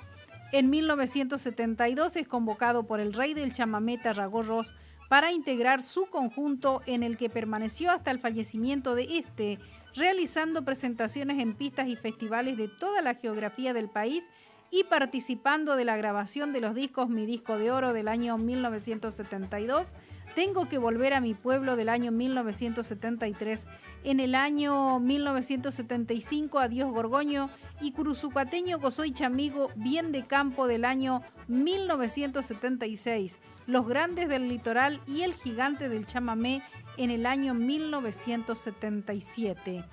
En 1972 es convocado por el rey del chamamé Tarragorros para integrar su conjunto, en el que permaneció hasta el fallecimiento de este, realizando presentaciones en pistas y festivales de toda la geografía del país y participando de la grabación de los discos Mi Disco de Oro del año 1972, Tengo que volver a mi pueblo del año 1973, en el año 1975 Adiós Gorgoño y Curuzucateño Gozoy Chamigo Bien de Campo del año 1976, Los Grandes del Litoral y El Gigante del Chamamé en el año 1977.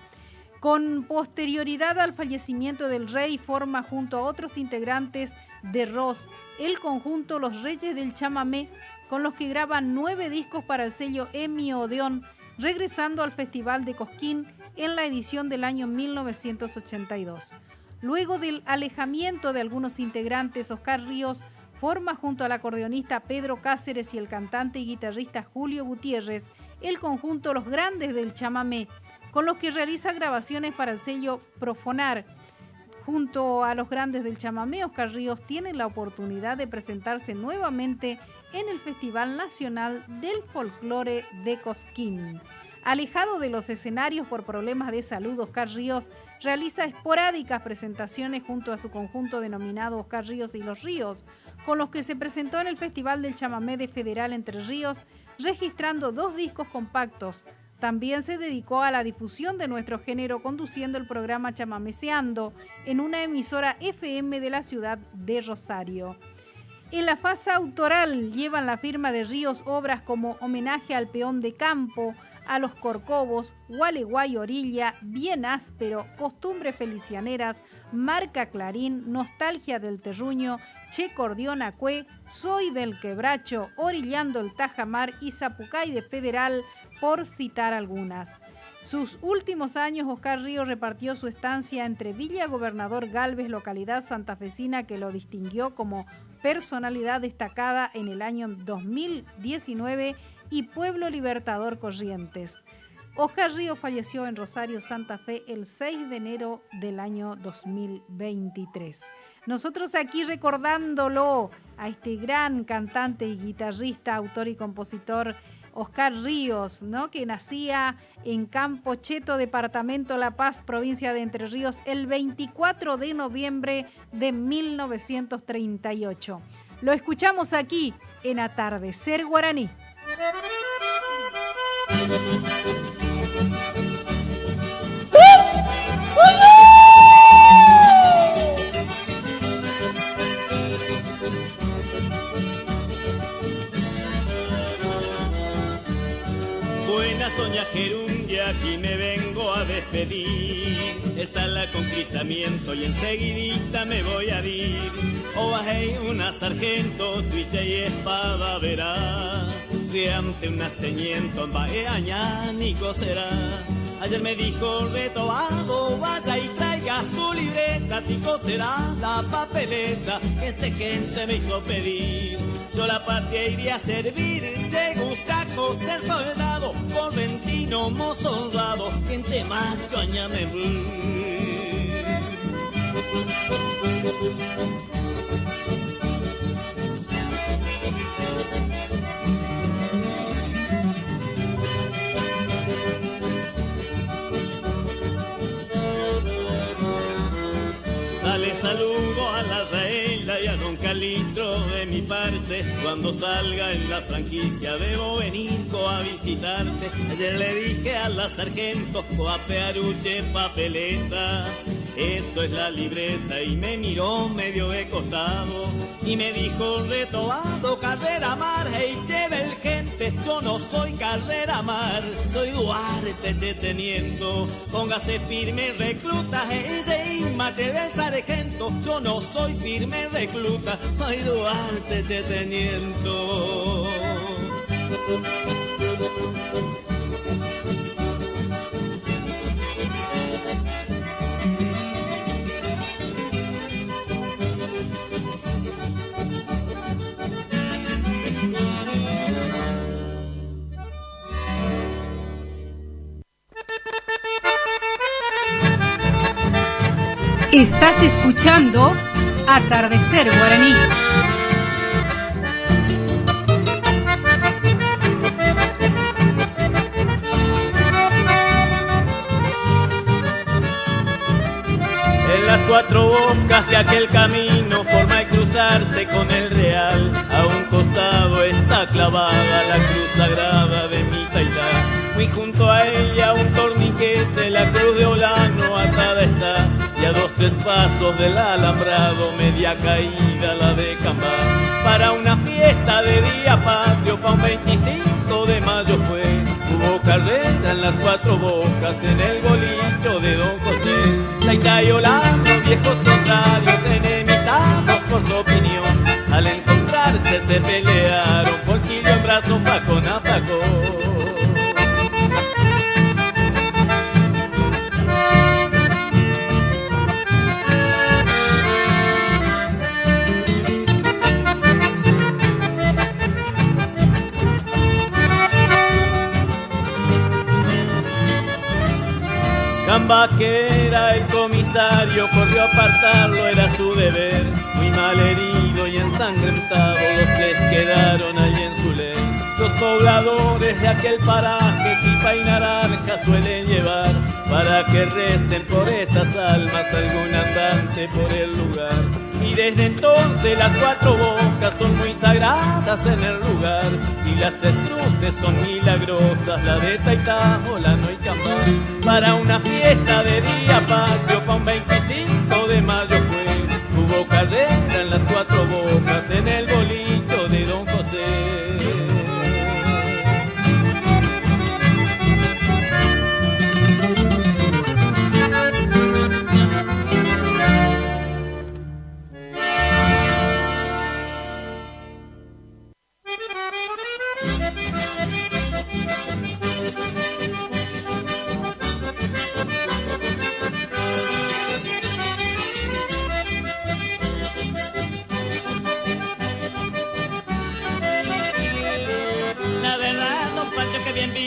Con posterioridad al fallecimiento del rey, forma junto a otros integrantes de ROS el conjunto Los Reyes del Chamamé, con los que graban 9 discos para el sello EMI Odeón, regresando al Festival de Cosquín en la edición del año 1982. Luego del alejamiento de algunos integrantes, Oscar Ríos forma junto al acordeonista Pedro Cáceres y el cantante y guitarrista Julio Gutiérrez el conjunto Los Grandes del Chamamé, con los que realiza grabaciones para el sello Profonar. Junto a Los Grandes del Chamamé, Oscar Ríos tiene la oportunidad de presentarse nuevamente en el Festival Nacional del Folclore de Cosquín. Alejado de los escenarios por problemas de salud, Oscar Ríos realiza esporádicas presentaciones junto a su conjunto denominado Oscar Ríos y Los Ríos, con los que se presentó en el Festival del Chamamé de Federal Entre Ríos, registrando 2 discos compactos. También se dedicó a la difusión de nuestro género conduciendo el programa Chamameceando en una emisora FM de la ciudad de Rosario. En la fase autoral llevan la firma de Ríos obras como Homenaje al Peón de Campo, A los Corcovos, Gualeguay Orilla, Bien Áspero, Costumbres Felicianeras, Marca Clarín, Nostalgia del Terruño, Che Cordión Acue, Soy del Quebracho, Orillando el Tajamar y Zapucay de Federal, por citar algunas. Sus últimos años, Oscar Ríos repartió su estancia entre Villa Gobernador Galvez, localidad santafesina que lo distinguió como personalidad destacada en el año 2019, y Pueblo Libertador Corrientes. Oscar Ríos falleció en Rosario, Santa Fe, el 6 de enero del año 2023. Nosotros aquí recordándolo a este gran cantante y guitarrista, autor y compositor Oscar Ríos, ¿no?, que nacía en Campo Cheto, departamento La Paz, provincia de Entre Ríos, el 24 de noviembre de 1938. Lo escuchamos aquí en Atardecer Guaraní. Buenas, doña Gerundia, aquí me vengo a despedir. Está el conquistamiento y enseguidita me voy a ir. O bajé una sargento, tuiche y espada verá. Si ante un asteñiento va añánico será. Ayer me dijo Retobado, vaya y traiga su libreta, tico será la papeleta que gente me hizo pedir. Yo la patria iría a servir, llegó Uscaco, ser soldado, correntino, mozo honrado, gente macho, añame. Dale saludo a la Raela y a don Calitro de mi parte. Cuando salga en la franquicia debo venir a visitarte. Ayer le dije a la sargento coapearuche papeleta. Esto es la libreta y me miró medio de costado y me dijo Retobado, Carrera Mar, hey lleve el gente, yo no soy Carrera Mar, soy Duarte, che teniendo, póngase firme recluta, hey mache del sargento, yo no soy firme recluta, soy Duarte, che teniendo. Estás escuchando Atardecer Guaraní. En las cuatro bocas de aquel camino forma el cruzarse con el Real. A un costado está clavada la cruz sagrada de mi Taitá. Muy junto a ella un torniquete, la cruz de Olano atada está. Y a 2-3 pasos del alambrado, media caída la de Cambá. Para una fiesta de día patrio, pa' un 25 de mayo fue. Hubo carrera en las cuatro bocas, en el bolicho de Don José. Taitá y Olano, viejos contrarios, enemistados por su opinión. Al encontrarse se pelearon, porquillo en brazo, facón a facón. Cambá, que era el comisario, corrió a apartarlo, era su deber. Muy mal herido y ensangrentado, los tres quedaron allí en su ley. Los pobladores de aquel paraje, tipa y naranja suelen llevar, para que recen por esas almas algún andante por el lugar. Y desde entonces las cuatro bocas son muy sagradas en el lugar. Y las 3 cruces son milagrosas, la de Taitá, Olano y Cambá. Para una fiesta de día patrio, pa' un 25 de mayo fue. Hubo carrera en las cuatro bocas, en el bolito de Don José.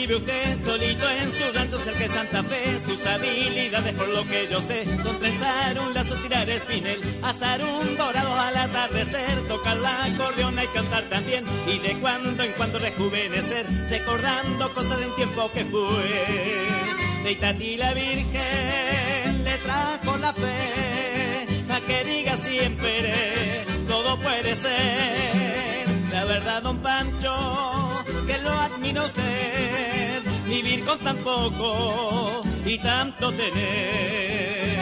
Usted solito en su rancho cerca de Santa Fe. Sus habilidades, por lo que yo sé, son trenzar un lazo, tirar espinel, asar un dorado al atardecer, tocar la acordeona y cantar también, y de cuando en cuando rejuvenecer, recordando cosas de un tiempo que fue. De Itatí la Virgen le trajo la fe, a que diga siempre, todo puede ser. La verdad, don Pancho, que lo admira usted, vivir con tan poco y tanto tener.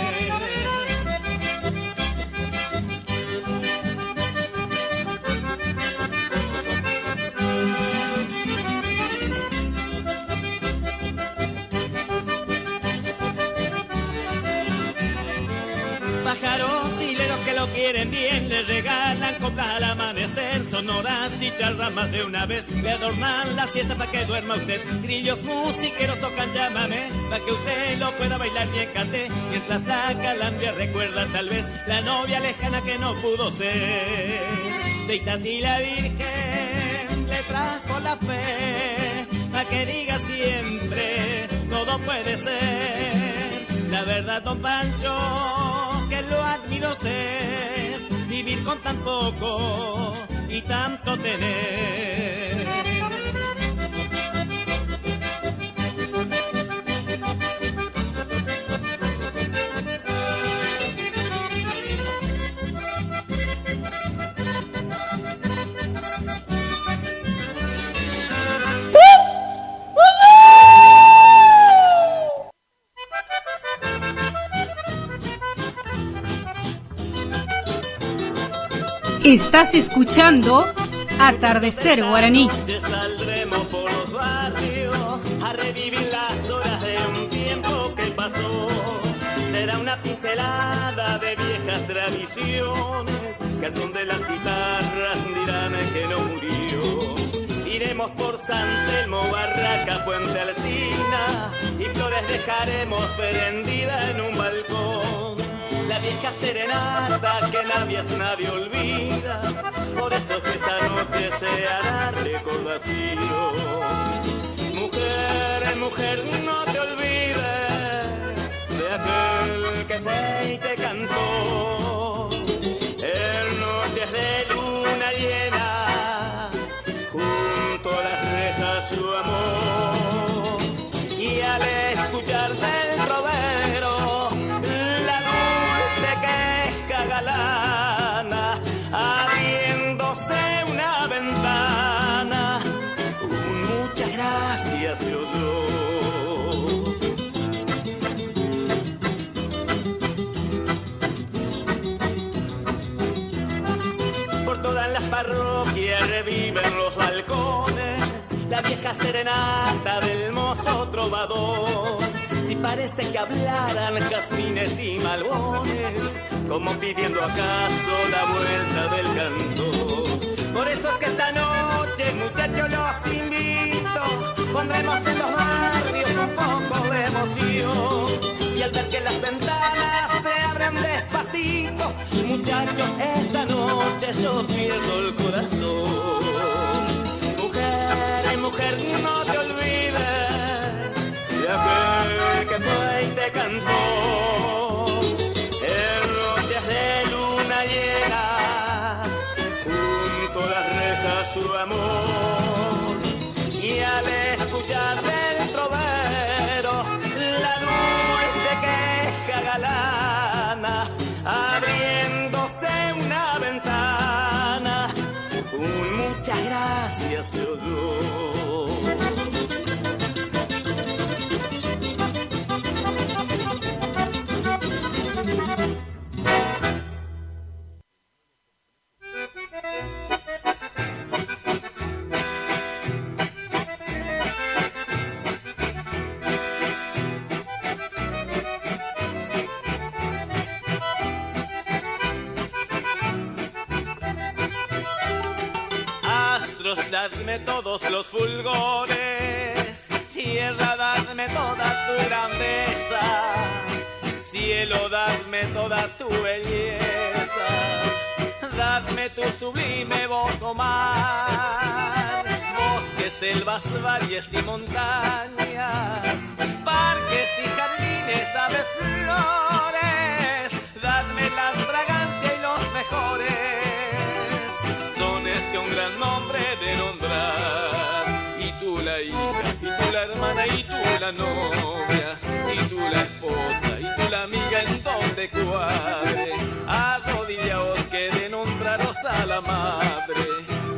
Pájaros hileros que lo quieren bien, le regalan coplas al amanecer, sonoras chicharras más de una vez, le adornan la siesta para que duerma usted. Grillos musiqueros tocan chamamé, para que usted lo pueda bailar bien cante, mientras la calandria recuerda tal vez la novia lejana que no pudo ser. De Itatí la Virgen le trajo la fe, para que diga siempre, todo puede ser. La verdad, don Pancho, que lo admiro usted, vivir con tan poco y tanto tener. Estás escuchando Atardecer Guaraní. Saldremos por los barrios a revivir las horas de un tiempo que pasó. Será una pincelada de viejas tradiciones que al son de las guitarras dirán que no murió. Iremos por San Telmo, Barraca, Puente Alsina y flores dejaremos prendida en un balcón. La vieja serenata que nadie olvida, por eso que esta noche se hará recordación. Mujer, mujer, no te olvides de aquel que fue y te cantó en noches de luna llena, junto a las rejas su amor, y al escuchar del robero que que reviven los balcones, la vieja serenata del mozo trovador. Si parece que hablaran jazmines y malbones, como pidiendo acaso la vuelta del cantor. Por eso es que esta noche, muchachos, los invito, pondremos en los barrios un poco de emoción. Y al ver que las ventanas se abren despacito, muchachos, esta noche yo pierdo el corazón. Mujer, mujer, no te olvides de aquel que fue y te cantó en noches de luna llena, junto a las rejas su amor. Y al escuchar del trovero la noche se queja galana, abriéndose una ventana, un muchas gracias se oyó. Dadme todos los fulgores, tierra, dadme toda tu grandeza, cielo, dadme toda tu belleza, dadme tu sublime voz, oh mar, bosques, selvas, valles y montañas, parques y jardines, aves, flores, dadme la fragancia y los mejores sones que un gran nombre de nombrar. Y tú la hija, y tú la hermana, y tú la novia, y tú la esposa, y tú la amiga en donde cuadre. Arrodillaos que de nombraros a la madre,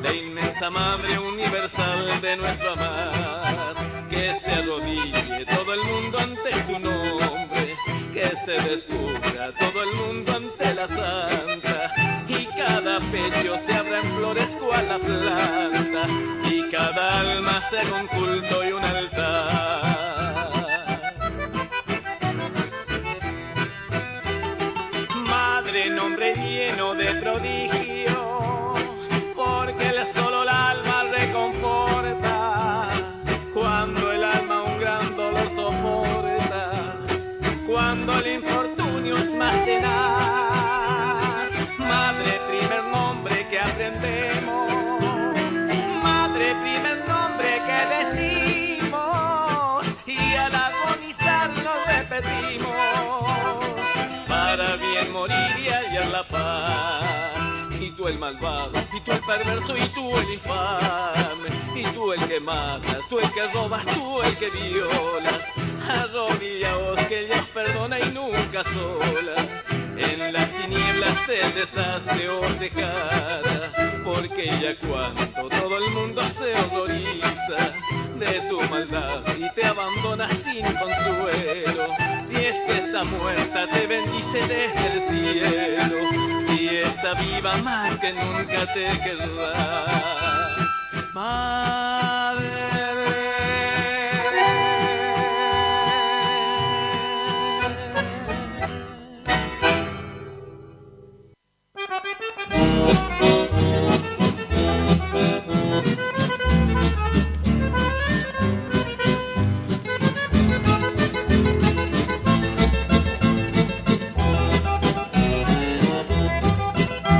la inmensa madre universal de nuestro amar. Que se arrodille todo el mundo ante su nombre, que se descubra todo el mundo ante la santa, y cada pecho se abra en flores cual la planta, y cada alma sea un culto y un altar. Madre, nombre lleno de prodigio, porque solo el alma reconforta, cuando el alma un gran dolor soporta, cuando el infortunio es más tenaz. Madre, primer nombre que aprendemos, madre, primer nombre que decimos, y al agonizar lo repetimos, para bien morir y hallar la paz. Y tú el malvado, y tú el perverso, y tú el infame, y tú el que matas, tú el que robas, tú el que violas. Arrodillaos que Dios perdona y nunca sola, en las tinieblas el desastre os dejará, porque ya cuando todo el mundo se horroriza de tu maldad y te abandona sin consuelo, si es que está muerta te bendice desde el cielo, si está viva más que nunca te querrá. Madre,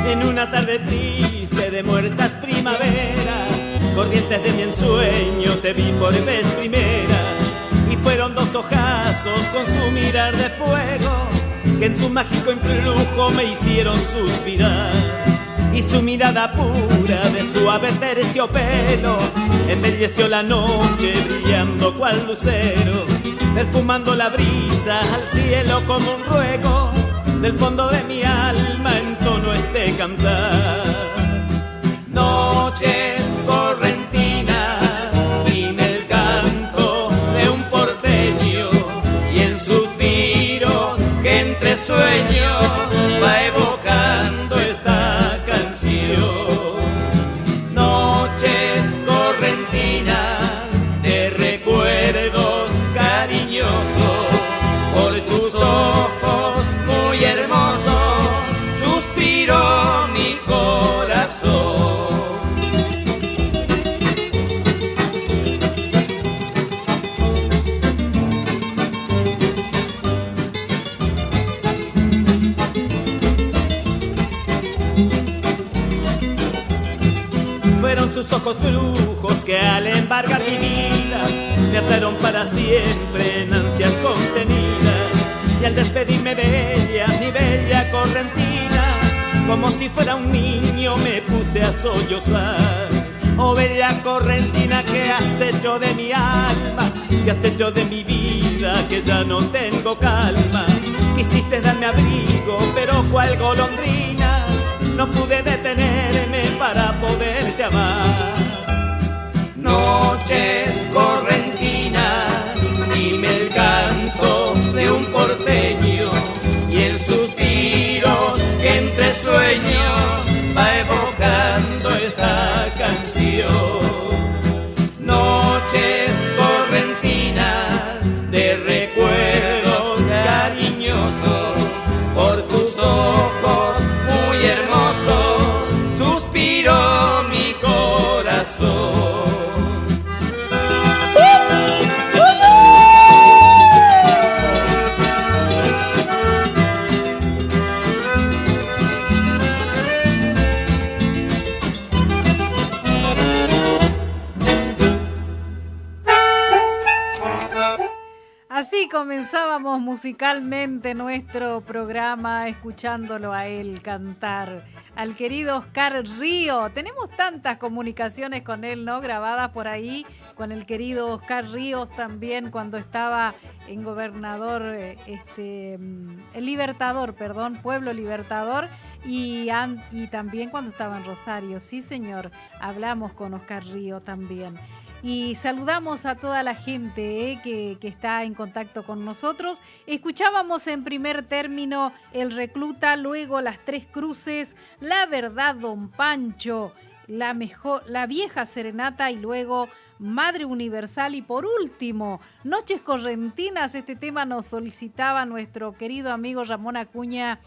en una tarde triste de muertas primaveras, corrientes de mi ensueño te vi por vez primera, y fueron dos ojazos con su mirar de fuego que en su mágico influjo me hicieron suspirar. Y su mirada pura de suave terciopelo embelleció la noche brillando cual lucero, perfumando la brisa al cielo como un ruego. Del fondo de mi alma entono este cantar. Noches correntinas y en el canto de un porteño, y en suspiros que entre sueños va evocando esta canción. No Fueron sus ojos brujos que al embargar mi vida me ataron para siempre en ansias contenidas. Y al despedirme de ella, mi bella correntina, como si fuera un niño me puse a sollozar. Oh bella correntina, ¿qué has hecho de mi alma? ¿Qué has hecho de mi vida? Que ya no tengo calma. Quisiste darme abrigo, pero cual golondrina no pude detenerme para poderte amar. Noches correntinas, dime el canto de un porteño y el suspiro que entre sueños va evocando esta canción. Noches correntinas de recuerdos cariñosos, por tus ojos muy hermosos suspiró mi corazón. Así comenzábamos musicalmente nuestro programa, escuchándolo a él cantar, al querido Oscar Río. Tenemos tantas comunicaciones con él, ¿no? Grabadas por ahí, con el querido Oscar Ríos también cuando estaba en Gobernador, el Libertador, perdón, Pueblo Libertador, y también cuando estaba en Rosario. Sí, señor, hablamos con Oscar Río también. Y saludamos a toda la gente que está en contacto con nosotros. Escuchábamos en primer término El Recluta, luego Las Tres Cruces, La Verdad Don Pancho, La Vieja Serenata y luego Madre Universal. Y por último, Noches Correntinas. Este tema nos solicitaba nuestro querido amigo Ramón Acuña,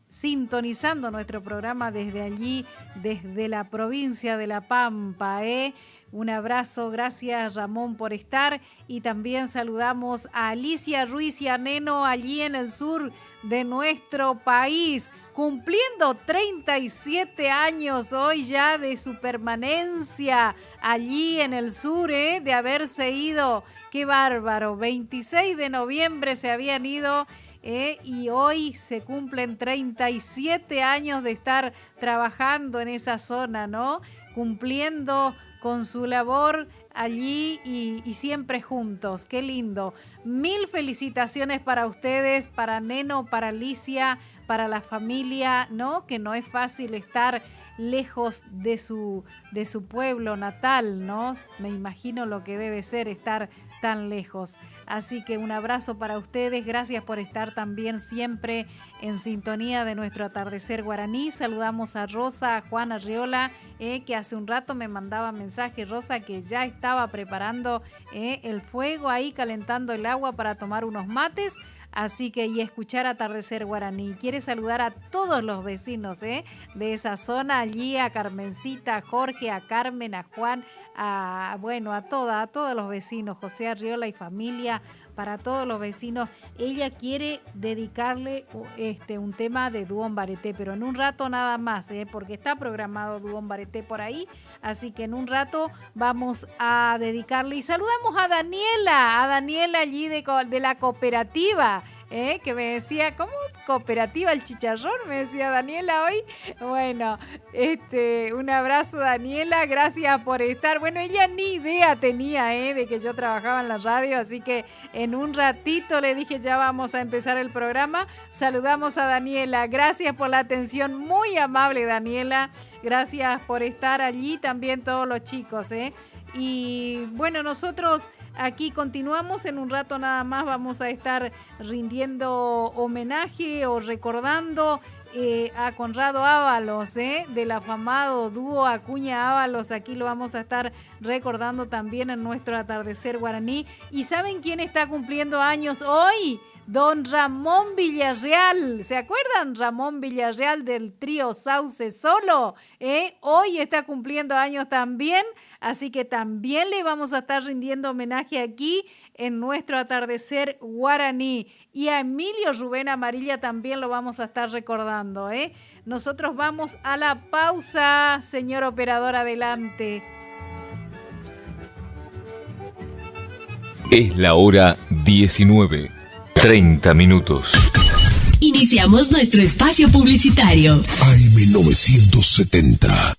sintonizando nuestro programa desde allí, desde la provincia de La Pampa, Un abrazo, gracias Ramón por estar, y también saludamos a Alicia Ruiz y a Neno allí en el sur de nuestro país, cumpliendo 37 años hoy ya de su permanencia allí en el sur, de haberse ido. ¡Qué bárbaro! 26 de noviembre se habían ido. Y hoy se cumplen 37 años de estar trabajando en esa zona, ¿no? Cumpliendo con su labor allí y siempre juntos. ¡Qué lindo! Mil felicitaciones para ustedes, para Neno, para Alicia, para la familia, ¿no? Que no es fácil estar lejos de su pueblo natal, ¿no? Me imagino lo que debe ser estar tan lejos. Así que un abrazo para ustedes, gracias por estar también siempre en sintonía de nuestro atardecer guaraní. Saludamos a Rosa, a Juan Arriola, que hace un rato me mandaba mensaje, Rosa, que ya estaba preparando el fuego ahí, calentando el agua para tomar unos mates. Así que, y escuchar Atardecer Guaraní. Quiere saludar a todos los vecinos de esa zona, allí a Carmencita, a Jorge, a Carmen, a Juan, a todos los vecinos, José Arriola y familia, para todos los vecinos. Ella quiere dedicarle un tema de Duón Bareté, pero en un rato nada más, porque está programado Duón Bareté por ahí, así que en un rato vamos a dedicarle. Y saludamos a Daniela allí de la cooperativa, que me decía, ¿cómo cooperativa El Chicharrón? Me decía Daniela hoy. Bueno, un abrazo, Daniela, gracias por estar. Bueno, ella ni idea tenía de que yo trabajaba en la radio, así que en un ratito le dije, ya vamos a empezar el programa. Saludamos a Daniela, gracias por la atención, muy amable Daniela, gracias por estar allí, también todos los chicos, Y bueno, nosotros aquí continuamos. En un rato nada más vamos a estar rindiendo homenaje o recordando a Conrado Ábalos, del afamado dúo Acuña Ábalos. Aquí lo vamos a estar recordando también en nuestro Atardecer Guaraní. ¿Y saben quién está cumpliendo años hoy? don Ramón Villarreal. ¿Se acuerdan? Ramón Villarreal del trío Sauce Solo. Hoy está cumpliendo años también, así que también le vamos a estar rindiendo homenaje aquí en nuestro atardecer guaraní. Y a Emilio Rubén Amarilla también lo vamos a estar recordando. Nosotros vamos a la pausa, señor operador, adelante. Es la hora 19:30. Iniciamos nuestro espacio publicitario. AM970.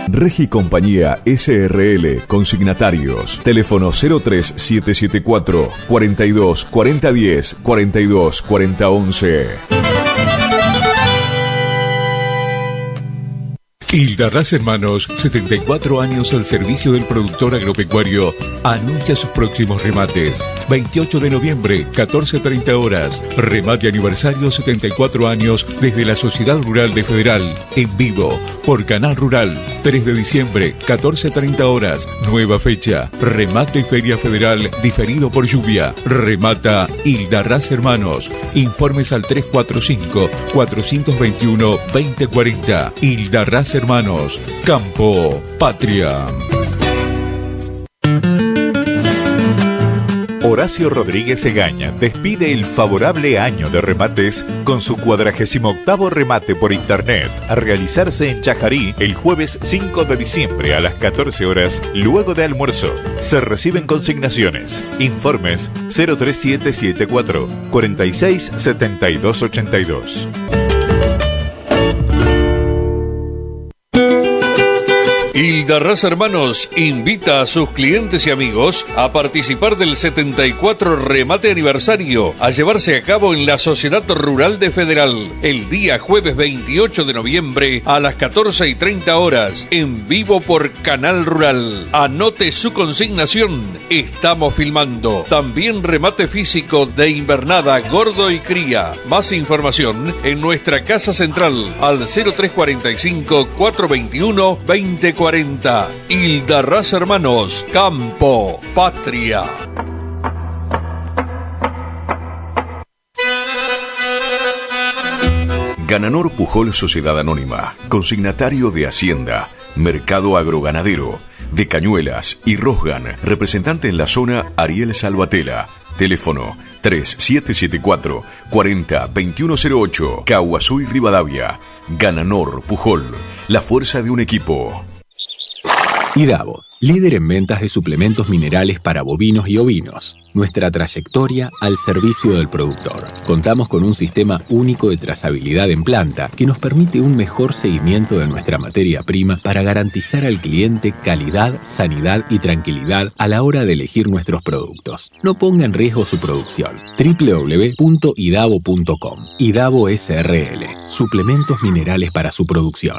Regi Compañía SRL, consignatarios, teléfono 03774 42 40 10 42 40 11. Hildarraz Hermanos, 74 años al servicio del productor agropecuario, anuncia sus próximos remates. 28 de noviembre, 14:30 horas. Remate aniversario 74 años desde la Sociedad Rural de Federal, en vivo, por Canal Rural. 3 de diciembre, 14:30 horas. Nueva fecha. Remate Feria Federal, diferido por lluvia. Remata Hildarraz Hermanos. Informes al 345-421-2040. Hildarraz Hermanos, Campo Patria. Horacio Rodríguez Egaña despide el favorable año de remates con su 48º remate por internet, a realizarse en Chajarí el jueves 5 de diciembre a las 14 horas, luego de almuerzo. Se reciben consignaciones. Informes 03774 46 72 82. Hildarraz Hermanos invita a sus clientes y amigos a participar del 74 remate aniversario a llevarse a cabo en la Sociedad Rural de Federal el día jueves 28 de noviembre a las 14:30 horas en vivo por Canal Rural. Anote su consignación, estamos filmando. También remate físico de invernada, gordo y cría. Más información en nuestra casa central al 0345 421 2040. Hildarraz Hermanos, Campo Patria. Gananor Pujol Sociedad Anónima, consignatario de Hacienda, Mercado Agroganadero, de Cañuelas y Rosgan, representante en la zona Ariel Salvatella. Teléfono 3774 40 2108, Caguazú y Rivadavia. Gananor Pujol, la fuerza de un equipo. IDAVO, líder en ventas de suplementos minerales para bovinos y ovinos. Nuestra trayectoria al servicio del productor. Contamos con un sistema único de trazabilidad en planta que nos permite un mejor seguimiento de nuestra materia prima para garantizar al cliente calidad, sanidad y tranquilidad a la hora de elegir nuestros productos. No ponga en riesgo su producción. www.idavo.com. IDAVO SRL, suplementos minerales para su producción.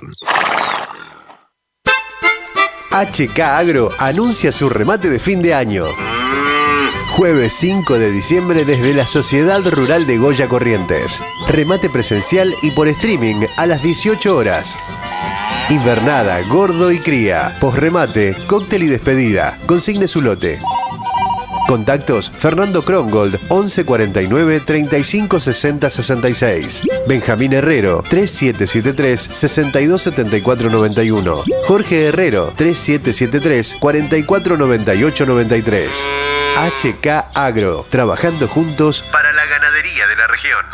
HK Agro anuncia su remate de fin de año. Jueves 5 de diciembre desde la Sociedad Rural de Goya Corrientes. Remate presencial y por streaming a las 18 horas. Invernada, gordo y cría. Posremate, cóctel y despedida. Consigne su lote. Contactos: Fernando Krongold 11 49 35 60 66, Benjamín Herrero 3773 62 74 91, Jorge Herrero 3773 44 98 93. HK Agro, trabajando juntos para la ganadería de la región.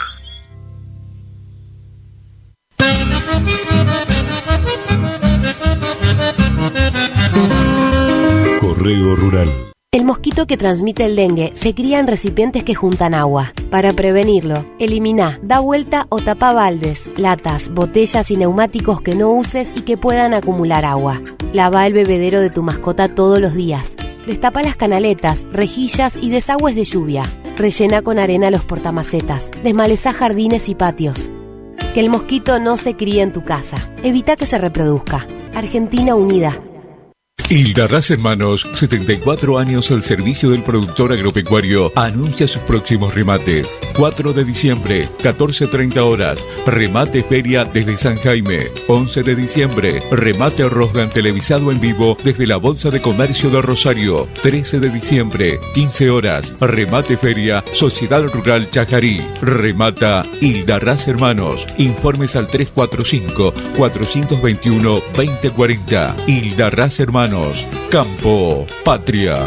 Correo Rural. El mosquito que transmite el dengue se cría en recipientes que juntan agua. Para prevenirlo, elimina, da vuelta o tapa baldes, latas, botellas y neumáticos que no uses y que puedan acumular agua. Lava el bebedero de tu mascota todos los días. Destapa las canaletas, rejillas y desagües de lluvia. Rellena con arena los portamacetas. Desmaleza jardines y patios. Que el mosquito no se críe en tu casa. Evita que se reproduzca. Argentina Unida. Hildarraz Hermanos, 74 años al servicio del productor agropecuario, anuncia sus próximos remates. 4 de diciembre, 14:30 horas, remate feria desde San Jaime. 11 de diciembre, remate Rosgan televisado en vivo desde la Bolsa de Comercio de Rosario. 13 de diciembre, 15 horas, remate feria, Sociedad Rural Chajarí. Remata Hildarraz Hermanos. Informes al 345-421-2040. Hildarraz Hermanos. Campo, patria.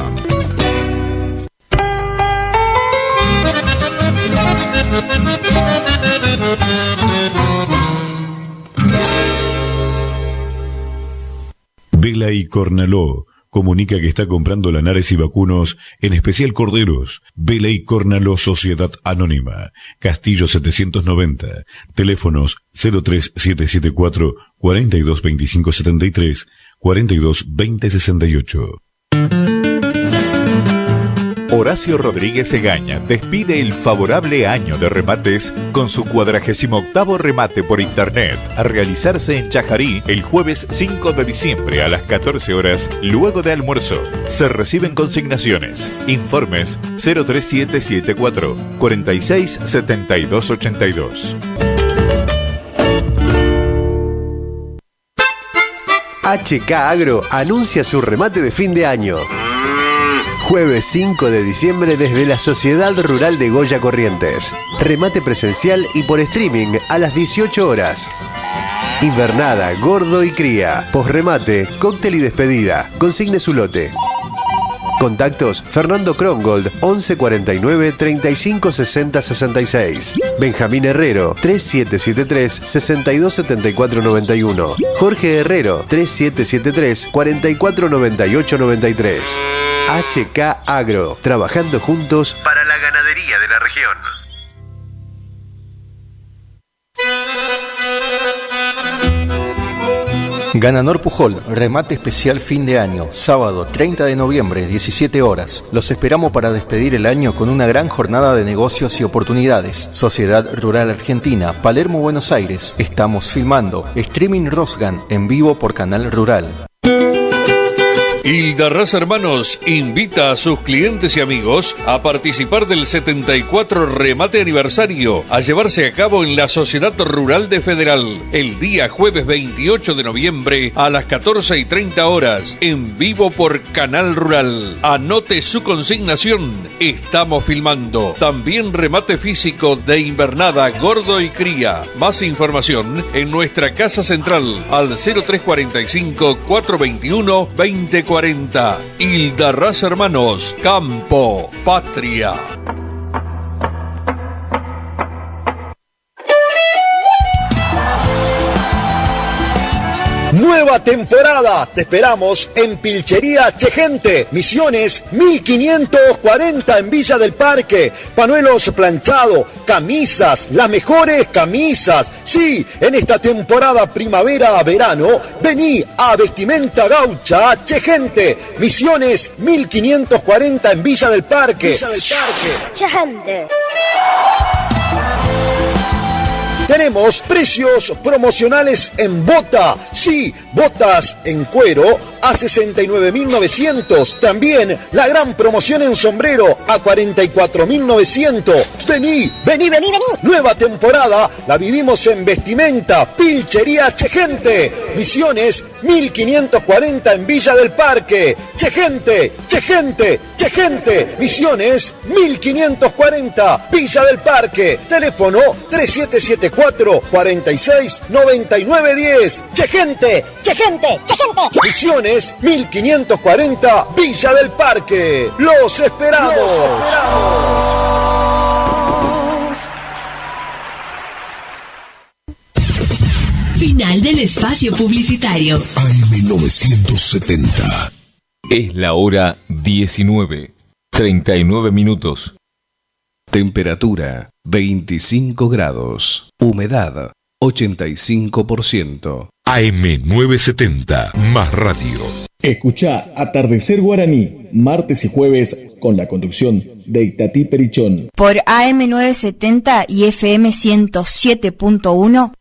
Vela y Cornaló comunica que está comprando lanares y vacunos, en especial corderos. Vela y Cornaló Sociedad Anónima, Castillo 790, teléfonos 03774 422573, 422068. Horacio Rodríguez Egaña despide el favorable año de remates con su 48º remate por internet, a realizarse en Chajarí el jueves 5 de diciembre a las 14 horas, luego de almuerzo. Se reciben consignaciones. Informes 03774 467282. HK Agro anuncia su remate de fin de año. Jueves 5 de diciembre desde la Sociedad Rural de Goya Corrientes. Remate presencial y por streaming a las 18 horas. Invernada, gordo y cría. Posremate, cóctel y despedida. Consigne su lote. Contactos: Fernando Krongold, 1149 35 60 66. Benjamín Herrero, 3773 62 74 91. Jorge Herrero, 3773 44 98 93. HK Agro, trabajando juntos para la ganadería de la región. Gananor Pujol, remate especial fin de año, sábado 30 de noviembre, 17 horas. Los esperamos para despedir el año con una gran jornada de negocios y oportunidades. Sociedad Rural Argentina, Palermo, Buenos Aires. Estamos filmando. Streaming Rosgan, en vivo por Canal Rural. Hildarraz Hermanos invita a sus clientes y amigos a participar del 74 remate aniversario, a llevarse a cabo en la Sociedad Rural de Federal, el día jueves 28 de noviembre a las 14:30 horas, en vivo por Canal Rural. Anote su consignación, estamos filmando. También remate físico de invernada, gordo y cría. Más información en nuestra casa central al 0345 421 2040. Hildarraz Hermanos, Campo, Patria. Nueva temporada, te esperamos en Pilchería Chegente, Misiones 1540 en Villa del Parque. Panuelos planchados, camisas, las mejores camisas. Sí, en esta temporada primavera-verano, vení a Vestimenta Gaucha Chegente, Misiones 1540 en Villa del Parque. Chegente. Tenemos precios promocionales en bota. Sí, botas en cuero a 69.900. También la gran promoción en sombrero a 44.900. Vení. Nueva temporada la vivimos en Vestimenta Pilchería Chegente. Misiones 1540 en Villa del Parque. Chegente. Misiones 1540 Villa del Parque. Teléfono 3774 46 99 10. Chegente. Misiones 1540 Villa del Parque. Los esperamos. Final del espacio publicitario. AM970. Es la hora 19, 39 minutos. Temperatura 25 grados. Humedad 85%. AM970, más radio. Escuchá Atardecer Guaraní, martes y jueves, con la conducción de Itatí Perichón. Por AM970 y FM 107.1,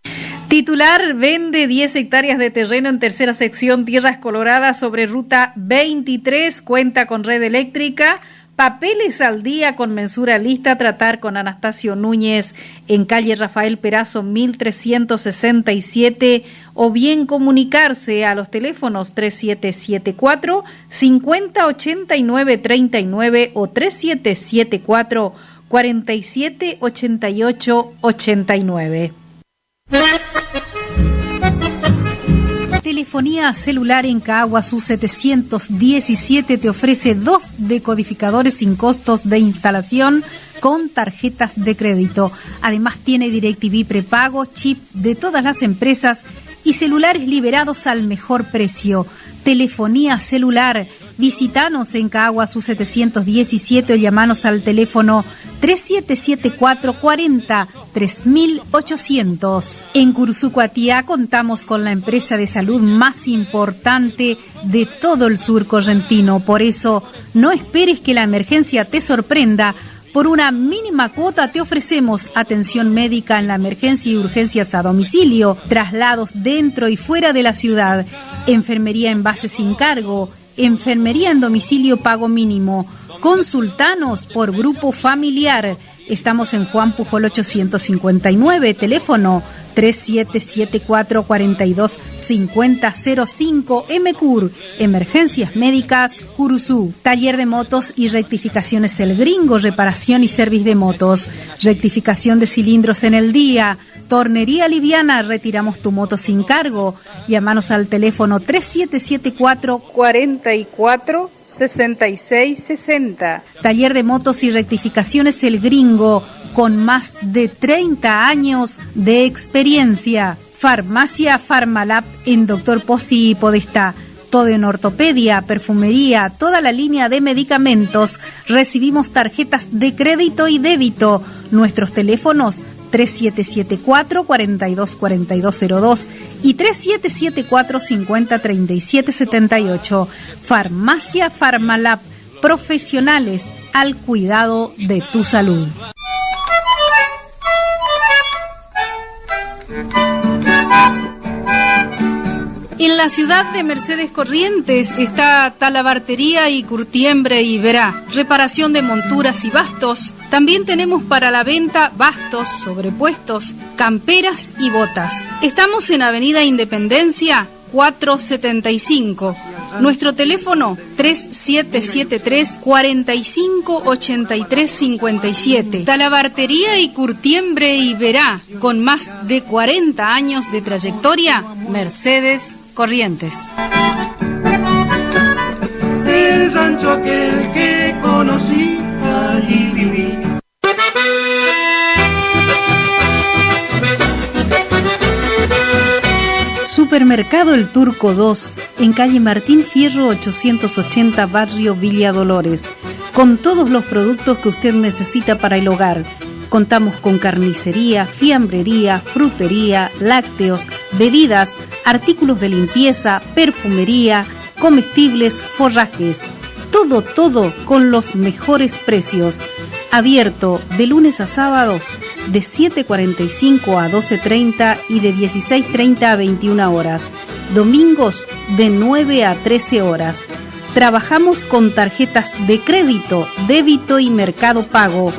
Titular vende 10 hectáreas de terreno en tercera sección Tierras Coloradas sobre ruta 23, cuenta con red eléctrica, papeles al día con mensura lista, tratar con Anastasio Núñez en calle Rafael Perazo 1367 o bien comunicarse a los teléfonos 3774 508939 o 3774 478889. Telefonía celular en Caguazú 717 te ofrece 2 decodificadores sin costos de instalación con tarjetas de crédito. Además tiene DirecTV prepago, chip de todas las empresas y celulares liberados al mejor precio. Telefonía celular. Visítanos en Caguazú 717 o llamanos al teléfono 3774 40 3800. En Cursucuatía contamos con la empresa de salud más importante de todo el sur correntino. Por eso, no esperes que la emergencia te sorprenda. Por una mínima cuota te ofrecemos atención médica en la emergencia y urgencias a domicilio, traslados dentro y fuera de la ciudad, enfermería en base sin cargo, enfermería en domicilio pago mínimo. Consultanos por grupo familiar. Estamos en Juan Pujol 859, teléfono 3774-425005, MCUR, Emergencias Médicas, Curuzú. Taller de motos y rectificaciones El Gringo, reparación y servicio de motos, rectificación de cilindros en el día, tornería liviana, retiramos tu moto sin cargo. Llámanos al teléfono 3774-446660. Taller de motos y rectificaciones El Gringo, con más de 30 años de experiencia. Farmacia Farmalab en Dr. Pozzi y Podestá. Todo en ortopedia, perfumería, toda la línea de medicamentos. Recibimos tarjetas de crédito y débito. Nuestros teléfonos 3774-424202 y 3774-503778. Farmacia Farmalab, profesionales al cuidado de tu salud. En la ciudad de Mercedes Corrientes está Talabartería y Curtiembre y Verá, reparación de monturas y bastos. También tenemos para la venta bastos, sobrepuestos, camperas y botas. Estamos en Avenida Independencia 475. Nuestro teléfono 3773-458357. Talabartería y Curtiembre y Verá, con más de 40 años de trayectoria, Mercedes Corrientes. El rancho aquel que conocí, allí viví. Supermercado El Turco 2, en calle Martín Fierro 880, barrio Villa Dolores, con todos los productos que usted necesita para el hogar. Contamos con carnicería, fiambrería, frutería, lácteos, bebidas, artículos de limpieza, perfumería, comestibles, forrajes. Todo con los mejores precios. Abierto de lunes a sábados de 7:45 a 12:30 y de 16:30 a 21 horas. Domingos de 9 a 13 horas. Trabajamos con tarjetas de crédito, débito y Mercado Pago.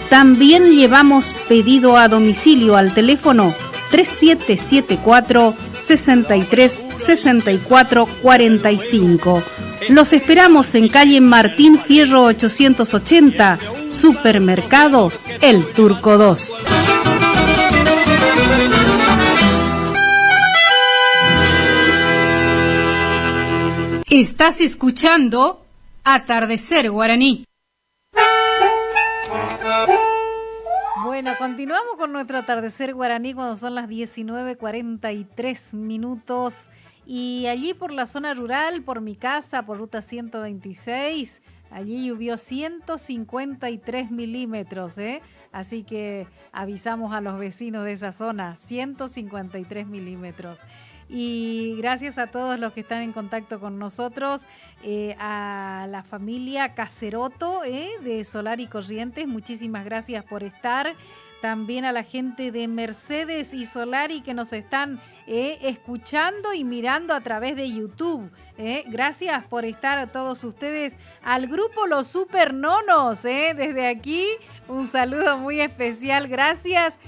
También llevamos pedido a domicilio al teléfono 3774-636445. Los esperamos en calle Martín Fierro 880, Supermercado El Turco 2. Estás escuchando Atardecer Guaraní. Bueno, continuamos con nuestro Atardecer Guaraní cuando son las 19:43. Y allí por la zona rural, por mi casa, por ruta 126, allí llovió 153 milímetros, Así que avisamos a los vecinos de esa zona, 153 milímetros. Y gracias a todos los que están en contacto con nosotros, a la familia Caceroto de Solar y Corrientes, muchísimas gracias por estar. también a la gente de Mercedes y Solari que nos están escuchando y mirando a través de YouTube. Gracias por estar a todos ustedes, al grupo Los Super Nonos, desde aquí un saludo muy especial. Gracias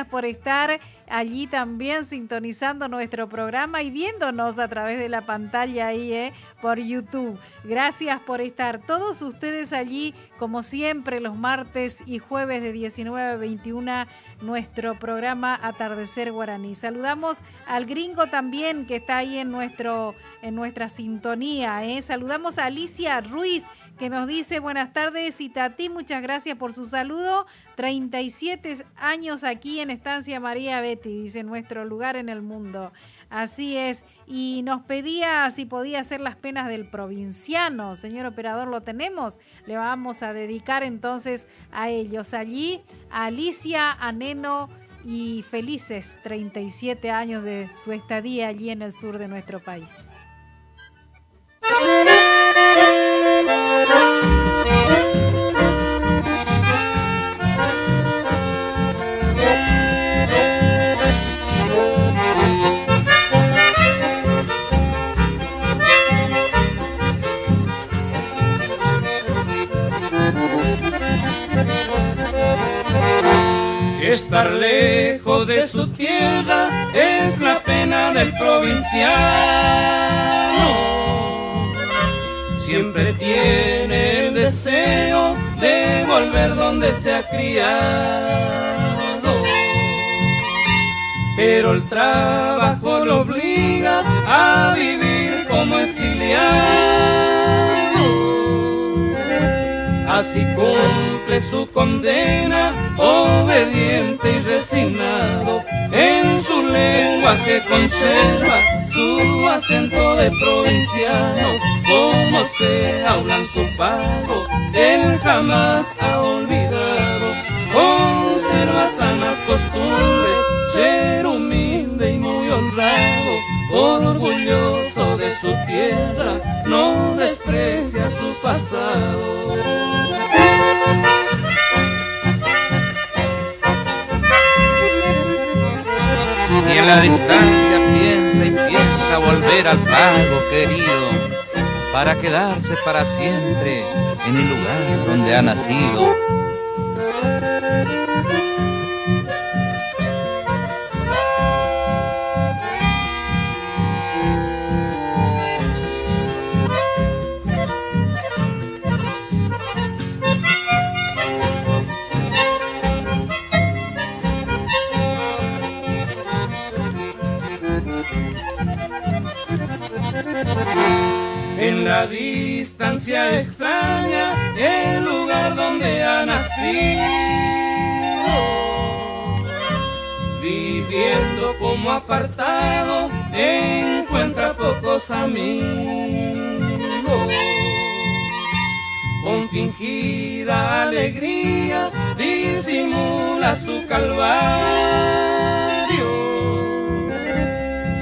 por estar allí también sintonizando nuestro programa y viéndonos a través de la pantalla ahí por YouTube. Gracias por estar todos ustedes allí, como siempre, los martes y jueves de 19 a 21, nuestro programa Atardecer Guaraní. Saludamos al gringo también que está ahí en nuestra sintonía. Saludamos a Alicia Ruiz, que nos dice buenas tardes, y Tati, muchas gracias por su saludo. 37 años aquí en Estancia María Betty, dice, nuestro lugar en el mundo. Así es, y nos pedía si podía hacer las penas del provinciano. Señor operador, lo tenemos, le vamos a dedicar entonces a ellos. Allí, a Alicia, a Neno, y felices 37 años de su estadía allí en el sur de nuestro país. Estar lejos de su tierra es la pena del provinciano. Siempre tiene el deseo de volver donde se ha criado, pero el trabajo lo obliga a vivir como exiliado. Así cumple su condena, obediente y resignado. En su lengua que conserva su acento de provinciano. Como se habla en su pago, él jamás ha olvidado. Conserva sanas costumbres, ser humilde y muy honrado. Orgulloso de su tierra, no desprecia su pasado. Y en la distancia piensa y piensa volver al pago querido, para quedarse para siempre en el lugar donde ha nacido. En la distancia extraña el lugar donde ha nacido, viviendo como apartado encuentra pocos amigos. Con fingida alegría disimula su calvario,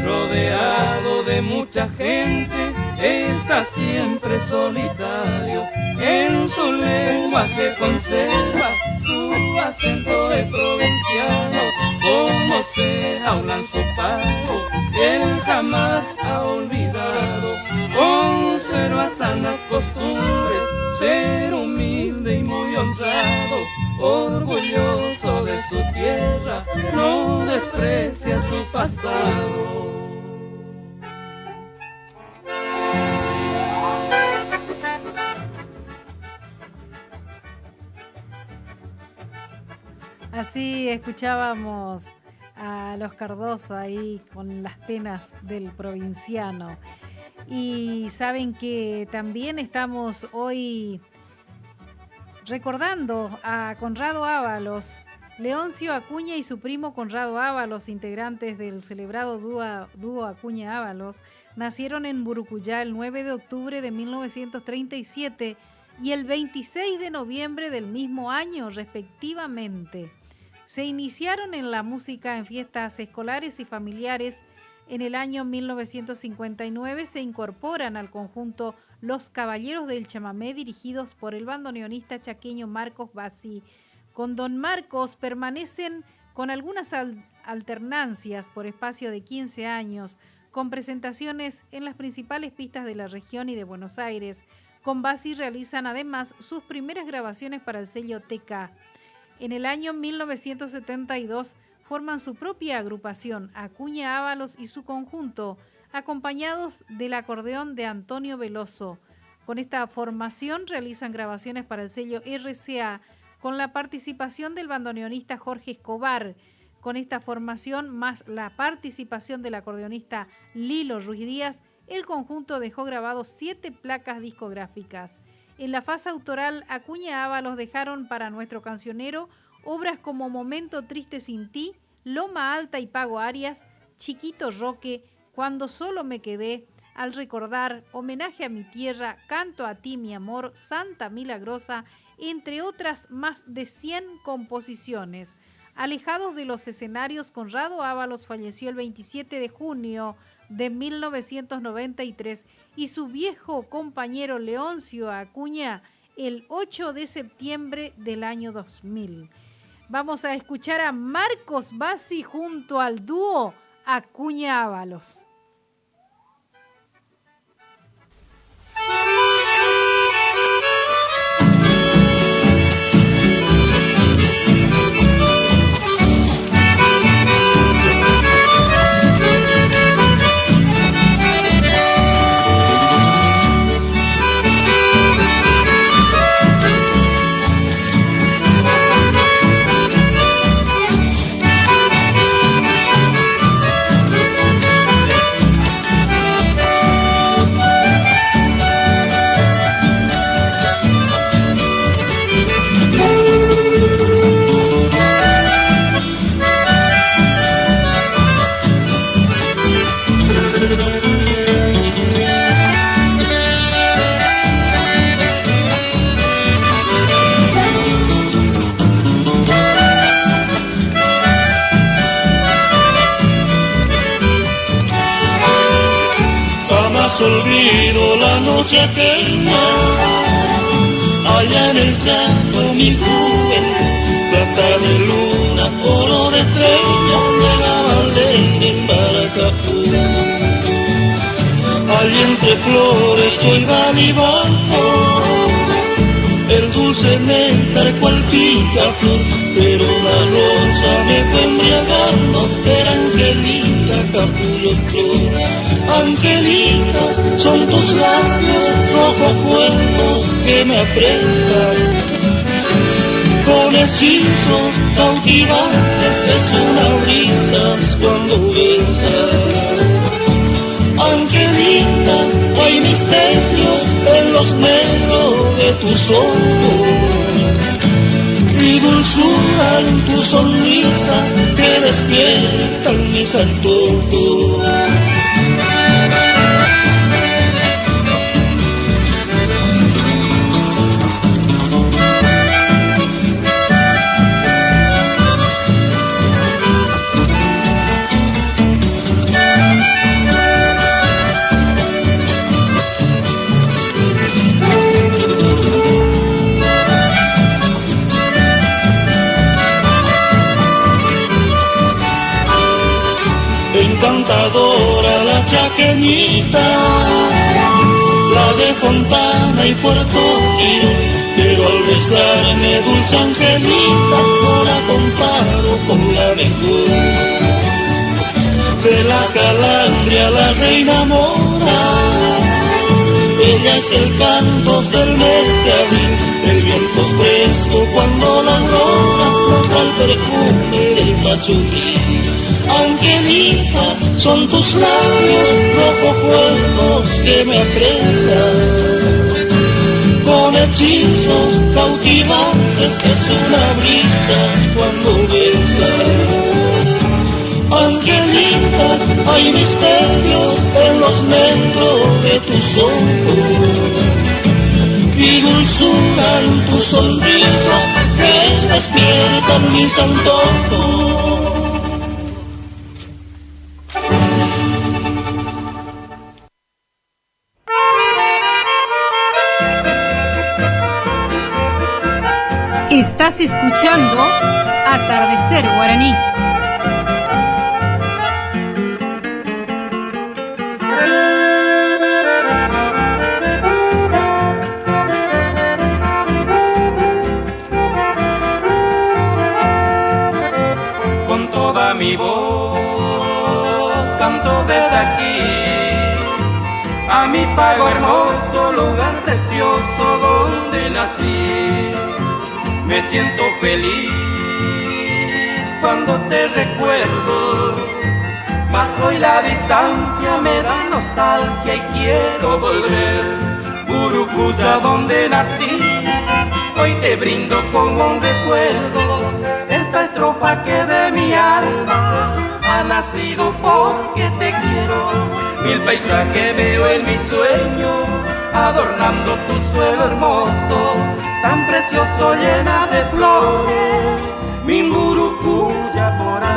rodeado de mucha gente está siempre solitario. En su lengua que conserva su acento de provinciano. Como se habla en su pago, él jamás ha olvidado. Conserva sanas costumbres, ser humilde y muy honrado. Orgulloso de su tierra, no desprecia su pasado. Así escuchábamos a los Cardoso ahí con las penas del provinciano. Y saben que también estamos hoy recordando a Conrado Ábalos, Leoncio Acuña y su primo Conrado Ábalos, integrantes del celebrado dúo Acuña Ábalos, nacieron en Burucuyá el 9 de octubre de 1937 y el 26 de noviembre del mismo año, respectivamente. Se iniciaron en la música en fiestas escolares y familiares. En el año 1959 se incorporan al conjunto Los Caballeros del Chamamé, dirigidos por el bandoneonista chaqueño Marcos Bassi. con Don Marcos permanecen con algunas alternancias por espacio de 15 años, con presentaciones en las principales pistas de la región y de Buenos Aires. Con Bassi realizan además sus primeras grabaciones para el sello TK. En el año 1972 forman su propia agrupación, Acuña Ábalos y su conjunto, acompañados del acordeón de Antonio Veloso. Con esta formación realizan grabaciones para el sello RCA, con la participación del bandoneonista Jorge Escobar. Con esta formación, más la participación del acordeonista Lilo Ruiz Díaz, el conjunto dejó grabados 7 placas discográficas. En la fase autoral, Acuña Ábalos dejaron para nuestro cancionero obras como Momento Triste Sin Ti, Loma Alta y Pago Arias, Chiquito Roque, Cuando Solo Me Quedé, Al Recordar, Homenaje a mi Tierra, Canto a Ti Mi Amor, Santa Milagrosa, entre otras más de 100 composiciones. Alejados de los escenarios, Conrado Ábalos falleció el 27 de junio de 1993 y su viejo compañero Leoncio Acuña el 8 de septiembre del año 2000. Vamos a escuchar a Marcos Bassi junto al dúo Acuña Ábalos. Olvido la noche aquella, allá en el Chaco, mi juventud, plata de luna, oro de estrella, llegaba alegre en Maracapú. Allí entre flores yo iba libando el dulce néctar cual pica flor, pero una rosa me fue embriagando, era Angelita Capullo Flor. Angelitas, son tus labios rojos fuegos que me apresan, con hechizos cautivantes que son brisas cuando besas. Angelitas, hay misterios en los negros de tus ojos y dulzura en tus sonrisas que despiertan mis antojos. Encantadora la chaqueñita, la de Fontana y Puerto Quirón, pero al besarme dulce Angelita no la comparo con la mejor. De la Calandria la reina mora, ella es el canto del mes de abril, el viento fresco cuando la aurora toca el perfume del machuquí. Angelita, son tus labios rojos fuegos que me apresan, con hechizos cautivantes que son brisas cuando besas. Angelitas, hay misterios en los negros de tus ojos y dulzura en tu sonrisa que despiertan mis antojos. Estás escuchando Atardecer Guaraní. Con toda mi voz canto desde aquí a mi pago hermoso, lugar precioso donde nací. Me siento feliz cuando te recuerdo, mas hoy la distancia me da nostalgia y quiero volver. Burucuya donde nací, hoy te brindo como un recuerdo esta estrofa que de mi alma ha nacido porque te quiero. Mil paisajes veo en mi sueño, adornando tu suelo hermoso, tan precioso, llena de flores, mi Burucuya por ahí.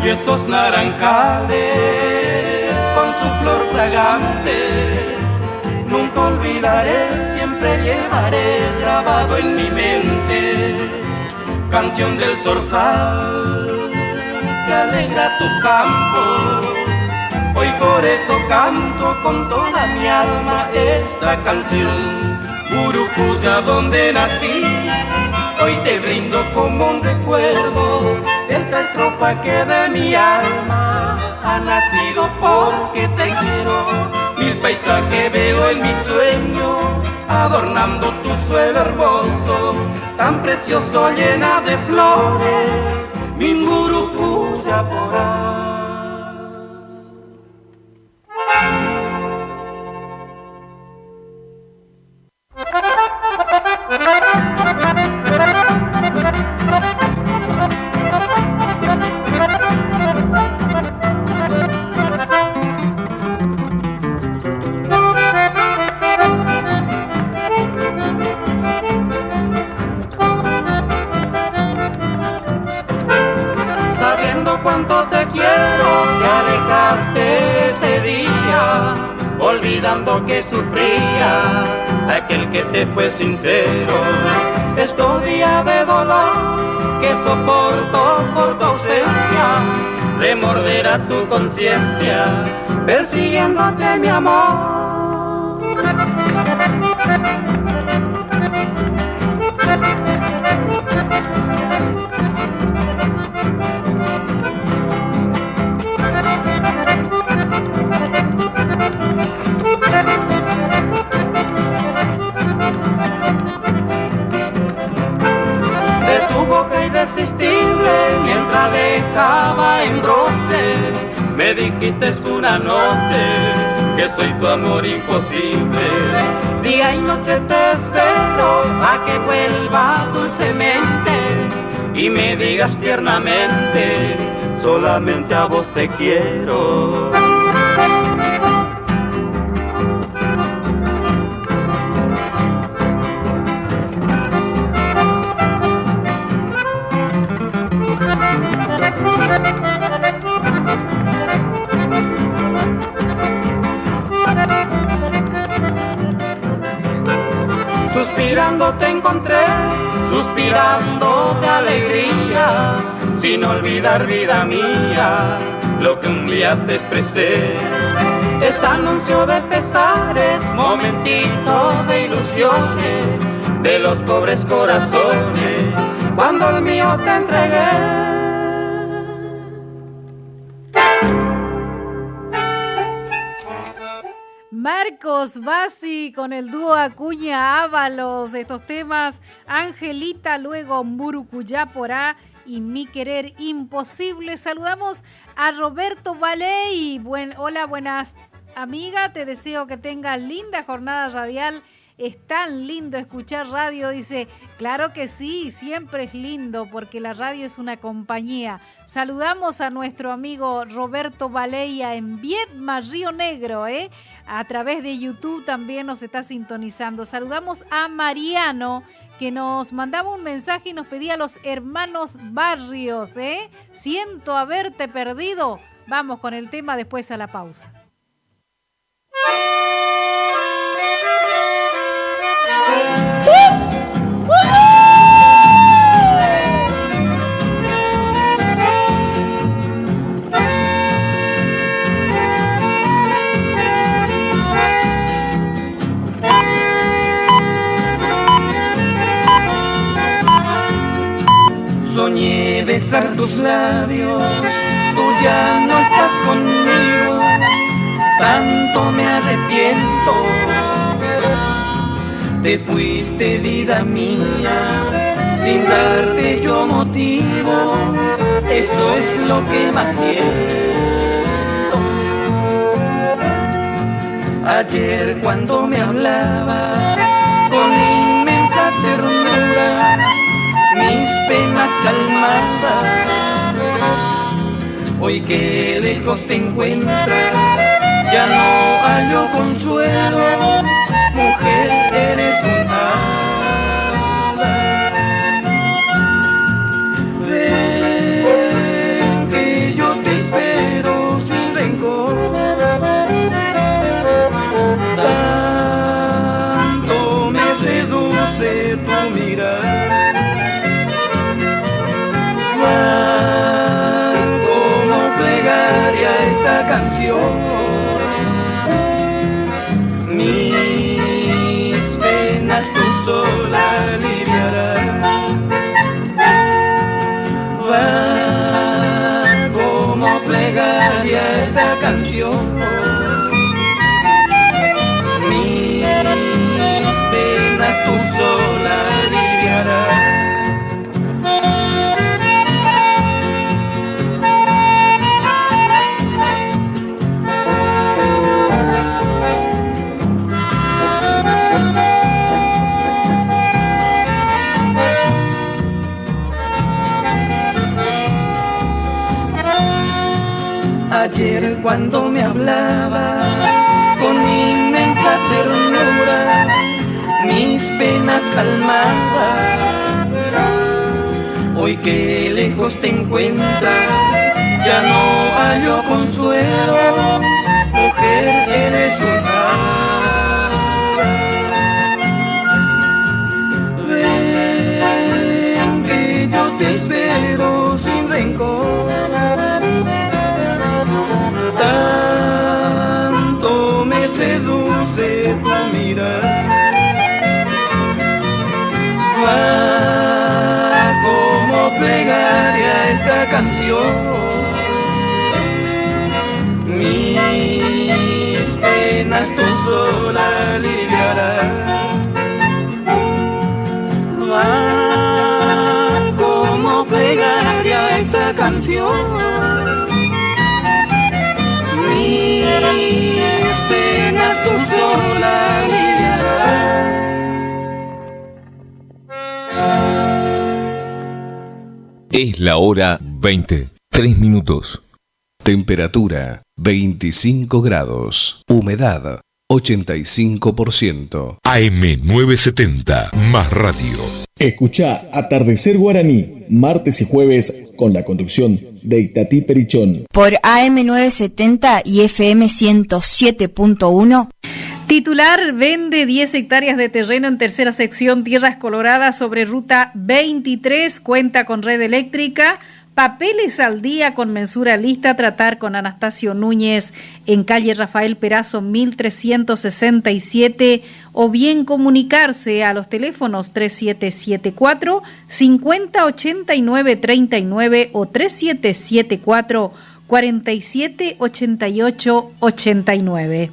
Y esos naranjales con su flor fragante, nunca olvidaré, siempre llevaré grabado en mi mente. Canción del zorzal que alegra tus campos, hoy por eso canto con toda mi alma esta canción. Burucuya donde nací, hoy te brindo como un recuerdo esta estrofa que de mi alma ha nacido porque te quiero. Mil paisajes veo en mi sueño, adornando tu suelo hermoso, tan precioso, llena de flores, mi Burucuya por ahí. Olvidando que sufría aquel que te fue sincero. Estos días de dolor que soporto por tu ausencia, remorderá tu conciencia persiguiéndote mi amor. De tu boca irresistible, mientras dejaba en broche, me dijiste una noche que soy tu amor imposible. Día y noche te espero a que vuelva dulcemente y me digas tiernamente, solamente a vos te quiero. Suspirando te encontré, suspirando de alegría, sin olvidar, vida mía, lo que un día te expresé. Es anuncio de pesares, momentito de ilusiones, de los pobres corazones, cuando el mío te entregué. Marcos Bassi con el dúo Acuña Ábalos, estos temas Angelita, luego Burucuya Porá y Mi Querer Imposible. Saludamos a Roberto Valey. Hola, buenas amiga, te deseo que tengas linda jornada radial Es tan lindo escuchar radio, dice. Claro que sí, siempre es lindo porque la radio es una compañía. Saludamos a nuestro amigo Roberto Baleia en Viedma, Río Negro, a través de YouTube también nos está sintonizando. Saludamos a Mariano, que nos mandaba un mensaje y nos pedía los hermanos Barrios, Siento haberte perdido. Vamos con el tema después a la pausa. Soñé besar tus labios, tú ya no estás conmigo, tanto me arrepiento. Te fuiste, vida mía, sin darte yo motivo, eso es lo que más siento. Ayer cuando me hablabas con inmensa ternura, mis penas calmadas, hoy que lejos te encuentras, ya no hallo consuelo, mujer eres un hada. Ven que yo te espero sin rencor, tanto me seduce tu mirar. Como plegaria esta canción, mis penas tú sola aliviarás. Va como plegaria esta canción, mis penas tú sola aliviarás. Ayer cuando me hablabas con inmensa ternura, mis penas calmabas, hoy que lejos te encuentras, ya no hallo consuelo, mujer eres un hada. Ven que yo te espero sin rencor, tanto me seduce tu mirar. Va como plegaria esta canción, mis penas tú sola aliviarás. Va como plegaria esta canción, mis penas tú sola aliviarás. Es la hora 20, 3 minutos. Temperatura 25 grados. Humedad 85%. AM970 más radio. Escuchá Atardecer Guaraní, martes y jueves, con la conducción de Itatí Perichón. Por AM970 y FM 107.1. Titular vende 10 hectáreas de terreno en tercera sección Tierras Coloradas sobre ruta 23, cuenta con red eléctrica. Papeles al día con mensura lista, tratar con Anastasio Núñez en calle Rafael Perazo 1367 o bien comunicarse a los teléfonos 3774 508939 o 3774 478889.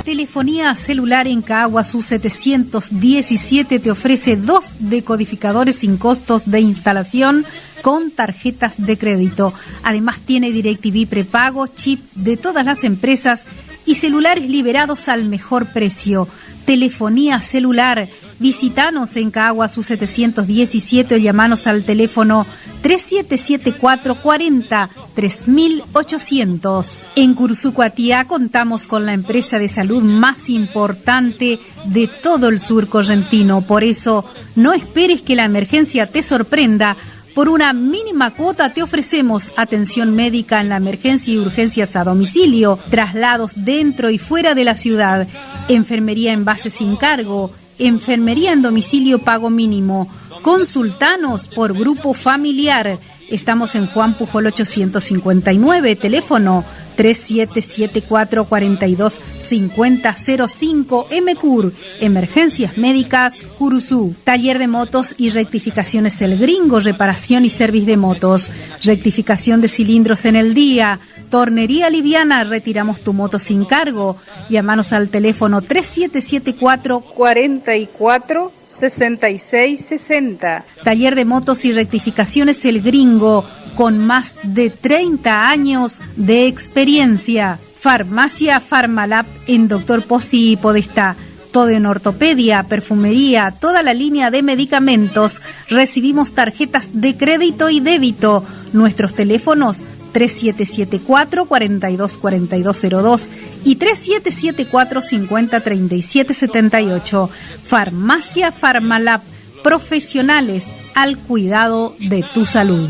Telefonía celular en Caguazú 717 te ofrece 2 decodificadores sin costos de instalación con tarjetas de crédito. Además tiene DirecTV prepago, chip de todas las empresas y celulares liberados al mejor precio. Telefonía celular. Visítanos en Caguazú 717 o llamanos al teléfono 3774 40 3800. En Cursucuatía contamos con la empresa de salud más importante de todo el sur correntino. Por eso, no esperes que la emergencia te sorprenda. Por una mínima cuota te ofrecemos atención médica en la emergencia y urgencias a domicilio, traslados dentro y fuera de la ciudad, enfermería en base sin cargo, enfermería en domicilio pago mínimo. Consultanos por grupo familiar. Estamos en Juan Pujol 859, teléfono 3774-425005, MCUR, Emergencias Médicas, Curuzú. Taller de motos y rectificaciones El Gringo, reparación y servicio de motos, rectificación de cilindros en el día, tornería liviana, retiramos tu moto sin cargo. Llámanos al teléfono 3774-446660. Taller de motos y rectificaciones El Gringo, con más de 30 años de experiencia. Farmacia Farmalab en Dr. Pozzi y Podestá. Todo en ortopedia, perfumería, toda la línea de medicamentos. Recibimos tarjetas de crédito y débito. Nuestros teléfonos 3774-424202 y 3774-503778. Farmacia Farmalab, profesionales al cuidado de tu salud.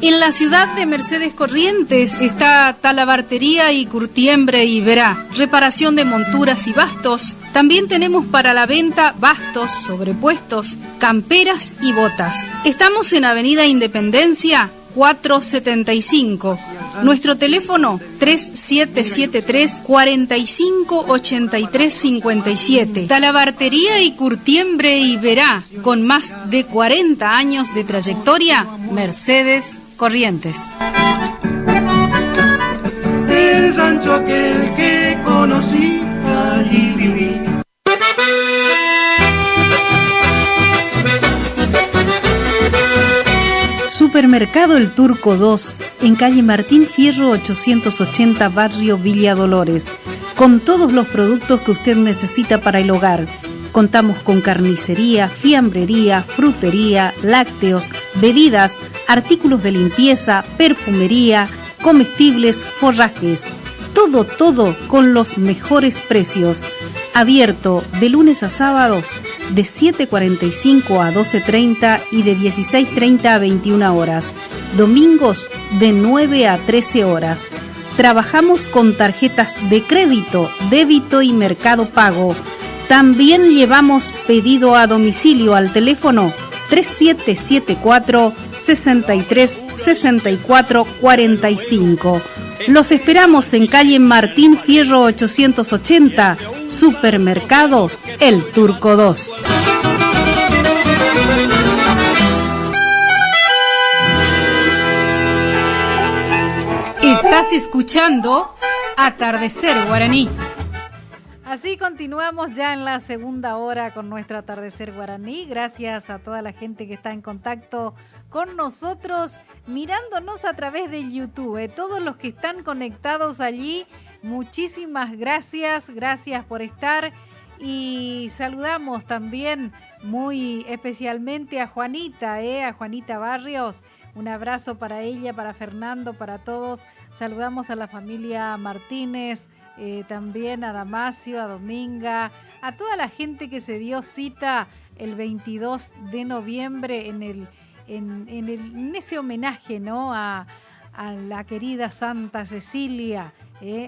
En la ciudad de Mercedes Corrientes está Talabartería y Curtiembre y Verá, reparación de monturas y bastos. También tenemos para la venta bastos, sobrepuestos, camperas y botas. Estamos en Avenida Independencia 475. Nuestro teléfono 3773-458357. Talabartería y Curtiembre y Verá, con más de 40 años de trayectoria, Mercedes Corrientes. El rancho aquel que conocí, allí viví. Supermercado El Turco 2, en calle Martín Fierro 880, barrio Villa Dolores, con todos los productos que usted necesita para el hogar. Contamos con carnicería, fiambrería, frutería, lácteos, bebidas, artículos de limpieza, perfumería, comestibles, forrajes. Todo con los mejores precios. Abierto de lunes a sábados de 7:45 a 12:30 y de 16:30 a 21 horas. Domingos de 9 a 13 horas. Trabajamos con tarjetas de crédito, débito y Mercado Pago. También llevamos pedido a domicilio al teléfono 3774-636445. Los esperamos en calle Martín Fierro 880, Supermercado El Turco 2. Estás escuchando Atardecer Guaraní. Así continuamos ya en la segunda hora con nuestro Atardecer Guaraní. Gracias a toda la gente que está en contacto con nosotros, mirándonos a través de YouTube. Todos los que están conectados allí, muchísimas gracias. Gracias por estar. Y saludamos también muy especialmente a Juanita, a Juanita Barrios. Un abrazo para ella, para Fernando, para todos. Saludamos a la familia Martínez, también a Damasio, a Dominga, a toda la gente que se dio cita el 22 de noviembre en ese homenaje, ¿no? a la querida Santa Cecilia,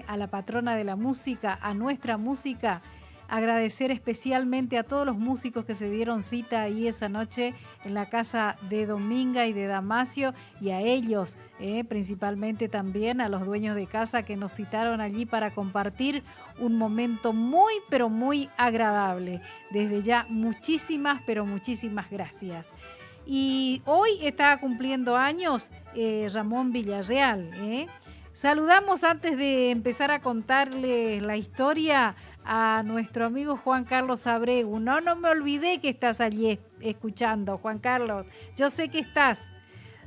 a la patrona de la música, a nuestra música. Agradecer especialmente a todos los músicos que se dieron cita ahí esa noche en la casa de Dominga y de Damasio, y a ellos, principalmente también a los dueños de casa que nos citaron allí para compartir un momento muy, pero muy agradable. Desde ya, muchísimas, pero muchísimas gracias. Y hoy está cumpliendo años Ramón Villarreal. Saludamos antes de empezar a contarles la historia a nuestro amigo Juan Carlos Abregu. No me olvidé que estás allí escuchando, Juan Carlos. Yo sé que estás.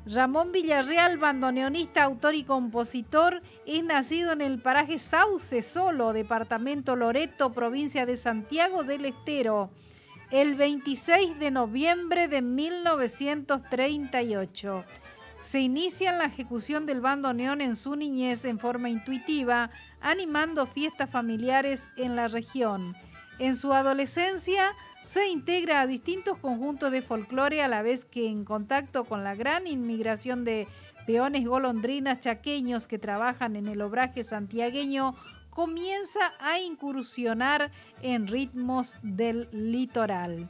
Ramón Villarreal, bandoneonista, autor y compositor, es nacido en el paraje Sauce Solo, departamento Loreto, provincia de Santiago del Estero, el 26 de noviembre de 1938. Se inicia en la ejecución del bandoneón en su niñez en forma intuitiva, animando fiestas familiares en la región. En su adolescencia se integra a distintos conjuntos de folclore, a la vez que en contacto con la gran inmigración de peones golondrinas chaqueños que trabajan en el obraje santiagueño, comienza a incursionar en ritmos del litoral.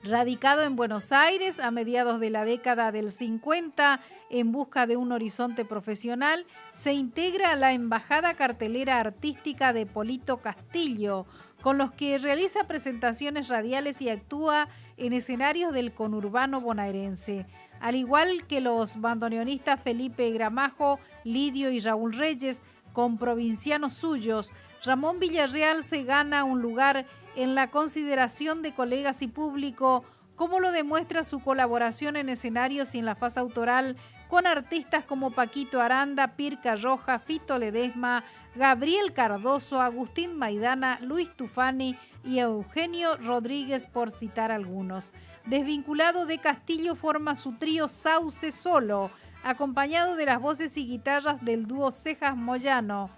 Radicado en Buenos Aires a mediados de la década del 50, en busca de un horizonte profesional, se integra a la Embajada Cartelera Artística de Polito Castillo, con los que realiza presentaciones radiales y actúa en escenarios del conurbano bonaerense. Al igual que los bandoneonistas Felipe Gramajo, Lidio y Raúl Reyes, con provincianos suyos, Ramón Villarreal se gana un lugar en la consideración de colegas y público, como lo demuestra su colaboración en escenarios y en la fase autoral con artistas como Paquito Aranda, Pirca Roja, Fito Ledesma, Gabriel Cardoso, Agustín Maidana, Luis Tufani y Eugenio Rodríguez, por citar algunos. Desvinculado de Castillo, forma su trío Sauce Solo, acompañado de las voces y guitarras del dúo Cejas Moyano.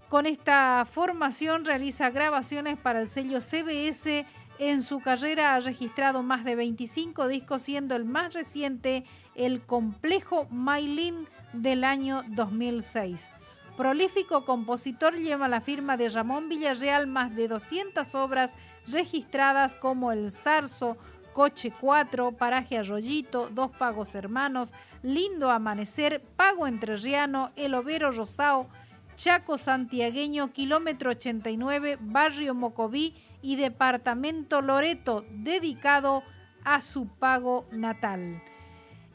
Con esta formación realiza grabaciones para el sello CBS. En su carrera ha registrado más de 25 discos, siendo el más reciente el Complejo Mailín del año 2006. Prolífico compositor, lleva la firma de Ramón Villarreal más de 200 obras registradas como El Zarzo, Coche 4, Paraje Arroyito, Dos Pagos Hermanos, Lindo Amanecer, Pago Entrerriano, El Overo Rosao, Chaco Santiagueño, Kilómetro 89, Barrio Mocoví y Departamento Loreto, dedicado a su pago natal.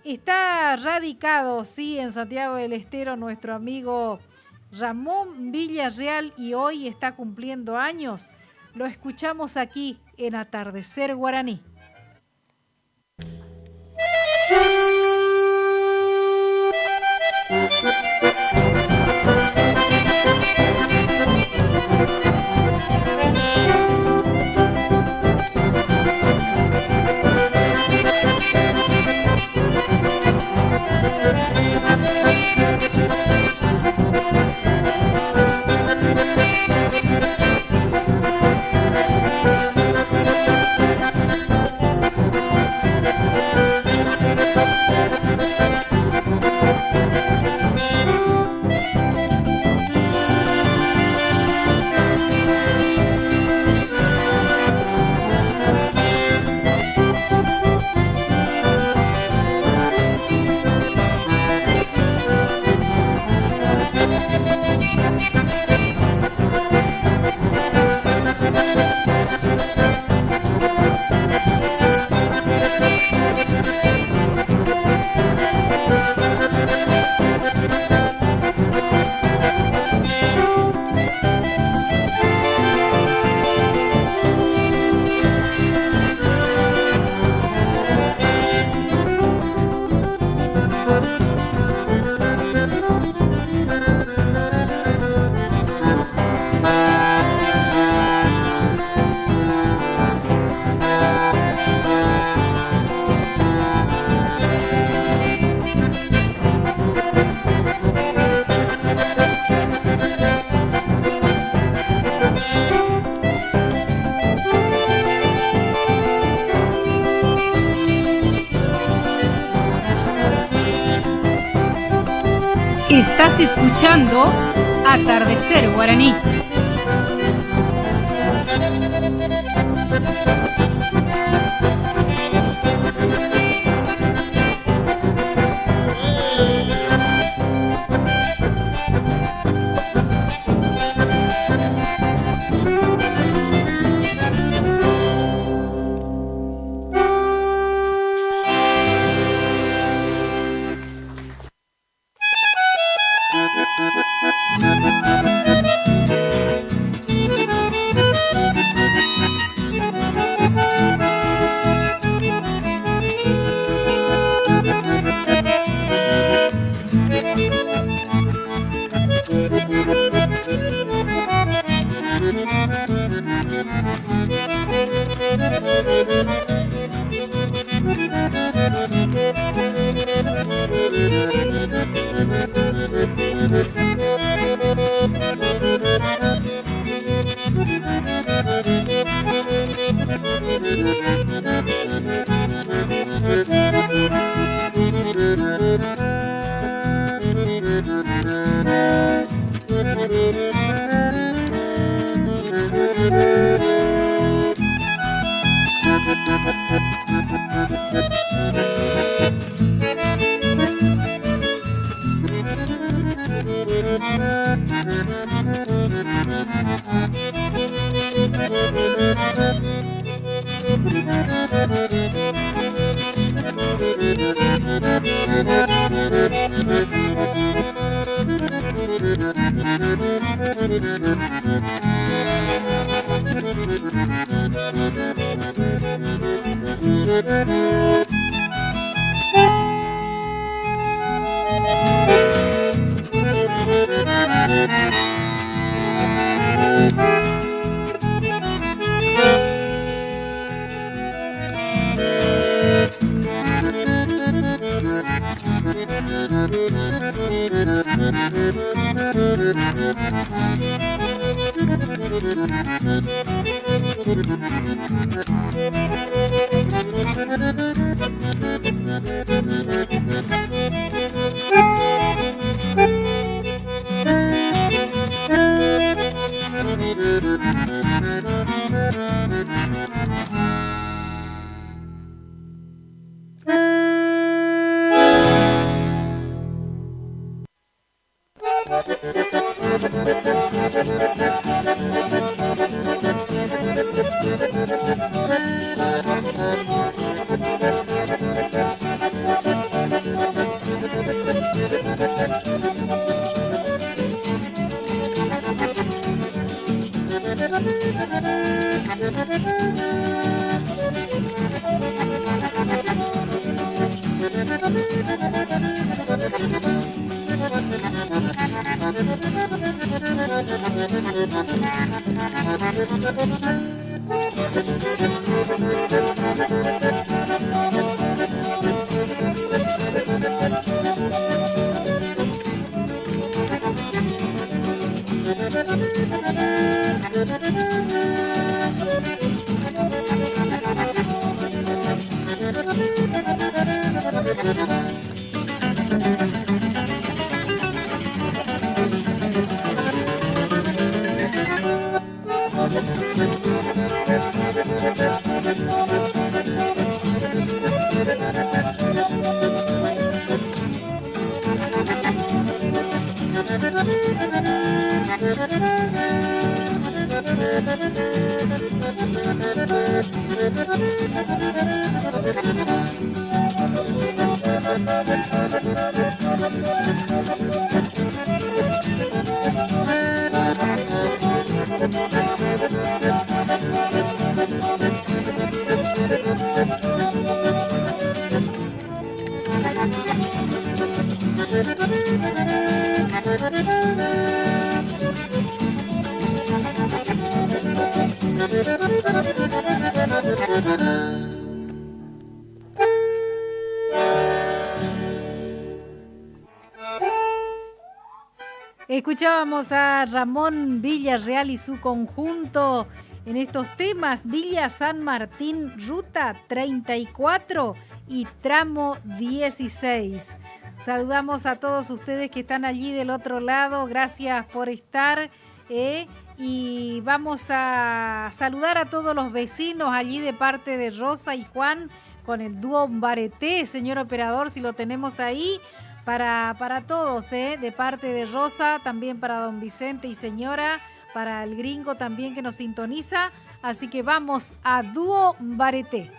Está radicado, sí, en Santiago del Estero nuestro amigo Ramón Villarreal, y hoy está cumpliendo años. Lo escuchamos aquí en Atardecer Guaraní. Estás escuchando Atardecer Guaraní. Escuchábamos a Ramón Villarreal y su conjunto en estos temas: Villa San Martín, Ruta 34 y Tramo 16. Saludamos a todos ustedes que están allí del otro lado, gracias por estar, y vamos a saludar a todos los vecinos allí de parte de Rosa y Juan con el dúo Bareté, señor operador, si lo tenemos ahí. Para todos, de parte de Rosa, también para don Vicente y señora, para el gringo también que nos sintoniza. Así que vamos a Dúo Bareté.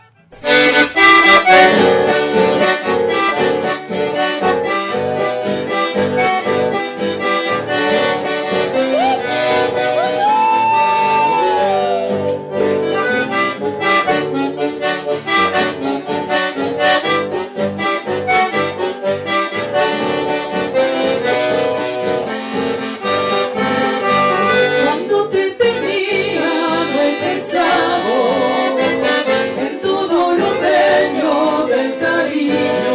En todo lo bello del cariño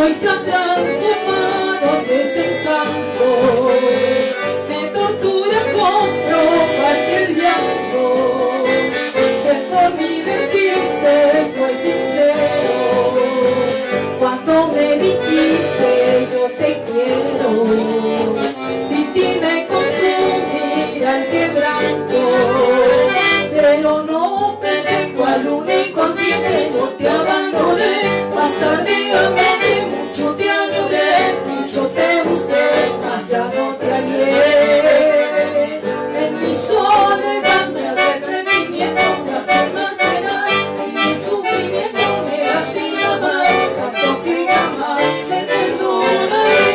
hoy saldrán humanos desencantos, me tortura con probar el llanto, que por mí vertiste fue sincero, cuando me dijiste yo te quiero, sin ti me consumirá el quebranto, pero no pensé cuál un inconsciente yo te abandoné, más tardíamente mucho te añoré, mucho te busqué, mas ya no te hallé. En mi soledad me arrepentimiento se hace más pena y mi sufrimiento me lastima más, tanto que jamás me perdonaré.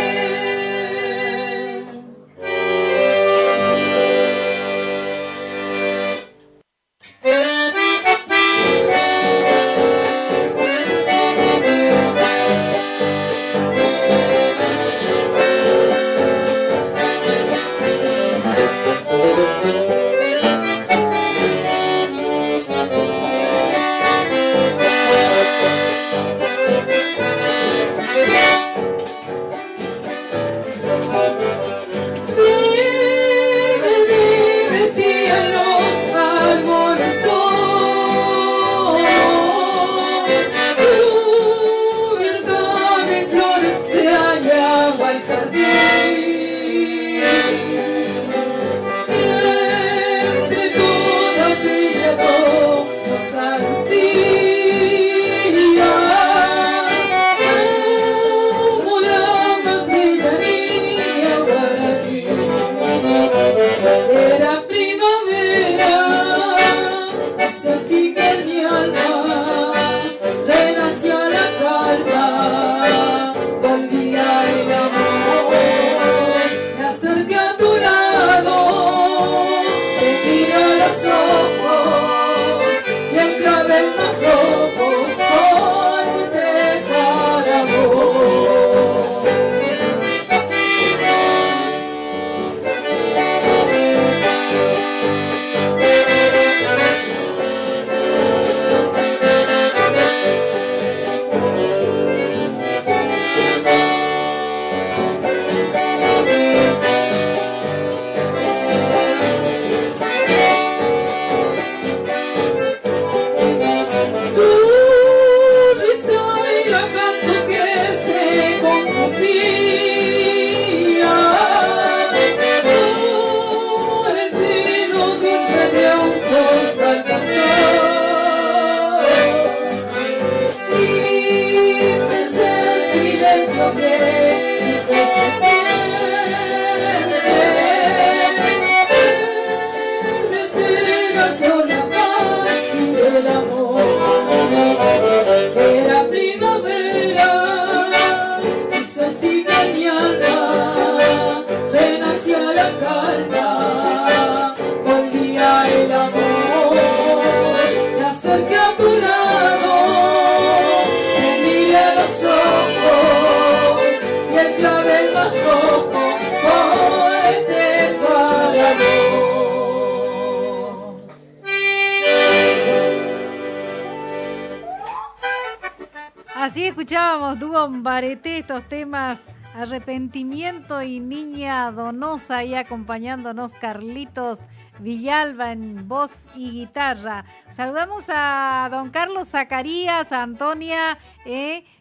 Así escuchábamos Dúo Bareté, estos temas Arrepentimiento y Niña Donosa, y acompañándonos Carlitos Villalba en voz y guitarra. Saludamos a don Carlos Zacarías, a Antonia,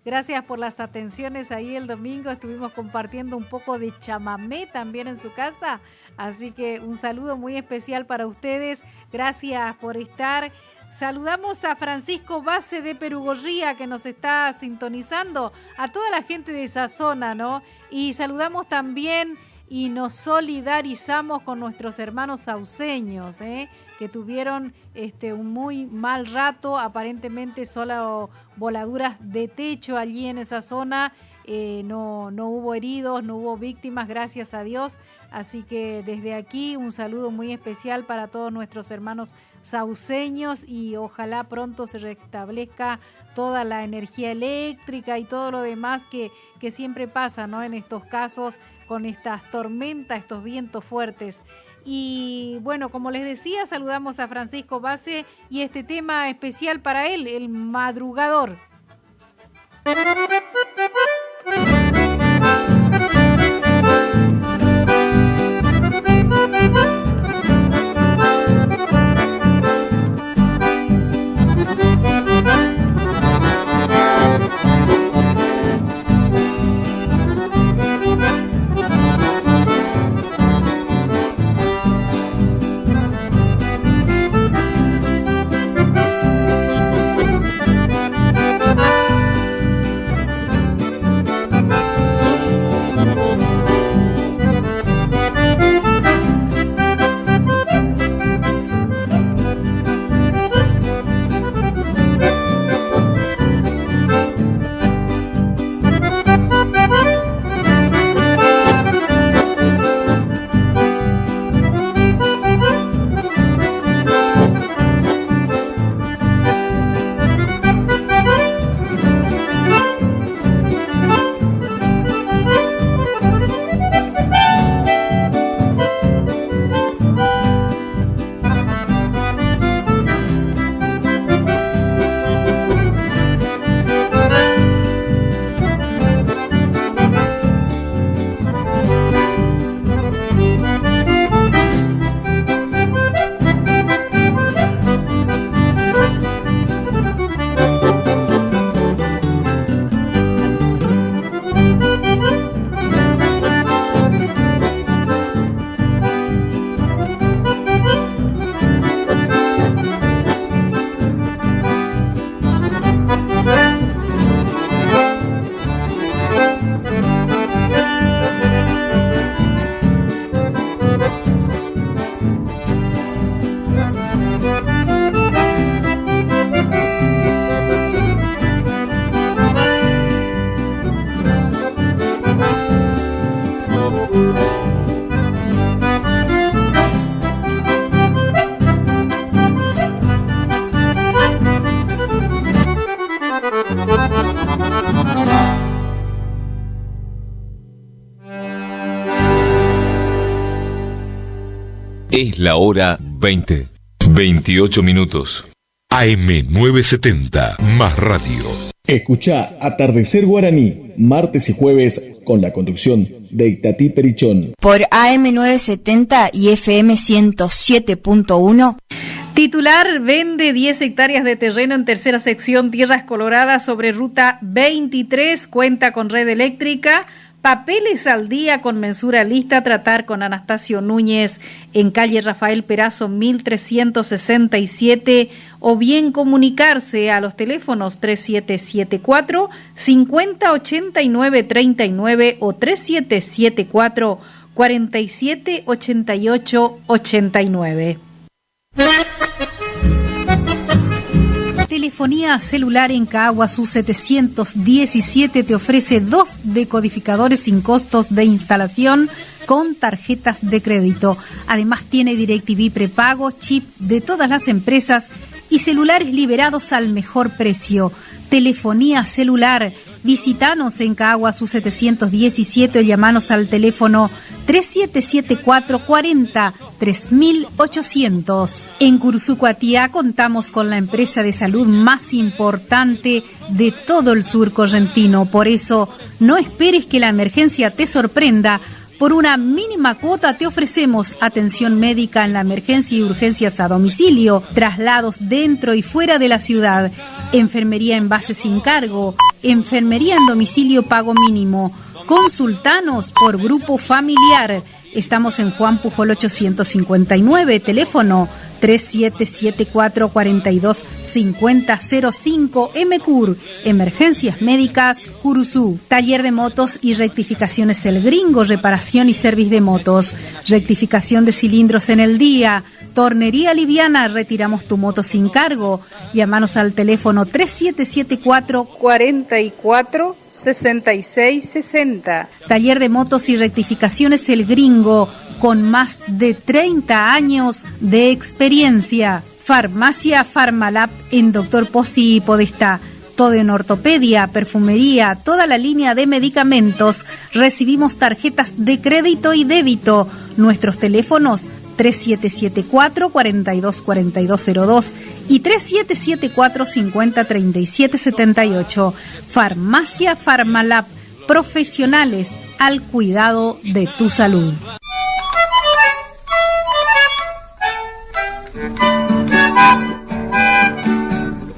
gracias por las atenciones ahí el domingo, estuvimos compartiendo un poco de chamamé también en su casa, así que un saludo muy especial para ustedes, gracias por estar. Saludamos a Francisco Base de Perugorría, que nos está sintonizando, a toda la gente de esa zona, ¿no? Y saludamos también y nos solidarizamos con nuestros hermanos sauceños, que tuvieron un muy mal rato, aparentemente solo voladuras de techo allí en esa zona. No hubo heridos, no hubo víctimas, gracias a Dios. Así que desde aquí un saludo muy especial para todos nuestros hermanos sauceños y ojalá pronto se restablezca toda la energía eléctrica y todo lo demás que siempre pasa, ¿no? En estos casos con estas tormentas, estos vientos fuertes. Y bueno, como les decía, saludamos a Francisco Base y este tema especial para él, el madrugador. Es la hora 20. 28 minutos. AM970 más radio. Escucha Atardecer Guaraní, martes y jueves, con la conducción de Itatí Perichón. Por AM970 y FM 107.1. Titular vende 10 hectáreas de terreno en tercera sección Tierras Coloradas sobre ruta 23, cuenta con red eléctrica. Papeles al día con mensura lista, tratar con Anastasio Núñez en calle Rafael Perazo 1367 o bien comunicarse a los teléfonos 3774 508939 o 3774 478889. Telefonía celular en Caguazú 717 te ofrece 2 decodificadores sin costos de instalación con tarjetas de crédito. Además tiene DirecTV prepago, chip de todas las empresas y celulares liberados al mejor precio. Telefonía celular. Visítanos en Caguazú 717 o llamanos al teléfono 3774 40 3800. En Cursucuatía contamos con la empresa de salud más importante de todo el sur correntino. Por eso, no esperes que la emergencia te sorprenda. Por una mínima cuota te ofrecemos atención médica en la emergencia y urgencias a domicilio, traslados dentro y fuera de la ciudad, enfermería en base sin cargo, enfermería en domicilio pago mínimo. Consultanos por grupo familiar. Estamos en Juan Pujol 859, teléfono 3774-425005, MCUR, Emergencias Médicas, Curuzú. Taller de motos y rectificaciones El Gringo, reparación y servicio de motos, rectificación de cilindros en el día, tornería liviana, retiramos tu moto sin cargo. Llámanos al teléfono 3774-446660. Taller de motos y rectificaciones El Gringo, con más de 30 años de experiencia. Farmacia Farmalab en Dr. Pozzi y Podestá. Todo en ortopedia, perfumería, toda la línea de medicamentos. Recibimos tarjetas de crédito y débito. Nuestros teléfonos 3774-424202 y 3774-503778. Farmacia Farmalab. Profesionales al cuidado de tu salud.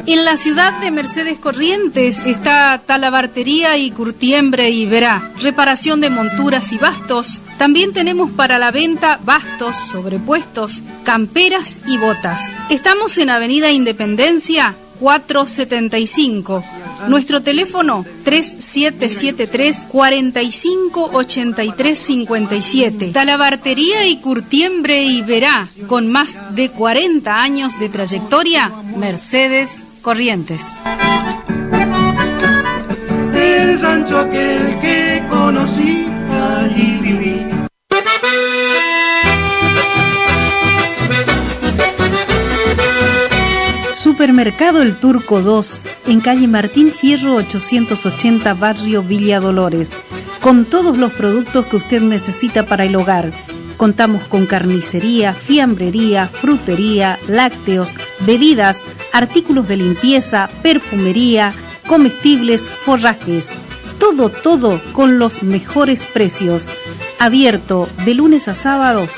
En la ciudad de Mercedes Corrientes está Talabartería y Curtiembre y Verá, reparación de monturas y bastos. También tenemos para la venta bastos, sobrepuestos, camperas y botas. Estamos en Avenida Independencia 475. Nuestro teléfono 3773-458357. Talabartería y Curtiembre y Verá, con más de 40 años de trayectoria, Mercedes Corrientes. El rancho aquel que conocí, allí viví. Supermercado El Turco 2, en calle Martín Fierro 880, barrio Villa Dolores, con todos los productos que usted necesita para el hogar. Contamos con carnicería, fiambrería, frutería, lácteos, bebidas, artículos de limpieza, perfumería, comestibles, forrajes. Todo con los mejores precios. Abierto de lunes a sábados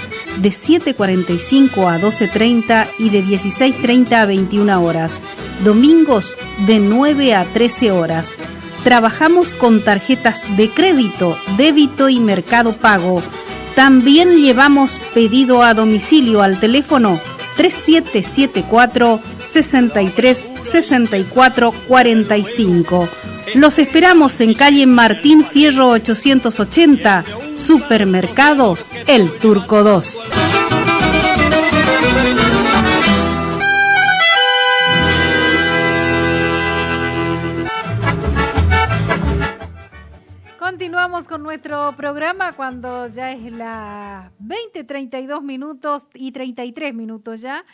de 7:45 a 12:30 y de 16:30 a 21 horas. Domingos de 9 a 13 horas. Trabajamos con tarjetas de crédito, débito y Mercado Pago. También llevamos pedido a domicilio al teléfono 3774 63 64 45. Los esperamos en calle Martín Fierro 880, Supermercado El Turco 2. Continuamos con nuestro programa cuando ya es las 20:32 minutos y 33 minutos ya.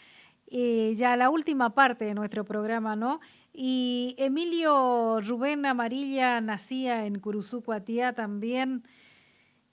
Ya la última parte de nuestro programa, ¿no? Y Emilio Rubén Amarilla nacía en Curuzú, Cuatía también.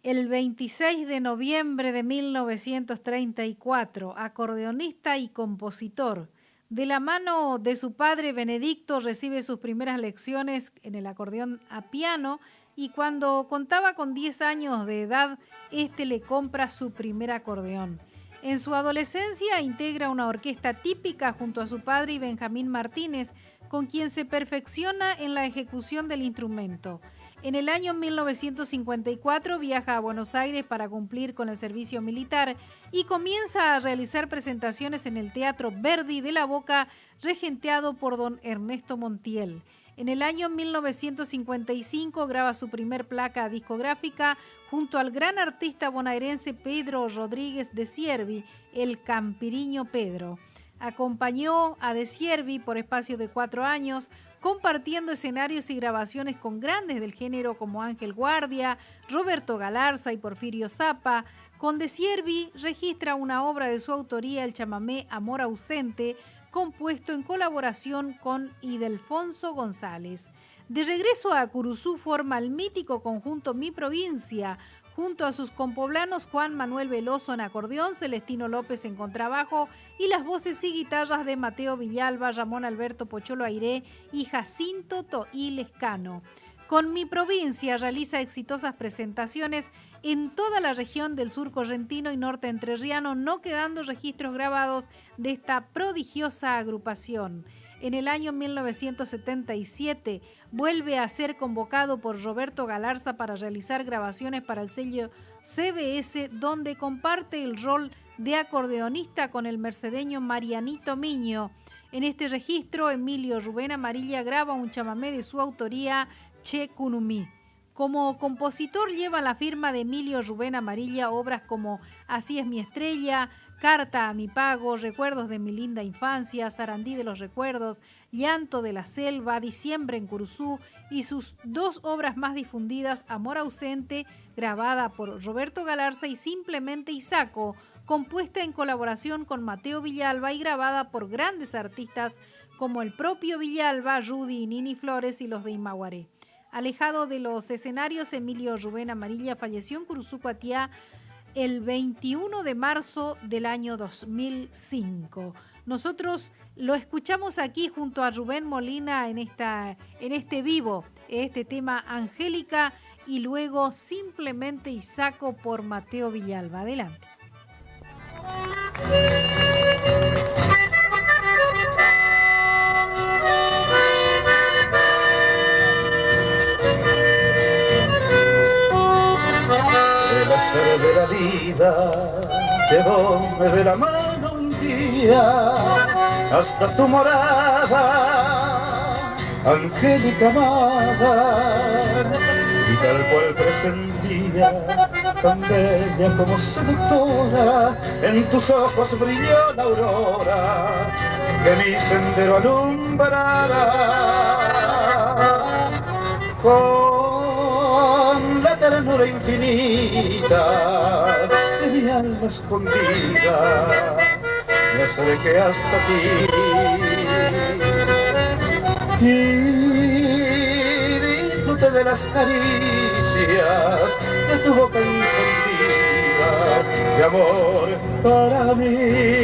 El 26 de noviembre de 1934, acordeonista y compositor. De la mano de su padre Benedicto recibe sus primeras lecciones en el acordeón a piano y cuando contaba con 10 años de edad, este le compra su primer acordeón. En su adolescencia integra una orquesta típica junto a su padre y Benjamín Martínez, con quien se perfecciona en la ejecución del instrumento. En el año 1954 viaja a Buenos Aires para cumplir con el servicio militar y comienza a realizar presentaciones en el Teatro Verdi de La Boca, regenteado por don Ernesto Montiel. En el año 1955 graba su primer placa discográfica junto al gran artista bonaerense Pedro Rodríguez de Siervi, el Campiriño Pedro. Acompañó a De Siervi por espacio de 4 años, compartiendo escenarios y grabaciones con grandes del género como Ángel Guardia, Roberto Galarza y Porfirio Zappa. Con De Siervi registra una obra de su autoría, el chamamé Amor Ausente, compuesto en colaboración con Ildefonso González. De regreso a Curuzú forma el mítico conjunto Mi Provincia, junto a sus compoblanos Juan Manuel Veloso en acordeón, Celestino López en contrabajo y las voces y guitarras de Mateo Villalba, Ramón Alberto Pocholo Airé y Jacinto Toí Lescano. Con Mi Provincia realiza exitosas presentaciones en toda la región del sur correntino y norte entrerriano, no quedando registros grabados de esta prodigiosa agrupación. En el año 1977 vuelve a ser convocado por Roberto Galarza para realizar grabaciones para el sello CBS, donde comparte el rol de acordeonista con el mercedeño Marianito Miño. En este registro, Emilio Rubén Amarilla graba un chamamé de su autoría, Che Cunumí. Como compositor lleva la firma de Emilio Rubén Amarilla obras como Así es mi estrella, Carta a mi pago, Recuerdos de mi linda infancia, Sarandí de los recuerdos, Llanto de la selva, Diciembre en Curuzú y sus 2 obras más difundidas, Amor ausente, grabada por Roberto Galarza, y Simplemente Isaco, compuesta en colaboración con Mateo Villalba y grabada por grandes artistas como el propio Villalba, Rudy y Nini Flores y los de Imaguaré. Alejado de los escenarios, Emilio Rubén Amarilla falleció en Curuzú, Cuatiá, el 21 de marzo del año 2005. Nosotros lo escuchamos aquí junto a Rubén Molina en este vivo, este tema Angélica, y luego Simplemente Isaco por Mateo Villalba. Adelante. El azar de la vida llevóme de la mano un día hasta tu morada, Angélica amada, y tal cual presentía, tan bella como seductora, en tus ojos brilló la aurora que mi sendero alumbrará. Con la ternura infinita de mi alma escondida, me acerqué hasta ti y disfruté de las caricias de tu boca encendida de amor para mí.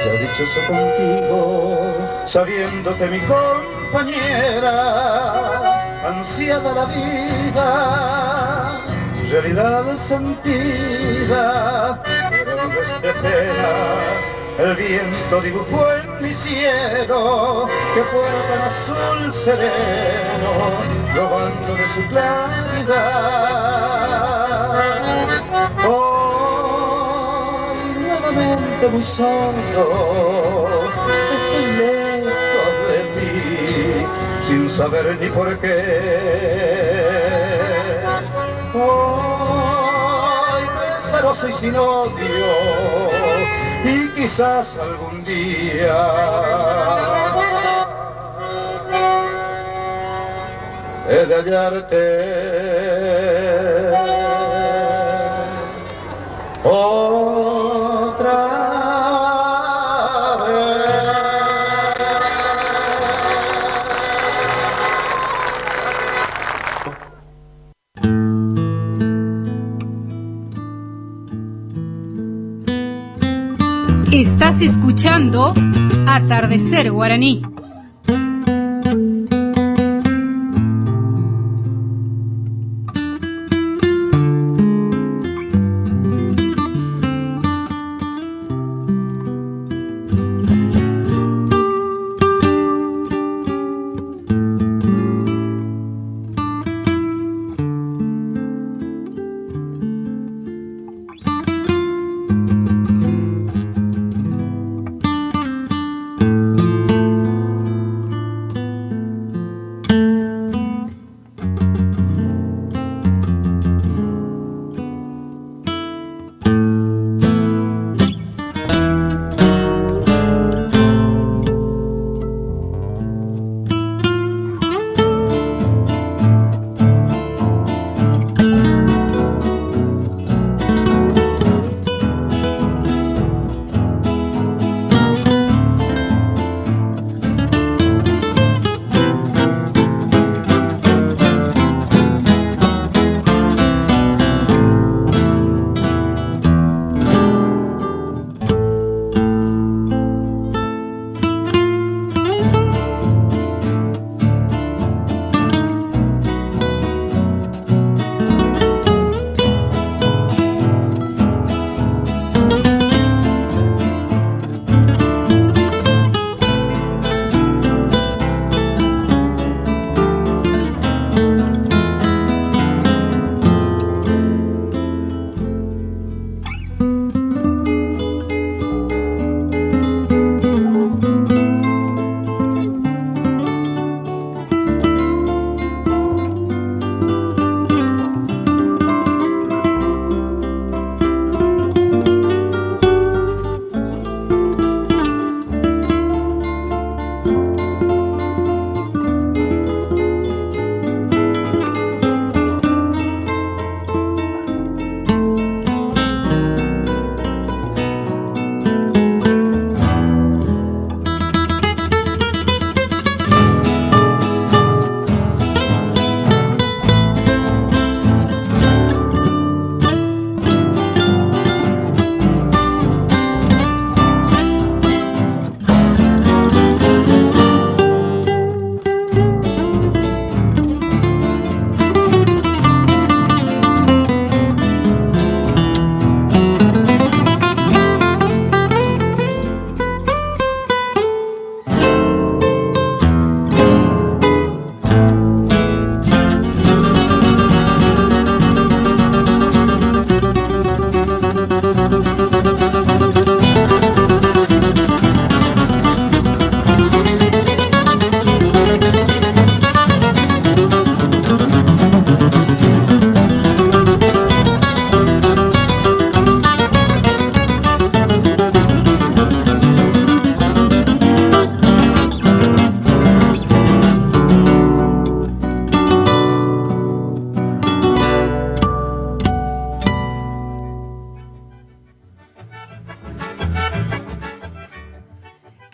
Ya dichoso contigo, sabiéndote mi compañera, ansiada la vida, realidad sentida, pero nubes de penas el viento dibujó en mi cielo, que fue tan azul sereno, robándole su claridad. Hoy nuevamente muy solo, estoy lejos de ti, sin saber ni por qué. Hoy pesaroso y sin odio, y quizás algún día he de hallarte otra vez. Estás escuchando Atardecer Guaraní.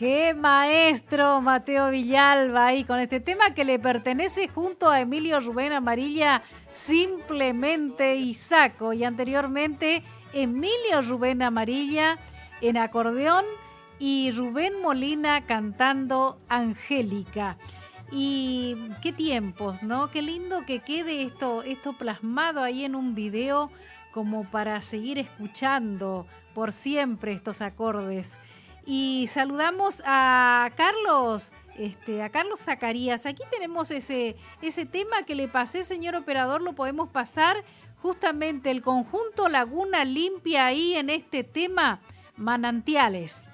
Qué maestro Mateo Villalba ahí con este tema que le pertenece junto a Emilio Rubén Amarilla, Simplemente Isaco, y anteriormente Emilio Rubén Amarilla en acordeón y Rubén Molina cantando Angélica. Y qué tiempos, ¿no? Qué lindo que quede esto plasmado ahí en un video como para seguir escuchando por siempre estos acordes. Y saludamos a Carlos, a Carlos Zacarías. Aquí tenemos ese tema que le pasé, señor operador, lo podemos pasar justamente el conjunto Laguna Limpia ahí en este tema, Manantiales.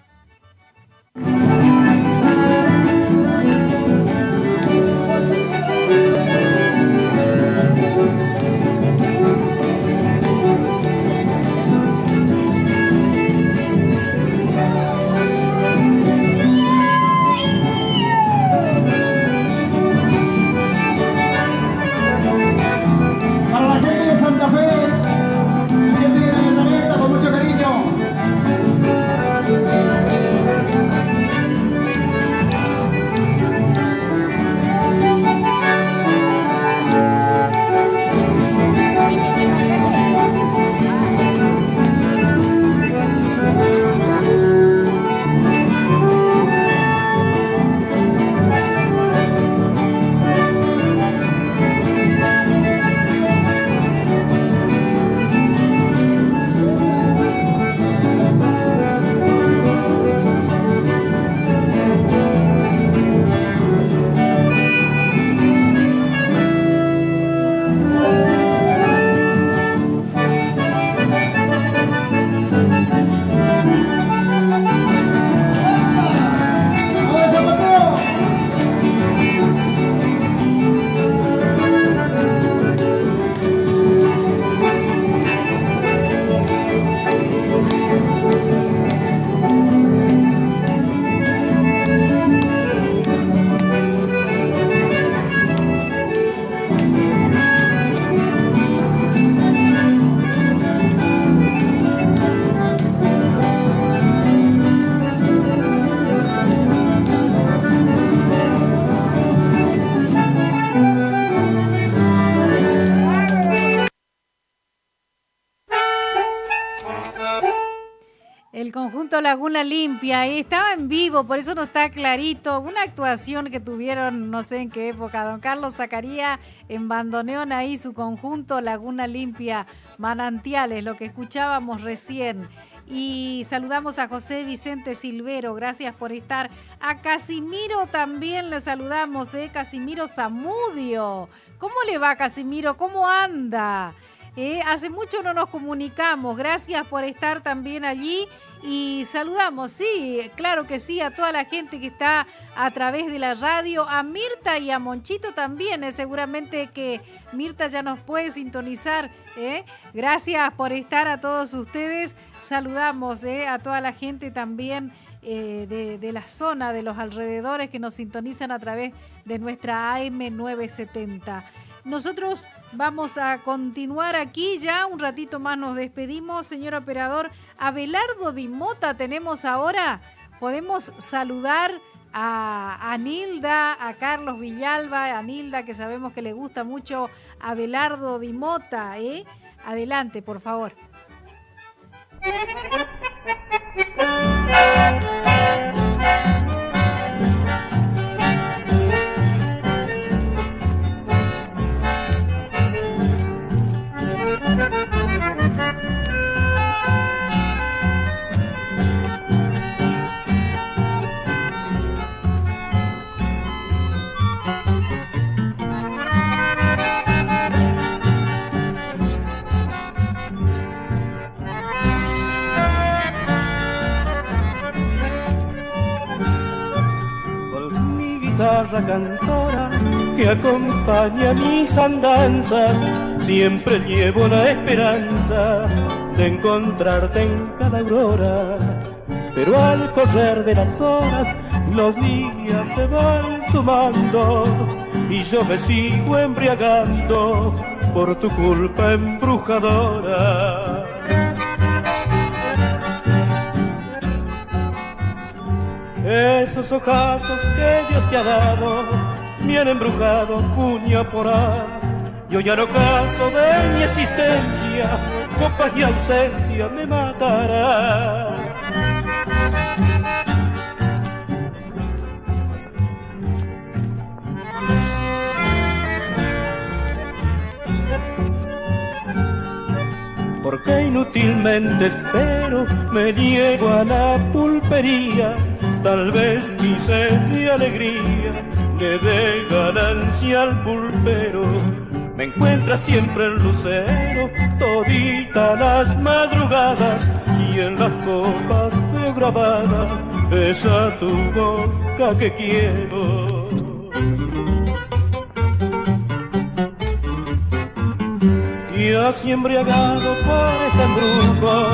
El conjunto Laguna Limpia, estaba en vivo, por eso no está clarito. Una actuación que tuvieron, no sé en qué época, don Carlos Zacarías en bandoneón ahí, su conjunto Laguna Limpia, Manantiales, lo que escuchábamos recién. Y saludamos a José Vicente Silvero, gracias por estar. A Casimiro también le saludamos, Casimiro Zamudio. ¿Cómo le va, Casimiro? ¿Cómo anda? Hace mucho no nos comunicamos, gracias por estar también allí y saludamos, sí, claro que sí, a toda la gente que está a través de la radio, a Mirta y a Monchito también, seguramente que Mirta ya nos puede sintonizar, gracias por estar a todos ustedes, saludamos a toda la gente también de la zona, de los alrededores que nos sintonizan a través de nuestra AM 970. Nosotros vamos a continuar aquí ya, un ratito más nos despedimos, señor operador. Abelardo Di Mota tenemos ahora, podemos saludar a Anilda, a Carlos Villalba, a Anilda que sabemos que le gusta mucho Abelardo Di Mota, Adelante, por favor. Guitarra cantora que acompaña mis andanzas, siempre llevo la esperanza de encontrarte en cada aurora. Pero al correr de las horas, los días se van sumando y yo me sigo embriagando por tu culpa embrujadora. Esos ojazos que Dios te ha dado me han embrujado cuña por A. Yo ya no caso de mi existencia, copas y ausencia me matará. Porque inútilmente espero, me niego a la pulpería. Tal vez mi sed y alegría le dé ganancia al pulpero. Me encuentra siempre el lucero, toditas las madrugadas, y en las copas veo grabada esa tu boca que quiero. Y así embriagado por ese embrujo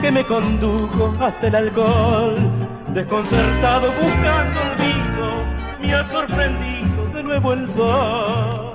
que me condujo hasta el alcohol, desconcertado buscando el vino, me ha sorprendido de nuevo el sol.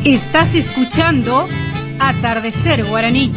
Estás escuchando Atardecer Guaraní.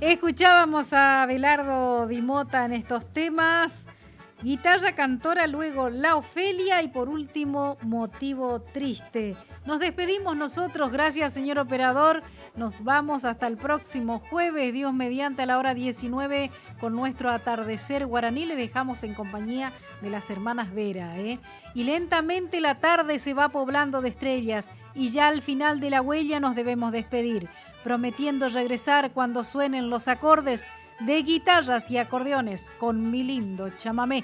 Escuchábamos a Abelardo Di Mota en estos temas, guitarra cantora, luego La Ofelia y por último Motivo Triste. Nos despedimos nosotros, gracias señor operador, nos vamos hasta el próximo jueves, Dios mediante, a la hora 19 con nuestro Atardecer Guaraní. Le dejamos en compañía de las hermanas Vera, Y lentamente la tarde se va poblando de estrellas y ya al final de la huella nos debemos despedir, prometiendo regresar cuando suenen los acordes de guitarras y acordeones con mi lindo chamamé.